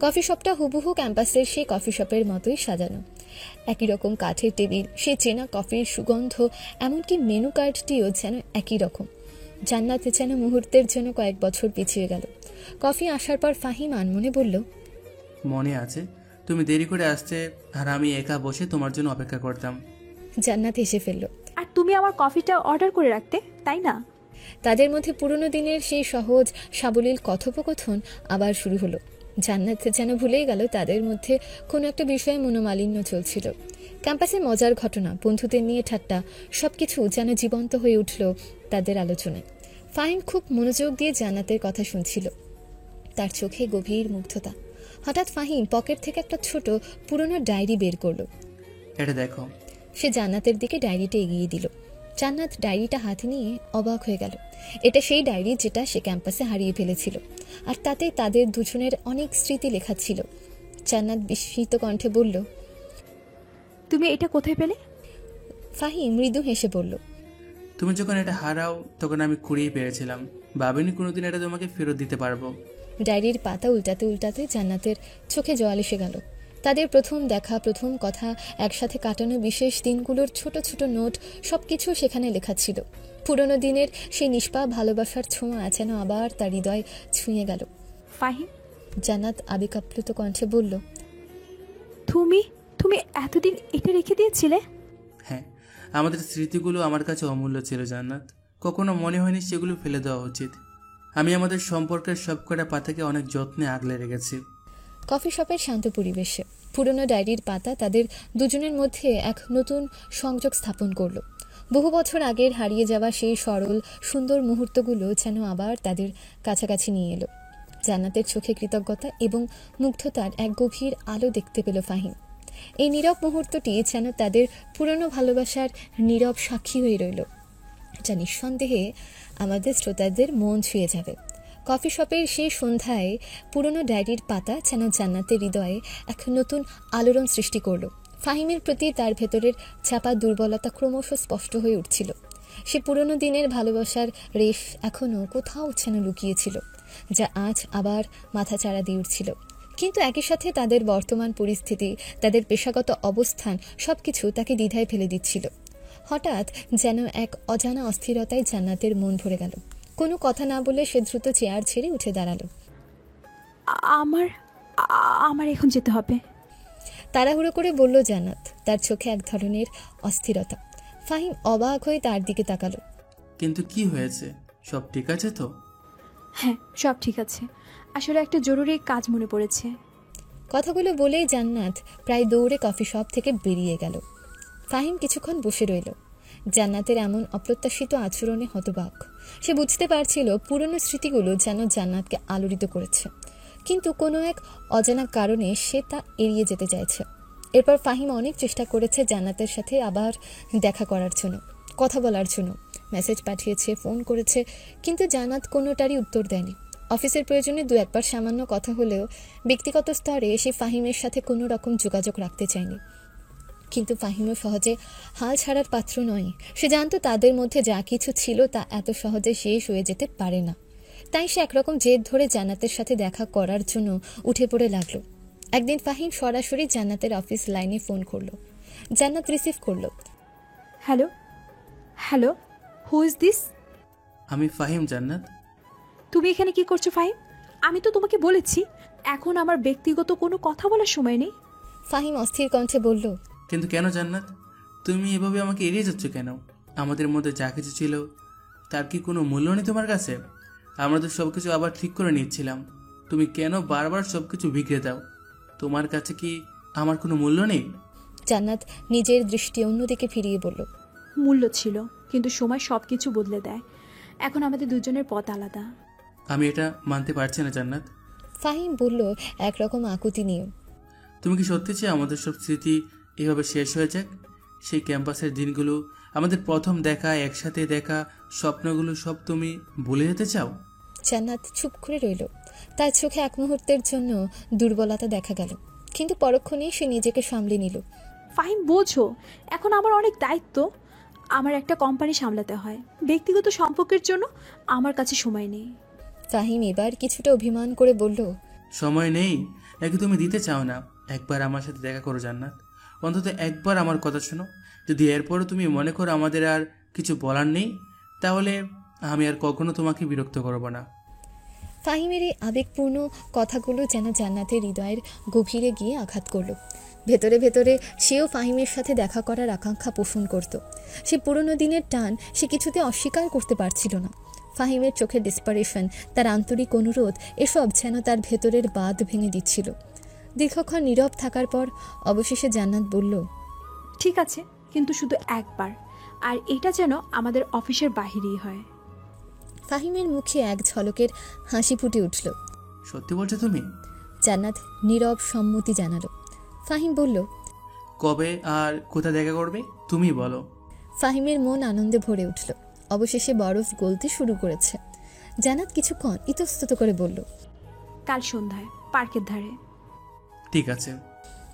কফি শপটা হুবহু ক্যাম্পাসের সেই কফি শপের মতোই সাজানো। একই রকম কাঠের টেবিল, সে চেনা কফির সুগন্ধ, এমনকি মেনু কার্ডটিও যেন একই রকম। জান্নাত যেন মুহূর্তের জন্য কয়েক বছর পিছিয়ে গেল। কফি আসার পর ফাহিম আনমনে বলল, মনে আছে তুমি দেরি করে আসতে আর আমি একা বসে তোমার জন্য অপেক্ষা করতাম। জান্নাত হেসে ফেলল। আর তুমি আমার কফিটা অর্ডার করে রাখতে, তাই না? তাদের মধ্যে পুরনো দিনের সেই সহজ সাবলীল কথোপকথন আবার শুরু হলো। জান্নাত যেন ভুলেই গেল তাদের মধ্যে কোনো একটা বিষয়ে মনোমালিন্য চলছিল। ক্যাম্পাসে মজার ঘটনা, বন্ধুদের নিয়ে ঠাট্টা, সবকিছু যেন জীবন্ত হয়ে উঠল তাদের আলোচনায়। ফাহিম খুব মনোযোগ দিয়ে জান্নাতের কথা শুনছিল, তার চোখে গভীর মুগ্ধতা। হঠাৎ ফাহিম পকেট থেকে একটা ছোট পুরনো ডায়েরি বের করলো। এটা দেখো। সে জান্নাতের দিকে ডায়েরিটা এগিয়ে দিল। জান্নাত ডায়েরিটা হাতে নিয়ে অবাক হয়ে গেল। এটা সেই ডায়েরি যেটা সে ক্যাম্পাসে হারিয়ে ফেলেছিল, আর তাতে তাদের দুজনের অনেক স্মৃতি লেখা ছিল। জান্নাত বিস্মিত কণ্ঠে বলল, তুমি এটা কোথায় পেলে? ফাহিম মৃদু হেসে বলল, তুমি যখন এটা হারাও তখন আমি কুড়িয়ে পেয়েছিলাম, ভাবিনি কোনোদিন এটা তোমাকে ফেরত দিতে পারবো। ডায়েরির পাতা উল্টাতে উল্টাতে জান্নাতের চোখে জল এসে গেল। তাদের প্রথম দেখা, প্রথম কথা, একসাথে কাটানো বিশেষ দিনগুলোর ছোট ছোট নোট, সবকিছু সেখানে লেখা ছিল। পুরনো দিনের সেই নিষ্পাপ ভালোবাসার ছোঁয়া যেন আবার তার হৃদয় ছুঁয়ে গেল। ফাহিম, জান্নাত আবেগাপ্লুত কণ্ঠে বলল, তুমি তুমি এতদিন এটা রেখে দিয়েছিলে? হ্যাঁ, আমাদের স্মৃতিগুলো আমার কাছে অমূল্য ছিল জান্নাত। কখনো মনে হয়নি সেগুলো ফেলে দেওয়া উচিত। আমি আমাদের সম্পর্কের সবকটা পাতাকে অনেক যত্নে আগলে রেখেছি। কফি শপের শান্ত পরিবেশে পুরনো ডায়েরির পাতা তাদের দুজনের মধ্যে এক নতুন সংযোগ স্থাপন করলো। বহু বছর আগের হারিয়ে যাওয়া সেই সরল সুন্দর মুহূর্তগুলো যেন আবার তাদের কাছাকাছি নিয়ে এলো। জান্নাতের চোখে কৃতজ্ঞতা এবং মুগ্ধতার এক গভীর আলো দেখতে পেল ফাহিম। এই নীরব মুহূর্তটি যেন তাদের পুরনো ভালোবাসার নীরব সাক্ষী হয়ে রইল, যা নিঃসন্দেহে আমাদের শ্রোতাদের মন ছুঁয়ে যাবে। কফি শপের সেই সন্ধ্যায় পুরনো ডায়েরির পাতা যেন জান্নাতের হৃদয়ে এক নতুন আলোড়ন সৃষ্টি করল। ফাহিমের প্রতি তার ভেতরের চাপা দুর্বলতা ক্রমশ স্পষ্ট হয়ে উঠছিল। সে পুরনো দিনের ভালোবাসার রেশ এখনও কোথাও যেন লুকিয়েছিল, যা আজ আবার মাথাচাড়া দিয়ে উঠছিল। কিন্তু একই সাথে তাদের বর্তমান পরিস্থিতি, তাদের পেশাগত অবস্থান, সবকিছু তাকে দ্বিধায় ফেলে দিচ্ছিল। হঠাৎ যেন এক অজানা অস্থিরতায় জান্নাতের মন ভরে গেল। কোনো কথা না বলে সে দ্রুত চেয়ার ছেড়ে উঠে দাঁড়ালো। আমার আমার এখন যেতে হবে। তাড়াহুড়ো করে বলল জান্নাত, তার চোখে এক ধরনের অস্থিরতা। ফাহিম অবাক হয়ে তার দিকে তাকালো। কিন্তু কি হয়েছে, সব ঠিক আছে তো? হ্যাঁ, সব ঠিক আছে। আসলে একটা জরুরি কাজ মনে পড়েছে। কথাগুলো বলেই জান্নাত প্রায় দৌড়ে কফি শপ থেকে বেরিয়ে গেল। ফাহিম কিছুক্ষণ বসে রইল, জান্নাতের এমন অপ্রত্যাশিত আচরণে হতবাক। সে বুঝতে পারছিল পুরনো স্মৃতিগুলো যেন জান্নাতকে আলোড়িত করেছে, কিন্তু কোনো এক অজানা কারণে সে তা এড়িয়ে যেতে চাইছে। এরপর ফাহিম অনেক চেষ্টা করেছে জান্নাতের সাথে আবার দেখা করার জন্য, কথা বলার জন্য। মেসেজ পাঠিয়েছে, ফোন করেছে, কিন্তু জান্নাত কোনোটারই উত্তর দেয়নি। অফিসের প্রয়োজনে দু একবার সামান্য কথা হলেও ব্যক্তিগত স্তরে সে ফাহিমের সাথে কোনো রকম যোগাযোগ রাখতে চায়নি। কিন্তু ফাহিমও সহজে হাল ছাড়ার পাত্র নয়। সে জানতো তাদের মধ্যে যা কিছু ছিল তা এত সহজে শেষ হয়ে যেতে পারে না। তাই সে একরকম জেদ ধরে জান্নাতের সাথে দেখা করার জন্য উঠে পড়ে লাগলো। একদিন ফাহিম সরাসরি জান্নাতের অফিস লাইনে ফোন করলো। জান্নাত রিসিভ করলো। Hello hello, who is this? আমি ফাহিম। জান্নাত, তুমি এখানে কি করছো ফাহিম? আমি তো তোমাকে বলেছি এখন আমার ব্যক্তিগত কোনো কথা বলার সময় নেই। ফাহিম অস্থির কণ্ঠে বলল, কিন্তু কেন জান্নাত, তুমি এভাবে আমাকে এড়িয়ে যাচ্ছ কেন? আমাদের মধ্যে যা কিছু ছিল তার কি কোনো মূল্য নেই তোমার কাছে? আমরা তো সব কিছু আবার ঠিক করে নিচ্ছিলাম, তুমি কেন বারবার সব কিছু বিগড়ে দাও? তোমার কাছে কি আমার কোনো মূল্য নেই? জান্নাত নিজের দৃষ্টি অন্যদিকে ফিরিয়ে বলল, মূল্য ছিল, কিন্তু সময় সব কিছু বদলে দেয়। এখন আমাদের দুজনের পথ আলাদা। আমি এটা মানতে পারছি না জান্নাত। ফাহিম বলল একরকম আকুতি নিয়ে। তুমি কি সত্যি চাও আমাদের সব স্মৃতি এভাবে শেষ হয়ে যাক? সেই ক্যাম্পাসের দিনগুলো, আমাদের প্রথম দেখা, একসাথে দেখা স্বপ্নগুলো সব তুমি ভুলে যেতে চাও? জান্নাত চুপ করে রইল। তার চোখে এক মুহূর্তের জন্য দুর্বলতা দেখা গেল, কিন্তু পরক্ষণেই সে নিজেকে সামলে নিল। ফাহিম, বোঝো, এখন আমার অনেক দায়িত্ব। আমার একটা কোম্পানি সামলাতে হয়। ব্যক্তিগত সম্পর্কের জন্য আমার কাছে সময় নেই। ফাহিম এবার কিছুটা অভিমান করে বলল, সময় নেই নাকি তুমি দিতে চাও না? একবার আমার সাথে দেখা করো জান্নাত, অন্তত একবার আমার কথা শোনো। যদি এরপরও তুমি মনে করো আমাদের আর কিছু বলার নেই, তাহলে আমি আর কখনো তোমাকে বিরক্ত করব না। ফাহিমের এই আবেগপূর্ণ কথাগুলো যেন জান্নাতের হৃদয়ের গভীরে গিয়ে আঘাত করলো। ভেতরে ভেতরে সেও ফাহিমের সাথে দেখা করার আকাঙ্ক্ষা পোষণ করত। সে পুরনো দিনের টান সে কিছুতে অস্বীকার করতে পারছিল না। ফাহিমের চোখের ডিসপারেশন, তার আন্তরিক অনুরোধ, এসব যেন তার ভেতরের বাঁধ ভেঙে দিচ্ছিল। দীর্ঘক্ষণ নীরব থাকার পর অবশেষে জান্নাত বলল, ঠিক আছে, কিন্তু শুধু একবার, আর এটা যেন আমাদের অফিসের বাহিরেই হয়। ফাহিমের মুখে এক ঝলকের হাসি ফুটে উঠল। সত্যি বলছো তুমি? জান্নাত নীরব সম্মতি জানালো। ফাহিম বলল, কবে আর কোথায় দেখা করবে তুমি বলো। ফাহিমের মন আনন্দে ভরে উঠল। অবশেষে বরফ গলতে শুরু করেছে। জান্নাত কিছুক্ষণ ইতস্তত করে বলল, কাল সন্ধ্যায় পার্কের ধারে। ঠিক আছে।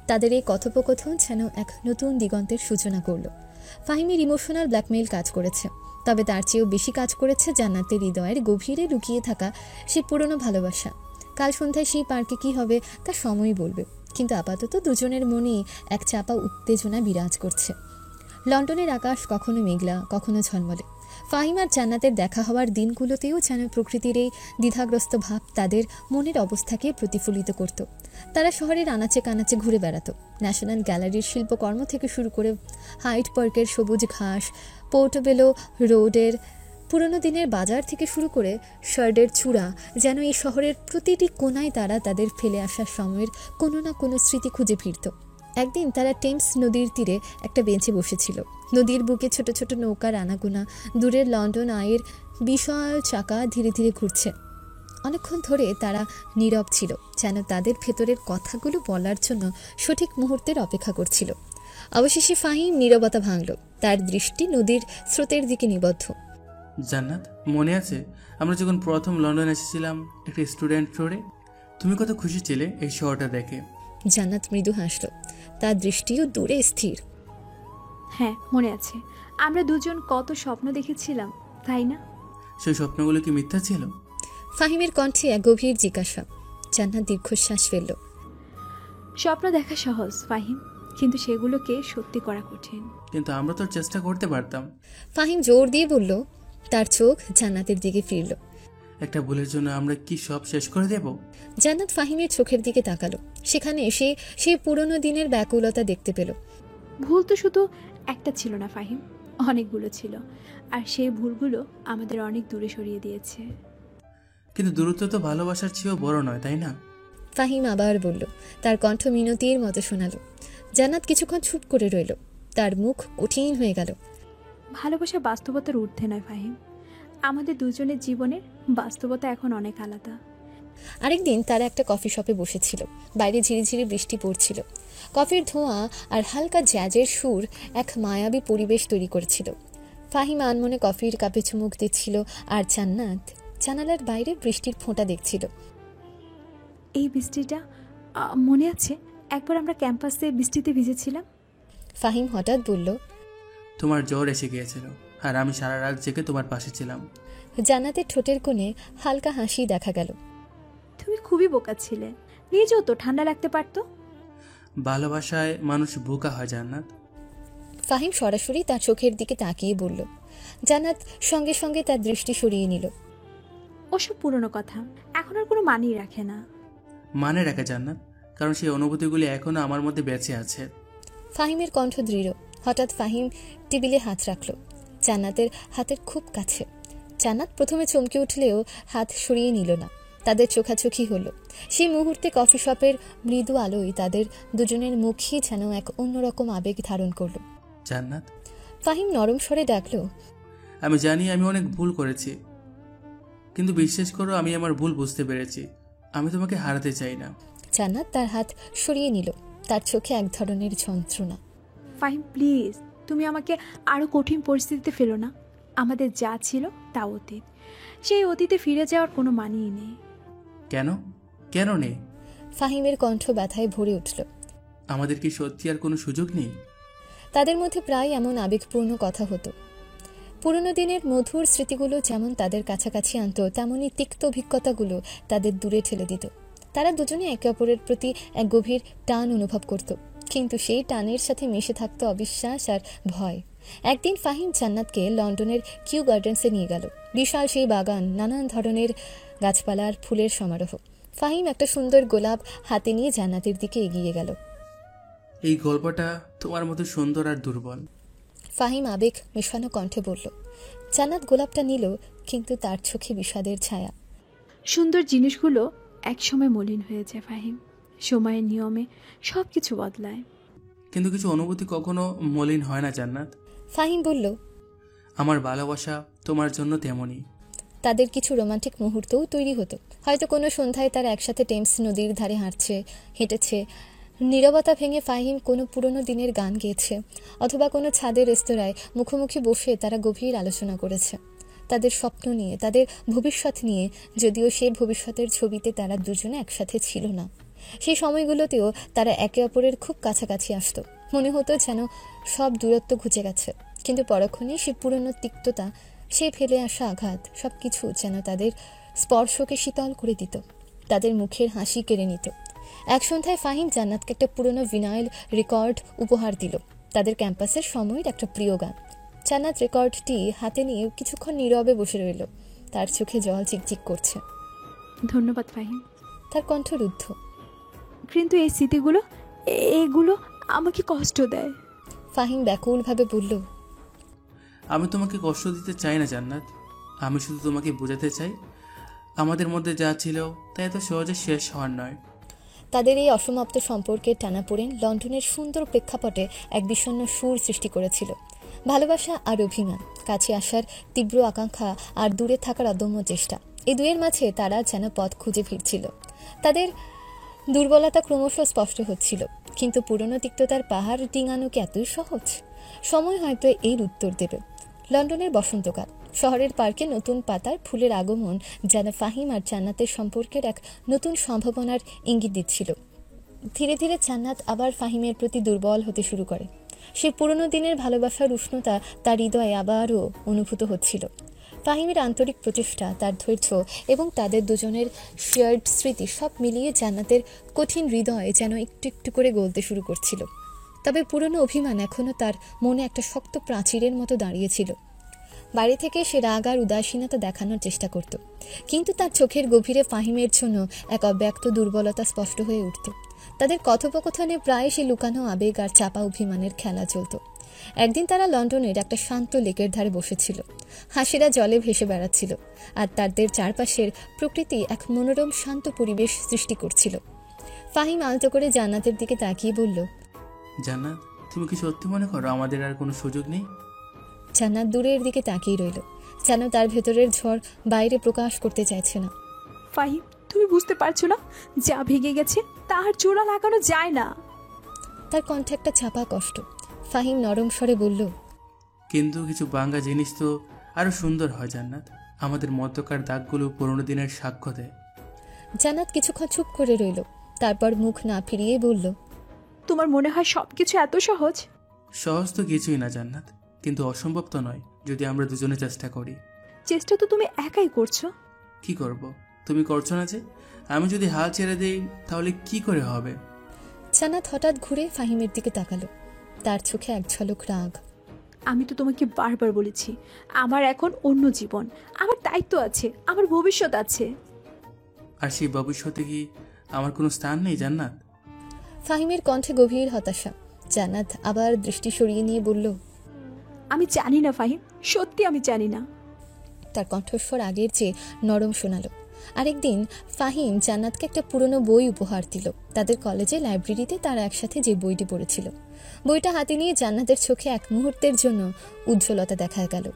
তাদের এই কথোপকথন যেন এক নতুন দিগন্তের সূচনা করলো। ফাহিমের ইমোশনাল ব্ল্যাকমেইল কাজ করেছে, তবে তার চেয়েও বেশি কাজ করেছে জান্নাতের হৃদয়ের গভীরে লুকিয়ে থাকা সে পুরনো ভালোবাসা। কাল সন্ধ্যায় সেই পার্কে কী হবে তা সময়ই বলবে, কিন্তু আপাতত দুজনের মনেই এক চাপা উত্তেজনা বিরাজ করছে। লন্ডনের আকাশ কখনো মেঘলা, কখনো ঝলমলে। ফাহিম আর জান্নাতের দেখা হওয়ার দিনগুলোতেও যেন প্রকৃতির এই দ্বিধাগ্রস্ত ভাব তাদের মনের অবস্থাকে প্রতিফলিত করত। তারা শহরের আনাচে কানাচে ঘুরে বেড়াতো। ন্যাশনাল গ্যালারির শিল্পকর্ম থেকে শুরু করে হাইড পার্কের সবুজ ঘাস, পোর্টোবেলো রোডের পুরনো দিনের বাজার থেকে শুরু করে শার্ডের চূড়া, যেন এই শহরের প্রতিটি কোনায় তারা তাদের ফেলে আসার সময়ের কোনো না কোনো স্মৃতি খুঁজে ফিরত। একদিন তারা টেমস নদীর তীরে একটা বেঞ্চে বসেছিল। নদীর বুকে ছোট ছোট নৌকার আনাগোনা, দূরের লন্ডন আইয়ের বিশাল চাকা ধীরে ধীরে ঘুরছে। অনেকক্ষণ ধরে তারা নীরব ছিল, যেন তাদের ভেতরের কথাগুলো বলার জন্য সঠিক মুহূর্তের অপেক্ষা করছিল। অবশেষে ফাহিম নীরবতা ভাঙল। তার দৃষ্টি নদীর স্রোতের দিকে নিবদ্ধ। জান্নাত, মনে আছে আমরা যখন প্রথম লন্ডন এসেছিলাম একটা স্টুডেন্ট ট্যুরে? তুমি কত খুশি ছিলে এই শহরটা দেখে। জান্নাত মৃদু হাসল। তার দৃষ্টিও দূরে স্থির। হ্যাঁ, মনে আছে। আমরা দুজন কত স্বপ্ন দেখেছিলাম, তাই না? সেই স্বপ্নগুলো কি মিথ্যা ছিল? ফাহিমের কণ্ঠে এক গভীর জিজ্ঞাসা। জান্নাত দীর্ঘশ্বাস ফেলল। স্বপ্ন দেখা সহজ ফাহিম, কিন্তু সেগুলোকে সত্যি করা কঠিন। কিন্তু আমরা তো চেষ্টা করতে পারতাম। ফাহিম জোর দিয়ে বলল। তার চোখ জান্নাতের দিকে ফিরল। একটা ভুলের জন্য আমরা কি সব শেষ করে দেব? জান্নাত ফাহিমের চোখের দিকে তাকালো। সেখানে এসে সেই পুরনো দিনের ব্যাকুলতা দেখতে পেল। ভুল তো শুধু একটা ছিল না ফাহিম, অনেকগুলো ছিল, আর সেই ভুলগুলো আমাদের অনেক দূরে সরিয়ে দিয়েছে। কিন্তু দূরত্ব তো ভালোবাসার চেয়েও বড় নয়, তাই না? ফাহিম আবার বলল। তার কণ্ঠ মিনতির মতো শোনালো। জান্নাত কিছুক্ষণ চুপ করে রইল। তার মুখ কঠিন হয়ে গেল। ভালোবাসা বাস্তবতার ঊর্ধ্বে নয় ফাহিম, আমাদের দুজনের জীবনের বাস্তবতা এখন অনেক আলাদা। আরেকদিন তারা একটা কফি শপে বসেছিল। বাইরে ঝিরিঝিরি বৃষ্টি পড়ছিল। কফির ধোঁয়া আর হালকা জ্যাজের সুর এক মায়াবী পরিবেশ তৈরি করেছিল। ফাহিম আনমনে কফির কাপে চুমুক দিচ্ছিল, আর জান্নাত জানালার বাইরে বৃষ্টির ফোঁটা দেখছিল। এই বৃষ্টিটা মনে আছে একবার আমরা ক্যাম্পাসে বৃষ্টিতে ভিজেছিলাম? ফাহিম হঠাৎ বলল। তোমার জ্বর এসে গিয়েছিল আর আমি সারা রাত জেগে তোমার পাশে ছিলাম। জান্নাতের ঠোঁটের কোণে হালকা হাসি দেখা গেল। তুমি খুবই বোকা ছিলে, নিজেও তো ঠান্ডা লাগতে পারতো। ভালোবাসায় মানুষ বোকা হয় জান্নাত। ফাহিম সরাসরি তার চোখের দিকে তাকিয়ে বলল। জান্নাত সঙ্গে সঙ্গে তার দৃষ্টি সরিয়ে নিল। ওসব পুরনো কথা এখন আর কোনো মানেই রাখে না। মানে রাখে জান্নাত, কারণ সেই অনুভূতিগুলি এখনো আমার মধ্যে বেঁচে আছে। ফাহিমের কণ্ঠ দৃঢ়। হঠাৎ ফাহিম টেবিলে হাত রাখল, জান্নাতের হাতের খুব কাছে। জান্নাত প্রথমে চমকে উঠলেও হাত সরিয়ে নিল না। তাদের চোখাচোখি হলো। সেই মুহূর্তে কফি শপের মৃদু আলোয় তাদের দুজনের মুখই যেন এক অন্যরকম আবেগ ধারণ করলো। জান্নাত, ফাহিম নরম স্বরে ডাকল। আমি জানি আমি অনেক ভুল করেছি, কিন্তু বিশ্বাস করো আমি আমার ভুল বুঝতে পেরেছি। আমি তোমাকে হারাতে চাই না। জান্নাত তার হাত সরিয়ে নিল। তার চোখে এক ধরনের যন্ত্রণা। ফাহিম প্লিজ, তুমি আমাকে আরও কঠিন পরিস্থিতিতে ফেলো না। আমাদের যা ছিল তা অতীত, সেই অতীতে ফিরে যাওয়ার কোনো মানেই নেই। কেন? কেন নেই? ফাহিমের কণ্ঠ ব্যথায় ভরে উঠল। আমাদের কি সত্যি আর কোনো সুযোগ নেই? তাদের মধ্যে প্রায় এমন আবেগপূর্ণ কথা হতো। পুরনো দিনের মধুর স্মৃতিগুলো যেমন তাদের কাছাকাছি আনত, তেমনই তিক্ত অভিজ্ঞতাগুলো তাদের দূরে ঠেলে দিত। তারা দুজনে একে অপরের প্রতি এক গভীর টান অনুভব করত, কিন্তু সেই টানের সাথে মিশে থাকতো অবিশ্বাস আর ভয়। একদিন ফাহিম জান্নাতকে লন্ডনের কিউ গার্ডেন্সে নিয়ে গেল। বিশাল সেই বাগান, নানান ধরনের গাছপালার ফুলের সমারোহ। ফাহিম একটা সুন্দর গোলাপ হাতে নিয়ে জান্নাতের দিকে এগিয়ে গেল। এই গল্পটা তোমার মতো সুন্দর আর দুর্বল। ফাহিম আবেগ মেশানো কণ্ঠে বলল। জান্নাত গোলাপটা নিল, কিন্তু তার চোখে বিষাদের ছায়া। সুন্দর জিনিসগুলো একসময় মলিন হয়ে যায় ফাহিম। সময়ের নিয়মে সব কিছু বদলায়। কিন্তু কিছু অনুভূতি কখনো মলিন হয় না জান্নাত। ফাহিম বলল। আমার ভালোবাসা তোমার জন্য তেমনই। তাদের কিছু রোমান্টিক মুহূর্তও তৈরি হতো। হয়তো কোনো সন্ধ্যায় তারা একসাথে টেমস নদীর ধারে হেঁটেছে, নীরবতা ভেঙে ফাহিম কোনো পুরনো দিনের গান গেয়েছে, অথবা কোনো ছাদের রেস্তোরাঁয় মুখোমুখি বসে তারা গভীর আলোচনা করেছে তাদের স্বপ্ন নিয়ে, তাদের ভবিষ্যৎ নিয়ে, যদিও সেই ভবিষ্যতের ছবিতে তারা দুজনে একসাথে ছিল না। সেই সময়গুলোতেও তারা একে অপরের খুব কাছাকাছি আসতো। মনে হতো যেন সব দূরত্ব ঘুচে গেছে, কিন্তু পরক্ষণেই সেই পুরনো তিক্ততা, সেই ফেলে আসা আঘাত, সব কিছু যেন তাদের স্পর্শকে শীতল করে দিত, তাদের মুখের হাসি কেড়ে নিত। এক সন্ধ্যায় ফাহিম জান্নাতকে একটা পুরনো ভিনাইল রেকর্ড উপহার দিল, তাদের ক্যাম্পাসের সময়ের একটা প্রিয় গান। জান্নাত রেকর্ডটি হাতে নিয়ে কিছুক্ষণ নীরবে বসে রইল। তার চোখে জল চিকচিক করছে। ধন্যবাদ ফাহিম। তার কণ্ঠ রুদ্ধ। কিন্তু এই স্মৃতিগুলো, এগুলো আমাকে কষ্ট দেয়। ফাহিম ব্যাকুলভাবে বলল। আমি তোমাকে কষ্ট দিতে চাই না জান্নাত, আমি শুধু তোমাকে বোঝাতে চাই আমাদের মধ্যে যা ছিল তা এত সহজে শেষ হওয়ার নয়। তাদের এই অসমাপ্ত সম্পর্কের টানাপোড়েন লন্ডনের সুন্দর প্রেক্ষাপটে এক বিষণ্ণ সুর সৃষ্টি করেছিল। ভালোবাসা আর অভিমান, কাছে আসার তীব্র আকাঙ্ক্ষা আর দূরে থাকার অদম্য চেষ্টা, এই দুয়ের মাঝে তারা যেন পথ খুঁজে ফিরছিল। তাদের দুর্বলতা ক্রমশ স্পষ্ট হচ্ছিল, কিন্তু পুরনো তিক্ততার পাহাড় ডিঙানো কি এতই সহজ? সময় হয়তো এর উত্তর দেবে। লন্ডনের বসন্তকাল, শহরের পার্কে নতুন পাতার ফুলের আগমন যেন ফাহিম আর জান্নাতের সম্পর্কের এক নতুন সম্ভাবনার ইঙ্গিত দিচ্ছিল। ধীরে ধীরে জান্নাত আবার ফাহিমের প্রতি দুর্বল হতে শুরু করে। সে পুরনো দিনের ভালোবাসার উষ্ণতা তার হৃদয়ে আবারও অনুভূত হচ্ছিল। ফাহিমের আন্তরিক প্রচেষ্টা, তার ধৈর্য এবং তাদের দুজনের শেয়ার্ড স্মৃতি সব মিলিয়ে জান্নাতের কঠিন হৃদয় যেন একটু একটু করে গলতে শুরু করছিল। তবে পুরনো অভিমান এখনও তার মনে একটা শক্ত প্রাচীরের মতো দাঁড়িয়েছিল। বাড়ি থেকে সে রাগ আর উদাসীনতা দেখানোর চেষ্টা করত, কিন্তু তার চোখের গভীরে ফাহিমের জন্য এক অব্যক্ত দুর্বলতা স্পষ্ট হয়ে উঠত। তাদের কথোপকথনে প্রায় সে লুকানো আবেগ আর চাপা অভিমানের খেলা চলত। একদিন তারা লন্ডনের একটা শান্ত লেকের ধারে বসেছিল। হাসিরা জলে ভেসে বেড়াচ্ছিল, আর তাদের চারপাশের প্রকৃতি এক মনোরম শান্ত পরিবেশ সৃষ্টি করছিল। ফাহিম আলতো করে জান্নাতের দিকে তাকিয়ে বলল। জান্নাত, তুমি কি সত্যি মনে করো আমাদের আর কোনো সুযোগ নেই? জান্নাত দূরের দিকে তাকিয়ে রইল, যেন তার ভেতরের ঝড় বাইরে প্রকাশ করতে চাইছে না। ফাহিম, তুমি বুঝতে পারছো না, যা ভেঙে গেছে তার জোড়া লাগানো যায় না। তার কণ্ঠে একটা চাপা কষ্ট। ফাহিম নরম স্বরে বলল। কিন্তু কিছু ভাঙা জিনিস তো আরো সুন্দর হয় জান্নাত, আমাদের মধ্যকার দাগগুলো পুরোনো দিনের সাক্ষ্য দেয়। জান্নাত কিছুক্ষণ চুপ করে রইল, তারপর মুখ না ফিরিয়ে বলল। তোমার মনে হয় সবকিছু এত সহজ? সহজ তো কিছুই না জান্নাত, কিন্তু অসম্ভব তো নয় যদি আমরা দুজনে চেষ্টা করি। চেষ্টা তো তুমি একাই করছো। কি করব? তুমি করছো না যে? আমি যদি হাল ছেড়ে দেই তাহলে কি করে হবে? জান্নাত হঠাৎ ঘুরে ফাহিমের দিকে তাকালো, তার চোখে এক ঝলক রাগ। আমি তো তোমাকে বারবার বলেছি, আমার এখন অন্য জীবন, আমার দায়িত্ব আছে, আমার ভবিষ্যৎ আছে। আর সেই ভবিষ্যতে কি আমার কোনো স্থান নেই জান্নাত? ফাহিমের কণ্ঠে গভীর হতাশা। জান্নাত আবার দৃষ্টি সরিয়ে নিয়ে বলল। আমি জানি না ফাহিম, সত্যি আমি জানি না। তার কণ্ঠস্বর আগের চেয়ে নরম শোনালো। আরেকদিন ফাহিম জান্নাতকে একটা পুরনো বই উপহার দিল। তাদের কলেজে লাইব্রেরিতে তারা একসাথে যে বইটি পড়েছিল, বইটা হাতে নিয়ে জান্নাতের চোখে এক মুহূর্তের জন্য উজ্জ্বলতা দেখা গেল,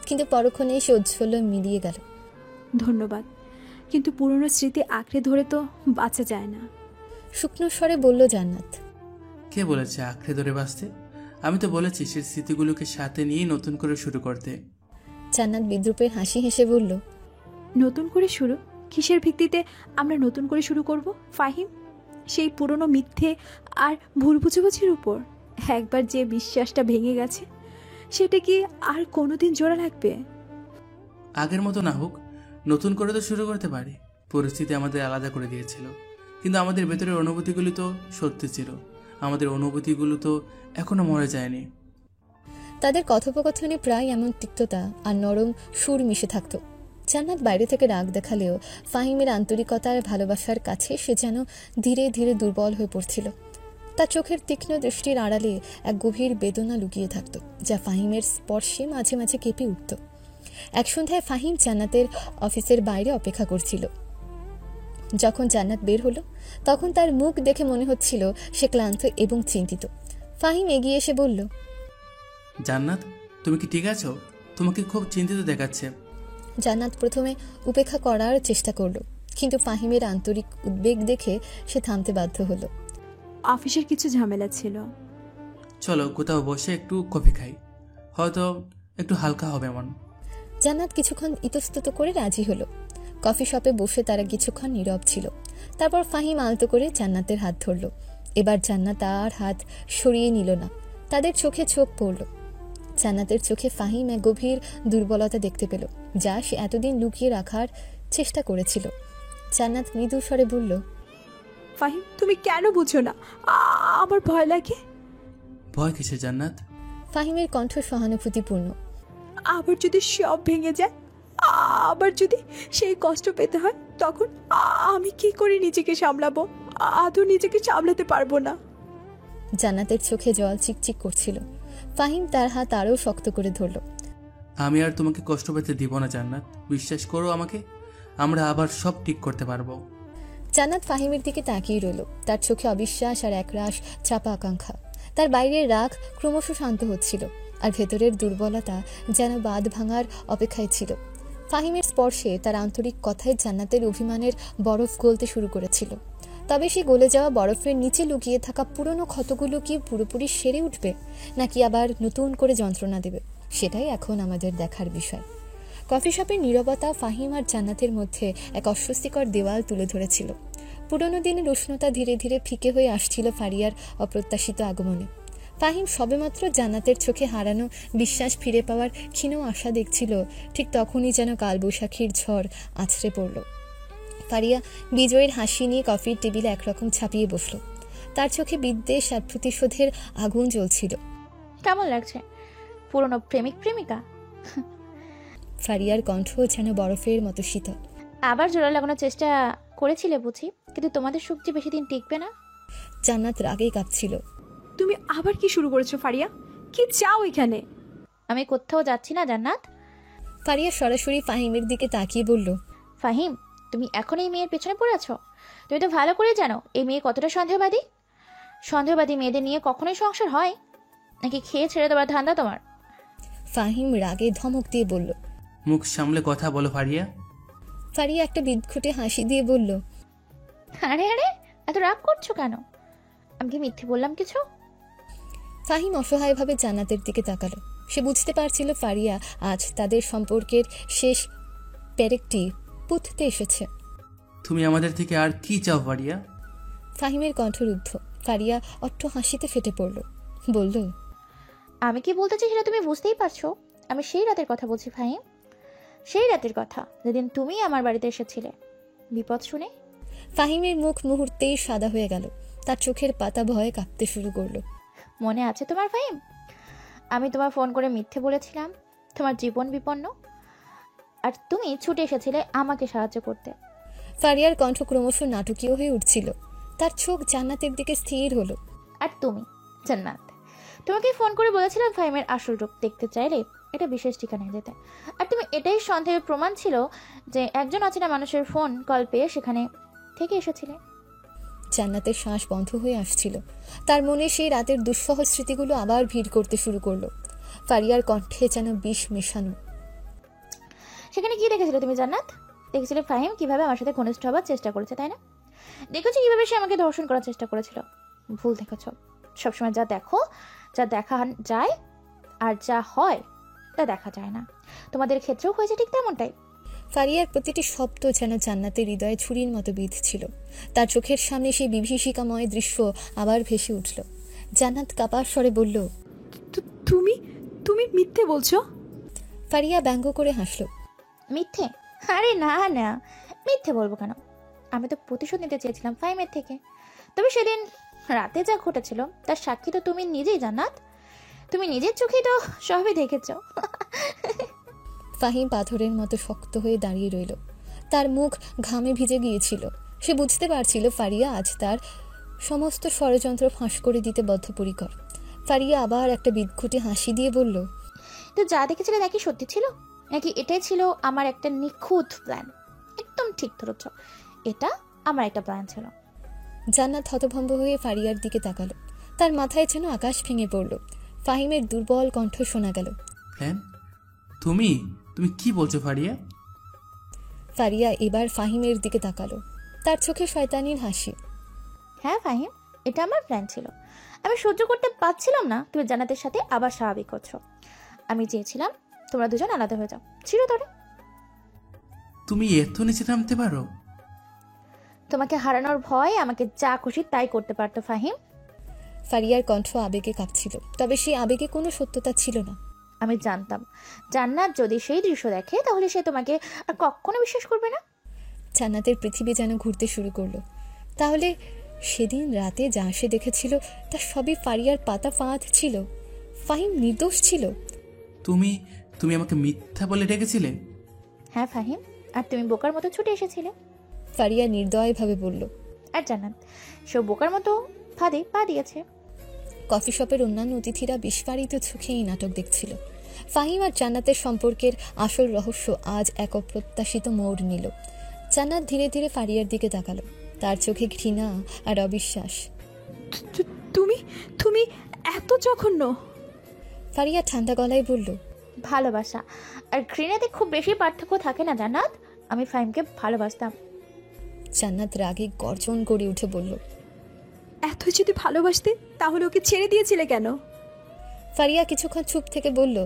কিন্তু পরক্ষণেই সে উজ্জ্বল মিলিয়ে গেল। ধন্যবাদ, কিন্তু পুরনো স্মৃতি আঁকড়ে ধরে তো বাঁচা যায় না। শুকনো স্বরে বলল জান্নাত। কে বলেছে আঁকড়ে ধরে বাঁচতে? আমি তো বলেছি সেই স্মৃতিগুলোকে সাথে নিয়ে নতুন করে শুরু করতে। জান্নাত বিদ্রুপের হাসি হেসে বলল। নতুন করে শুরু? কিসের ভিত্তিতে আমরা নতুন করে শুরু করব ফাহিম? সেই পুরনো মিথ্যে আর ভুল বুঝাবুঝির উপর? একবার যে বিশ্বাসটা ভেঙে গেছে সেটা কি আর কোনোদিন জোড়া লাগবে? আগের মতো না হোক, নতুন করে তো শুরু করতে পারি। পরিস্থিতি আমাদের আলাদা করে দিয়েছিল, কিন্তু আমাদের ভেতরের অনুভূতিগুলি তো সত্যি ছিল। আমাদের অনুভূতিগুলো তো এখনো মরে যায়নি। তাদের কথোপকথনে প্রায় এমন তিক্ততা আর নরম সুর মিশে থাকতো। জান্নাত বাইরে থেকে রাগ দেখালেও ফাহিমের আন্তরিকতা আর ভালোবাসার কাছে সে যেন ধীরে ধীরে দুর্বল হয়ে পড়ছিল। তার চোখের তীক্ষ্ণ দৃষ্টির আড়ালে এক গভীর বেদনা লুকিয়ে থাকত, যা ফাহিমের স্পর্শে মাঝে মাঝে কেঁপে উঠত। এক সন্ধ্যায় ফাহিম জান্নাতের অফিসের বাইরে অপেক্ষা করছিল। যখন জান্নাত বের হলো তখন তার মুখ দেখে মনে হচ্ছিল সে ক্লান্ত এবং চিন্তিত। ফাহিম এগিয়ে এসে বলল, জান্নাত, তুমি কি ঠিক আছো? তোমাকে খুব চিন্তিত দেখাচ্ছে। জান্নাত প্রথমে উপেক্ষা করার চেষ্টা করলো, কিন্তু ফাহিমের আন্তরিক উদ্বেগ দেখে সে থামতে বাধ্য হলো। অফিসের কিছু ঝামেলা ছিল। চলো কোথাও বসে একটু কফি খাই, হয়তো একটু হালকা হবে মন। জান্নাত কিছুক্ষণ ইতস্তত করে রাজি হলো। কফি শপে বসে তারা কিছুক্ষণ নীরব ছিল। তারপর ফাহিম আলতো করে জান্নাতের হাত ধরল। এবার জান্নাত আর হাত সরিয়ে নিল না। তাদের চোখে চোখ পড়ল। জান্নাতের চোখে ফাহিম এক গভীর দুর্বলতা দেখতে পেল, যা সে এতদিন লুকিয়ে রাখার চেষ্টা করেছিল। জান্নাত মৃদু স্বরে বলল, ফাহিম, তুমি কেন বুঝো না? আমার ভয় লাগে। ভয় কিসে জান্নাত? ফাহিমের কণ্ঠ সহানুভূতিপূর্ণ। আবার যদি সব ভেঙে যায়, আবার যদি সেই কষ্ট পেতে হয়, তখন আমি কি করে নিজেকে সামলাবো? আদৌ নিজেকে সামলাতে পারবো না। জান্নাতের চোখে জল চিকচিক করছিল। ফাহিম তার হাত আরও শক্ত করে ধরল। আমি আর তোমাকে কষ্ট পেতে দিব না জান্নাত, বিশ্বাস করো আমাকে, আমরা আবার সব ঠিক করতে পারবো। জান্নাত ফাহিমের দিকে তাকিয়ে রইল। তার চোখে অবিশ্বাস আর একরাশ চাপা আকাঙ্ক্ষা। তার বাইরের রাগ ক্রমশ শান্ত হচ্ছিল, আর ভেতরের দুর্বলতা যেন বাঁধ ভাঙার অপেক্ষায় ছিল। ফাহিমের স্পর্শে তার আন্তরিক কথায় জান্নাতের অভিমানের বরফ গলতে শুরু করেছিল। তবে সেই গলে যাওয়া বরফের নিচে লুকিয়ে থাকা পুরনো ক্ষতগুলো কি পুরোপুরি সেরে উঠবে, নাকি আবার নতুন করে যন্ত্রণা দেবে, সেটাই এখন আমাদের দেখার বিষয়। কফি শপের নীরবতা ফাহিম আর জান্নাতের মধ্যে এক অস্বস্তিকর দেওয়াল তুলে ধরেছিল। পুরনো দিনের উষ্ণতা ধীরে ধীরে ফিকে হয়ে আসছিল ফারিয়ার অপ্রত্যাশিত আগমনে। ফাহিম সবেমাত্র জান্নাতের চোখে হারানো বিশ্বাস ফিরে পাওয়ার ক্ষীণ আশা দেখছিল, ঠিক তখনই যেন কালবৈশাখীর ঝড় আছড়ে পড়ল। ফারিয়া বিজয়ের হাসি নিয়ে কফির টেবিলে একরকম ছাপিয়ে বসল। তার চোখে বিদ্বেষ আর প্রতিশোধের আগুন জ্বলছিল। কেমন লাগছে পুরনো প্রেমিক প্রেমিকা? ফারিয়ার কণ্ঠ যেন বরফের মতো শীতল। আবার জোড়া লাগানোর চেষ্টা করেছিলে বুঝি, কিন্তু তোমাদের সুখ যে বেশি দিন টিকবে না। জান্নাত রাগে কাঁপছিল। তুমি আবার কি শুরু করেছো ফারিয়া? কি চাও এখানে? আমি কোথাও যাচ্ছি না জান্নাত। ফারিয়া সরাসরি ফাহিমের দিকে তাকিয়ে বলল, ফাহিম, তুমি এখন এই মেয়ের পেছনে পড়ে আছো। তুমি তো ভালো করে জানো এই মেয়ে কতটা সন্দেহবাদী। সন্দেহবাদী মেয়েদের নিয়ে কখনোই সংসার হয় নাকি খেয়ে ছেড়ে দেওয়ার ধান্দা তোমার? ফাহিম রাগে ধমক দিয়ে বলল। মুখ সামলে কথা বলো ফারিয়া। ফারিয়া একটা বিদঘুটে হাসি দিয়ে বলল, আরে আরে, এত রাগ করছো কেন? আমি কি মিথ্যে বললাম কিছু? ফাহিম অসহায়ভাবে জান্নাতের দিকে তাকালো। সে বুঝতে পারছিল ফারিয়া আজ তাদের সম্পর্কের শেষ পেরেকটি পুঁততে এসেছে। তুমি আমাদের থেকে আর কি চাও ফারিয়া? ফাহিমের কণ্ঠরুদ্ধ। ফারিয়া অট্ট হাসিতে ফেটে পড়ল, বলল, আমি কি বলতে চাই সেটা তুমি বুঝতেই পারছো। আমি সেই রাতের কথা বলছি ফাহিম, সেই রাতের কথা যেদিন তুমি আমার বাড়িতে এসেছিলে বিপদ শুনে। ফাহিমের মুখ মুহূর্তেই সাদা হয়ে গেল। তার চোখের পাতা ভয়ে কাঁপতে শুরু করলো। মনে আছে তোমার ফাহিম? আমি তোমার ফোন করে মিথ্যে বলেছিলাম তোমার জীবন বিপন্ন, আর তুমি ছুটে এসেছিলে আমাকে সাহায্য করতে। ফারিয়ার কণ্ঠ ক্রমশ নাটকীয় হয়ে উঠছিল। তার চোখ জান্নাতের দিকে স্থির হলো। আর তুমি জান্নাত, তোমাকে ফোন করে বলেছিলাম ফাহিমের আসল রূপ দেখতে চাইলে এটা বিশেষ ঠিকানায় যেতে, আর তুমি এটাই সন্দেহের প্রমাণ ছিল যে একজন অচেনা মানুষের ফোন কল পেয়ে সেখানে থেকে এসেছিলে। জান্নাতের শ্বাস বন্ধ হয়ে আসছিল। তার মনে সেই রাতের দুঃসহ স্মৃতিগুলো আবার ভিড় করতে শুরু করলো। ফারিয়ার কণ্ঠে যেন বিষ মেশানো। সেখানে কি দেখেছিলে তুমি জান্নাত? দেখেছিলে ফাহিম কিভাবে আমার সাথে ঘনিষ্ঠ হবার চেষ্টা করেছে, তাই না? দেখেছো কিভাবে সে আমাকে ধর্ষণ করার চেষ্টা করেছিল। ভুল দেখেছো। সবসময় যা দেখো, যা দেখা যায় আর যা হয় তা দেখা যায় না। তোমাদের ক্ষেত্রেও হয়েছে ঠিক তেমনটাই। ফারিয়ার প্রতিটি শব্দ যেন জান্নাতের হৃদয়ে ছুরির মতো বিঁধছিল। তার চোখের সামনে সেই বিভীষিকাময় দৃশ্য আবার ভেসে উঠল। জান্নাত কাঁপার স্বরে বলল, তুমি তুমি মিথ্যে বলছো? ফারিয়া ব্যঙ্গ করে হাসল। মিথ্যে? আরে না না, মিথ্যে বলবো কেন? আমি তো প্রতিশোধ নিতে চেয়েছিলাম ফাহিমের থেকে। তবে সেদিন রাতে যা ঘটেছিল তার সাক্ষী তো তুমি নিজেই জান্নাত। তুমি নিজের চোখেই তো সবই দেখেছ। ফাহিম পাথরের মতো শক্ত হয়ে দাঁড়িয়ে রইল। তার মুখ ঘামে ভিজে গিয়েছিল। সে বুঝতে পারছিল ফারিয়া আজ তার সমস্ত ষড়যন্ত্র ফাঁস করে দিতে বদ্ধপরিকর। ফারিয়া আবার একটা বিদঘুটে হাসি দিয়ে বলল, তো যা দেখেছিলে নাকি সত্যি ছিল, নাকি এটাই ছিল আমার একটা নিখুঁত প্ল্যান? একদম ঠিক ধরেছ, এটা আমার একটা প্ল্যান ছিল। জান্নাত হতভম্ব হয়ে ফারিয়ার দিকে তাকালো। তার মাথায় যেন আকাশ ভেঙে পড়ল। ফাহিমের দুর্বল কণ্ঠ শোনা গেল, প্ল্যান? তুমি তুমি কি বলছো ফারিয়া? ফারিয়া এবার ফাহিমের দিকে তাকালো। তার চোখে শয়তানির হাসি। হ্যাঁ ফাহিম, এটা আমার প্ল্যান ছিল। আমি সহ্য করতে পারছিলাম না তুমি জান্নাতের সাথে আবার স্বাভাবিক করছো। আমি চেয়েছিলাম তোমরা দুজন আলাদা হয়ে যাও চিরতরে। তুমি এত নিচে নামতে পারো? তোমাকে হারানোর ভয় আমাকে যা খুশি তাই করতে পারতো ফাহিম। ফারিয়ার কণ্ঠ আবেগে কাঁপছিল, তবে সেই আবেগে কোনো সত্যতা ছিল না। আমি জানতাম জান্নাত যদি সেই দৃশ্য দেখে তাহলে সে তোমাকে আর কখনো বিশ্বাস করবে না। জান্নাতের পৃথিবী যেন ঘুরতে শুরু করলো। তাহলে সেদিন রাতে যা সে দেখেছিল তা সবই ফারিয়ার পাতা ফাঁদ ছিল। ফাহিম নির্দোষ ছিল। তুমি তুমি আমাকে মিথ্যা বলে ডেকেছিলে? হ্যাঁ ফাহিম, আর তুমি বোকার মতো ছুটে এসেছিলে। ফারিয়া নির্দয়ভাবে বলল। আর জান্নাত সেও বোকার মতো ফাঁদে পা দিয়েছে। কফি শপের অন্যান্য অতিথিরা বিস্ফারিত চোখে এই নাটক দেখছিল। ফাহিম আর জান্নাতের সম্পর্কের আসল রহস্য আজ এক অপ্রত্যাশিত মোড় নিল। জান্নাত ধীরে ধীরে ফারিয়ার দিকে তাকালো। তার চোখে ঘৃণা আর অবিশ্বাস। তুমি তুমি এত জঘন্য! ফারিয়া ঠান্ডা গলায় বলল, ভালোবাসা আর ঘৃণাতে খুব বেশি পার্থক্য থাকে না জান্নাত। আমি ফাহিমকে ভালোবাসতাম। জান্নাত রাগে গর্জন করে উঠে বলল, এত যদি ভালোবাসতে তাহলে ওকে ছেড়ে দিয়েছিলে কেন? ফারিয়া কিছুক্ষণ চুপ থেকে বলল,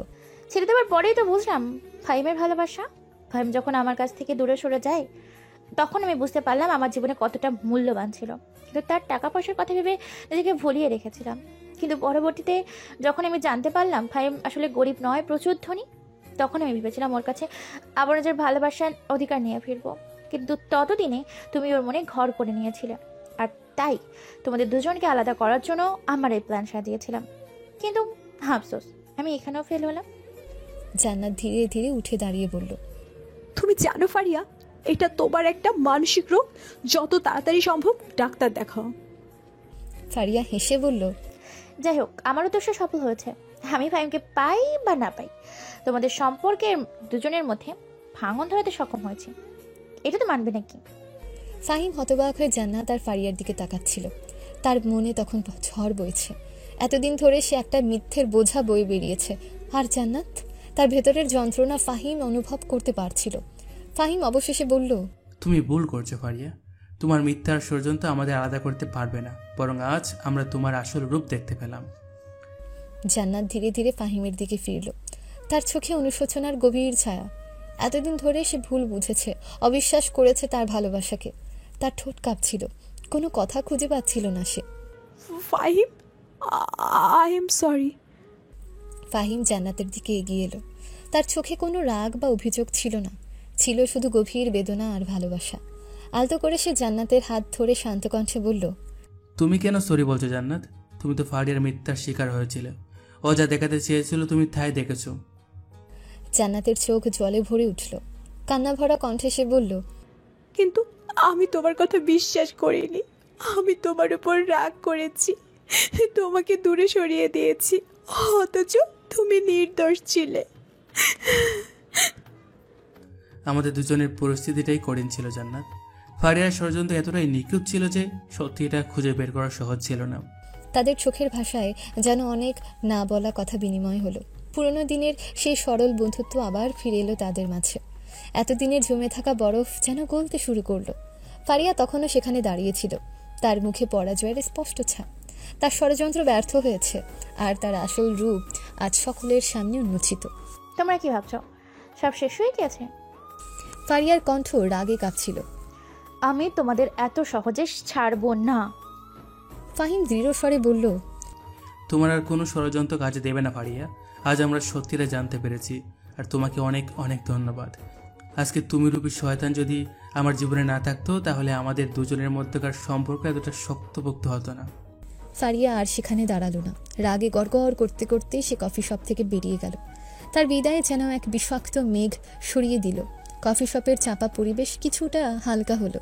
ছেড়ে দেওয়ার পরেই তো বুঝলাম ফাহিমের ভালোবাসা। ফাহিম যখন আমার কাছ থেকে দূরে সরে যায় তখন আমি বুঝতে পারলাম আমার জীবনে কতটা মূল্যবান ছিল। কিন্তু তার টাকা পয়সার কথা ভেবে নিজেকে ভুলিয়ে রেখেছিলাম। কিন্তু পরবর্তীতে যখন আমি জানতে পারলাম ফাহিম আসলে গরিব নয়, প্রচুর ধনী, তখন আমি ভেবেছিলাম ওর কাছে আবার নিজের ভালোবাসার অধিকার নিয়ে ফিরবো। কিন্তু ততদিনে তুমি ওর মনে ঘর করে নিয়েছিলে। আর তাই তোমাদের দুজনকে আলাদা করার জন্য আমার এই প্ল্যান সাজিয়েছিলাম। কিন্তু আফসোস আমি এখানেও ফেল হলাম। জান্নাত ধীরে ধীরে উঠে দাঁড়িয়ে বলল, তুমি জানো ফারিয়া, এটা তোমার একটা মানসিক রোগ। যত তাড়াতাড়ি সম্ভব ডাক্তার দেখাও। ফারিয়া হেসে বলল, যাই হোক, আমার উদ্দেশ্য সফল হয়েছে। আমি ফাহিমকে পাই বা না পাই, তোমাদের সম্পর্কের দুজনের মধ্যে ভাঙন ধরাতে সক্ষম হয়েছি। এটা তো মানবে নাকি? ফাহিম হতবাক হয়ে জান্নাত আর ফারিয়ার দিকে তাকাচ্ছিল। তার মনে তখন ঝড় বইছে। এতদিন ধরে সে একটা মিথ্যের বোঝা বয়ে বেরিয়েছে। আর জান্নাত, তার ভেতরের যন্ত্রণা ফাহিম অনুভব করতে পারছিল। ফাহিম অবশেষে বলল, তুমি ভুল করছো ফারিয়া। তোমার মিথ্যার ষড়যন্ত্র আমাদের আলাদা করতে পারবে না, বরং আজ আমরা তোমার আসল রূপ দেখতে পেলাম। জান্নাত ধীরে ধীরে ফাহিমের দিকে ফিরল। তার চোখে অনুশোচনার গভীর ছায়া। এতদিন ধরে সে ভুল বুঝেছে, অবিশ্বাস করেছে তার ভালোবাসাকে। তার ঠোঁট কাঁপছিল, কোনো কথা খুঁজে পাচ্ছিল না সে। Fahim, I am sorry. Fahim জান্নাতের দিকে এগিয়ে এলো। তার চোখে কোনো রাগ বা অভিযোগ ছিল না, ছিল শুধু গভীর বেদনা আর ভালোবাসা। আলতো করে সে জান্নাতের হাত ধরে শান্ত কণ্ঠে বলল, তুমি কেন সরি বলছো জান্নাত? তুমি তো ফারিয়ার মিথ্যার শিকার হয়েছিলে। ও যা দেখাতে চেয়েছিল তুমি তাই দেখেছো। জান্নাতের চোখ জলে ভরে উঠল। কান্না ভরা কণ্ঠে সে বলল, কিন্তু আমি তোমার কথা বিশ্বাস করিনি। আমি তোমার উপর রাগ করেছি, তোমাকে দূরে সরিয়ে দিয়েছি, অথচ তুমি নির্দোষ ছিলে। আমাদের দুজনের পরিস্থিতিটাই কঠিন ছিল জান্নাত। ফারিয়ার ষড়যন্ত্র এতটাই নিখুঁত ছিল যে সত্যিটা খুঁজে বের করা সহজ ছিল না। তাদের চোখের ভাষায় যেন অনেক না বলা কথা বিনিময় হলো। পুরনো দিনের সেই সরল বন্ধুত্ব আবার ফিরে এলো তাদের মাঝে। এতদিনের জমে থাকা বরফ যেন গলতে শুরু করলো। ফারিয়া তখনও সেখানে দাঁড়িয়েছিল, তার মুখে পরাজয়ের স্পষ্ট ছাপ। তার ষড়যন্ত্র ব্যর্থ হয়েছে, আর তার আসল রূপ আজ সকলের সামনে উন্মোচিত। তোমরা কি ভাবছো সব শেষ হয়ে গেছে? ফারিয়ার কণ্ঠ রাগে কাঁপছিল। আমি তোমাদের এত সহজে ছাড়বো না। ফাহিম দৃঢ় স্বরে বলল, তোমার আর কোনো ষড়যন্ত্র কাজে দেবে না ফারিয়া। আজ আমরা সত্যিটা জানতে পেরেছি, আর তোমাকে অনেক অনেক ধন্যবাদ। আজকে তুমি রূপী শয়তান যদি আমার জীবনে না থাকতো তাহলে আমাদের দুজনের মধ্যকার সম্পর্ক এতটা শক্তপোক্ত হতো না। ফারিয়া আর সেখানে দাঁড়ালো না। রাগে গড়গড় করতে করতে সে কফি শপ থেকে বেরিয়ে গেল। তার বিদায়ে যেন এক বিষাক্ত মেঘ সরিয়ে দিল। কফি শপের চাপা পরিবেশ কিছুটা হালকা হলো।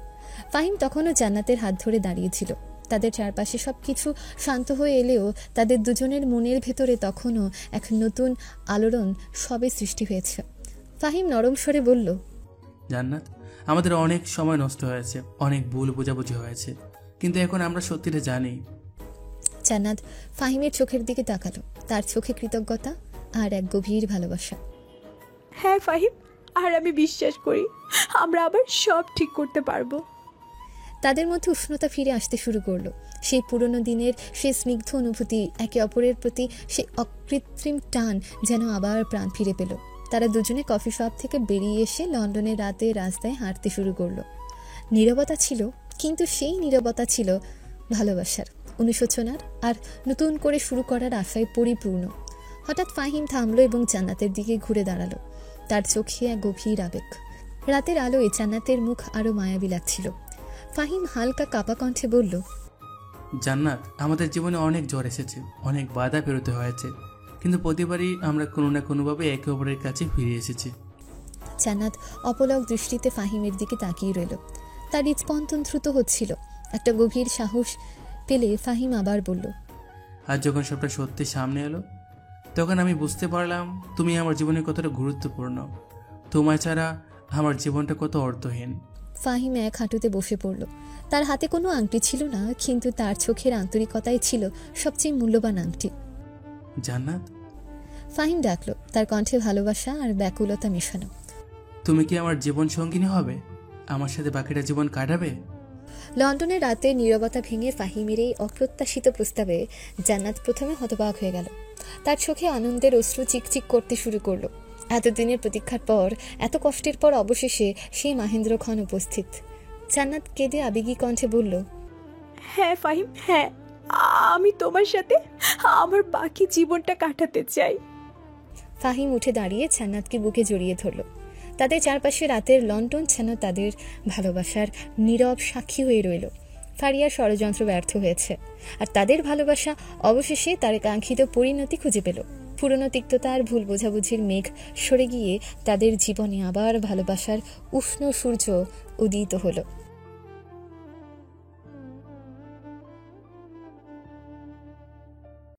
ফাহিম তখনও জান্নাতের হাত ধরে দাঁড়িয়েছিল। তাদের চারপাশে সব কিছু শান্ত হয়ে এলেও তাদের দুজনের মনের ভেতরে তখনও এক নতুন আলোড়ন সবে সৃষ্টি হয়েছে। ফাহিম নরম স্বরে বলল, জান্নাত, আমাদের অনেক সময় নষ্ট হয়েছে, অনেক ভুল বোঝাবুঝি হয়েছে, কিন্তু এখন আমরা সত্যিটা জানি। জান্নাত ফাহিমের চোখের দিকে তাকালো। তার চোখে কৃতজ্ঞতা আর এক গভীর ভালোবাসা। হ্যাঁ ফাহিম, আর আমি বিশ্বাস করি আমরা আবার সব ঠিক করতে পারবো। তাদের মধ্যে উষ্ণতা ফিরে আসতে শুরু করলো। সেই পুরনো দিনের সেই স্নিগ্ধ অনুভূতি, একে অপরের প্রতি সেই অকৃত্রিম টান যেন আবার প্রাণ ফিরে পেল। তারা দুজনে কফি শপ থেকে বেরিয়ে এসে লন্ডনের রাতে রাস্তায় হাঁটতে শুরু করলো। নীরবতা ছিল, কিন্তু সেই নীরবতা ছিল ভালোবাসার, অনুশোচনার আর নতুন করে শুরু করার আশায় পরিপূর্ণ। হঠাৎ ফাহিম থামলো এবং জান্নাতের দিকে ঘুরে দাঁড়ালো। তার চোখে এক গভীর আবেগ। রাতের আলোয় জান্নাতের মুখ আরো মায়াবী লাগছিল। ফাহিম হালকা কাঁপা কণ্ঠে বলল, জান্নাত, আমাদের জীবনে অনেক জ্বর এসেছে, অনেক বাধা পেরোতে হয়েছে, কিন্তু প্রতিবারই আমরা কোনো না কোনোভাবে একে অপরের কাছে ফিরে এসেছি। জান্নাত অপলক দৃষ্টিতে ফাহিমের দিকে তাকিয়ে রইল। তার হৃদস্পন্দন দ্রুত হচ্ছিল। একটা গভীর সাহস পেলে ফাহিম আবার বলল, আর যখন সবটা সত্যি সামনে এলো, তখন আমি বুঝতে পারলাম তুমি আমার জীবনে কতটা গুরুত্বপূর্ণ। তোমায় ছাড়া আমার জীবনটা কত অর্থহীন। ফাহিম এক হাঁটুতে বসে পড়ল। তার হাতে কোনো আংটি ছিল না, কিন্তু তার চোখের আন্তরিকতাই ছিল সবচেয়ে মূল্যবান আংটি। জান্নাত, ফাহিম ডাকলো, তার কণ্ঠে ভালোবাসা আর ব্যাকুলতা মেশানো। তুমি কি আমার জীবন সঙ্গিনী হবে? আমার সাথে বাকিটা জীবন কাটাবে? লন্ডনের রাতে নীরবতা ভেঙে ফাহিমের এই অপ্রত্যাশিত প্রস্তাবে জান্নাত প্রথমে হতবাক হয়ে গেল। তার চোখে আনন্দের অশ্রু চিকচিক করতে শুরু করলো। এতদিনের প্রতীক্ষার পর, এত কষ্টের পর অবশেষে সেই মহেন্দ্র খান উপস্থিত। জান্নাত কেঁদে আবেগী কণ্ঠে বলল, হ্যাঁ ফাহিম, হ্যাঁ, আমি তোমার সাথে আমার বাকি জীবনটা কাটাতে চাই। ফাহিম উঠে দাঁড়িয়ে জান্নাতকে বুকে জড়িয়ে ধরল। তাদের চারপাশে রাতের লন্ডন যেন তাদের ভালোবাসার নীরব সাক্ষী হয়ে রইল। ফারিয়ার ষড়যন্ত্র ব্যর্থ হয়েছে, আর তাদের ভালোবাসা অবশেষে তার কাঙ্ক্ষিত পরিণতি খুঁজে পেল। পুরনো তিক্ততা আর ভুল বোঝাবুঝির মেঘ সরে গিয়ে তাদের জীবনে আবার ভালোবাসার উষ্ণ সূর্য উদিত হলো।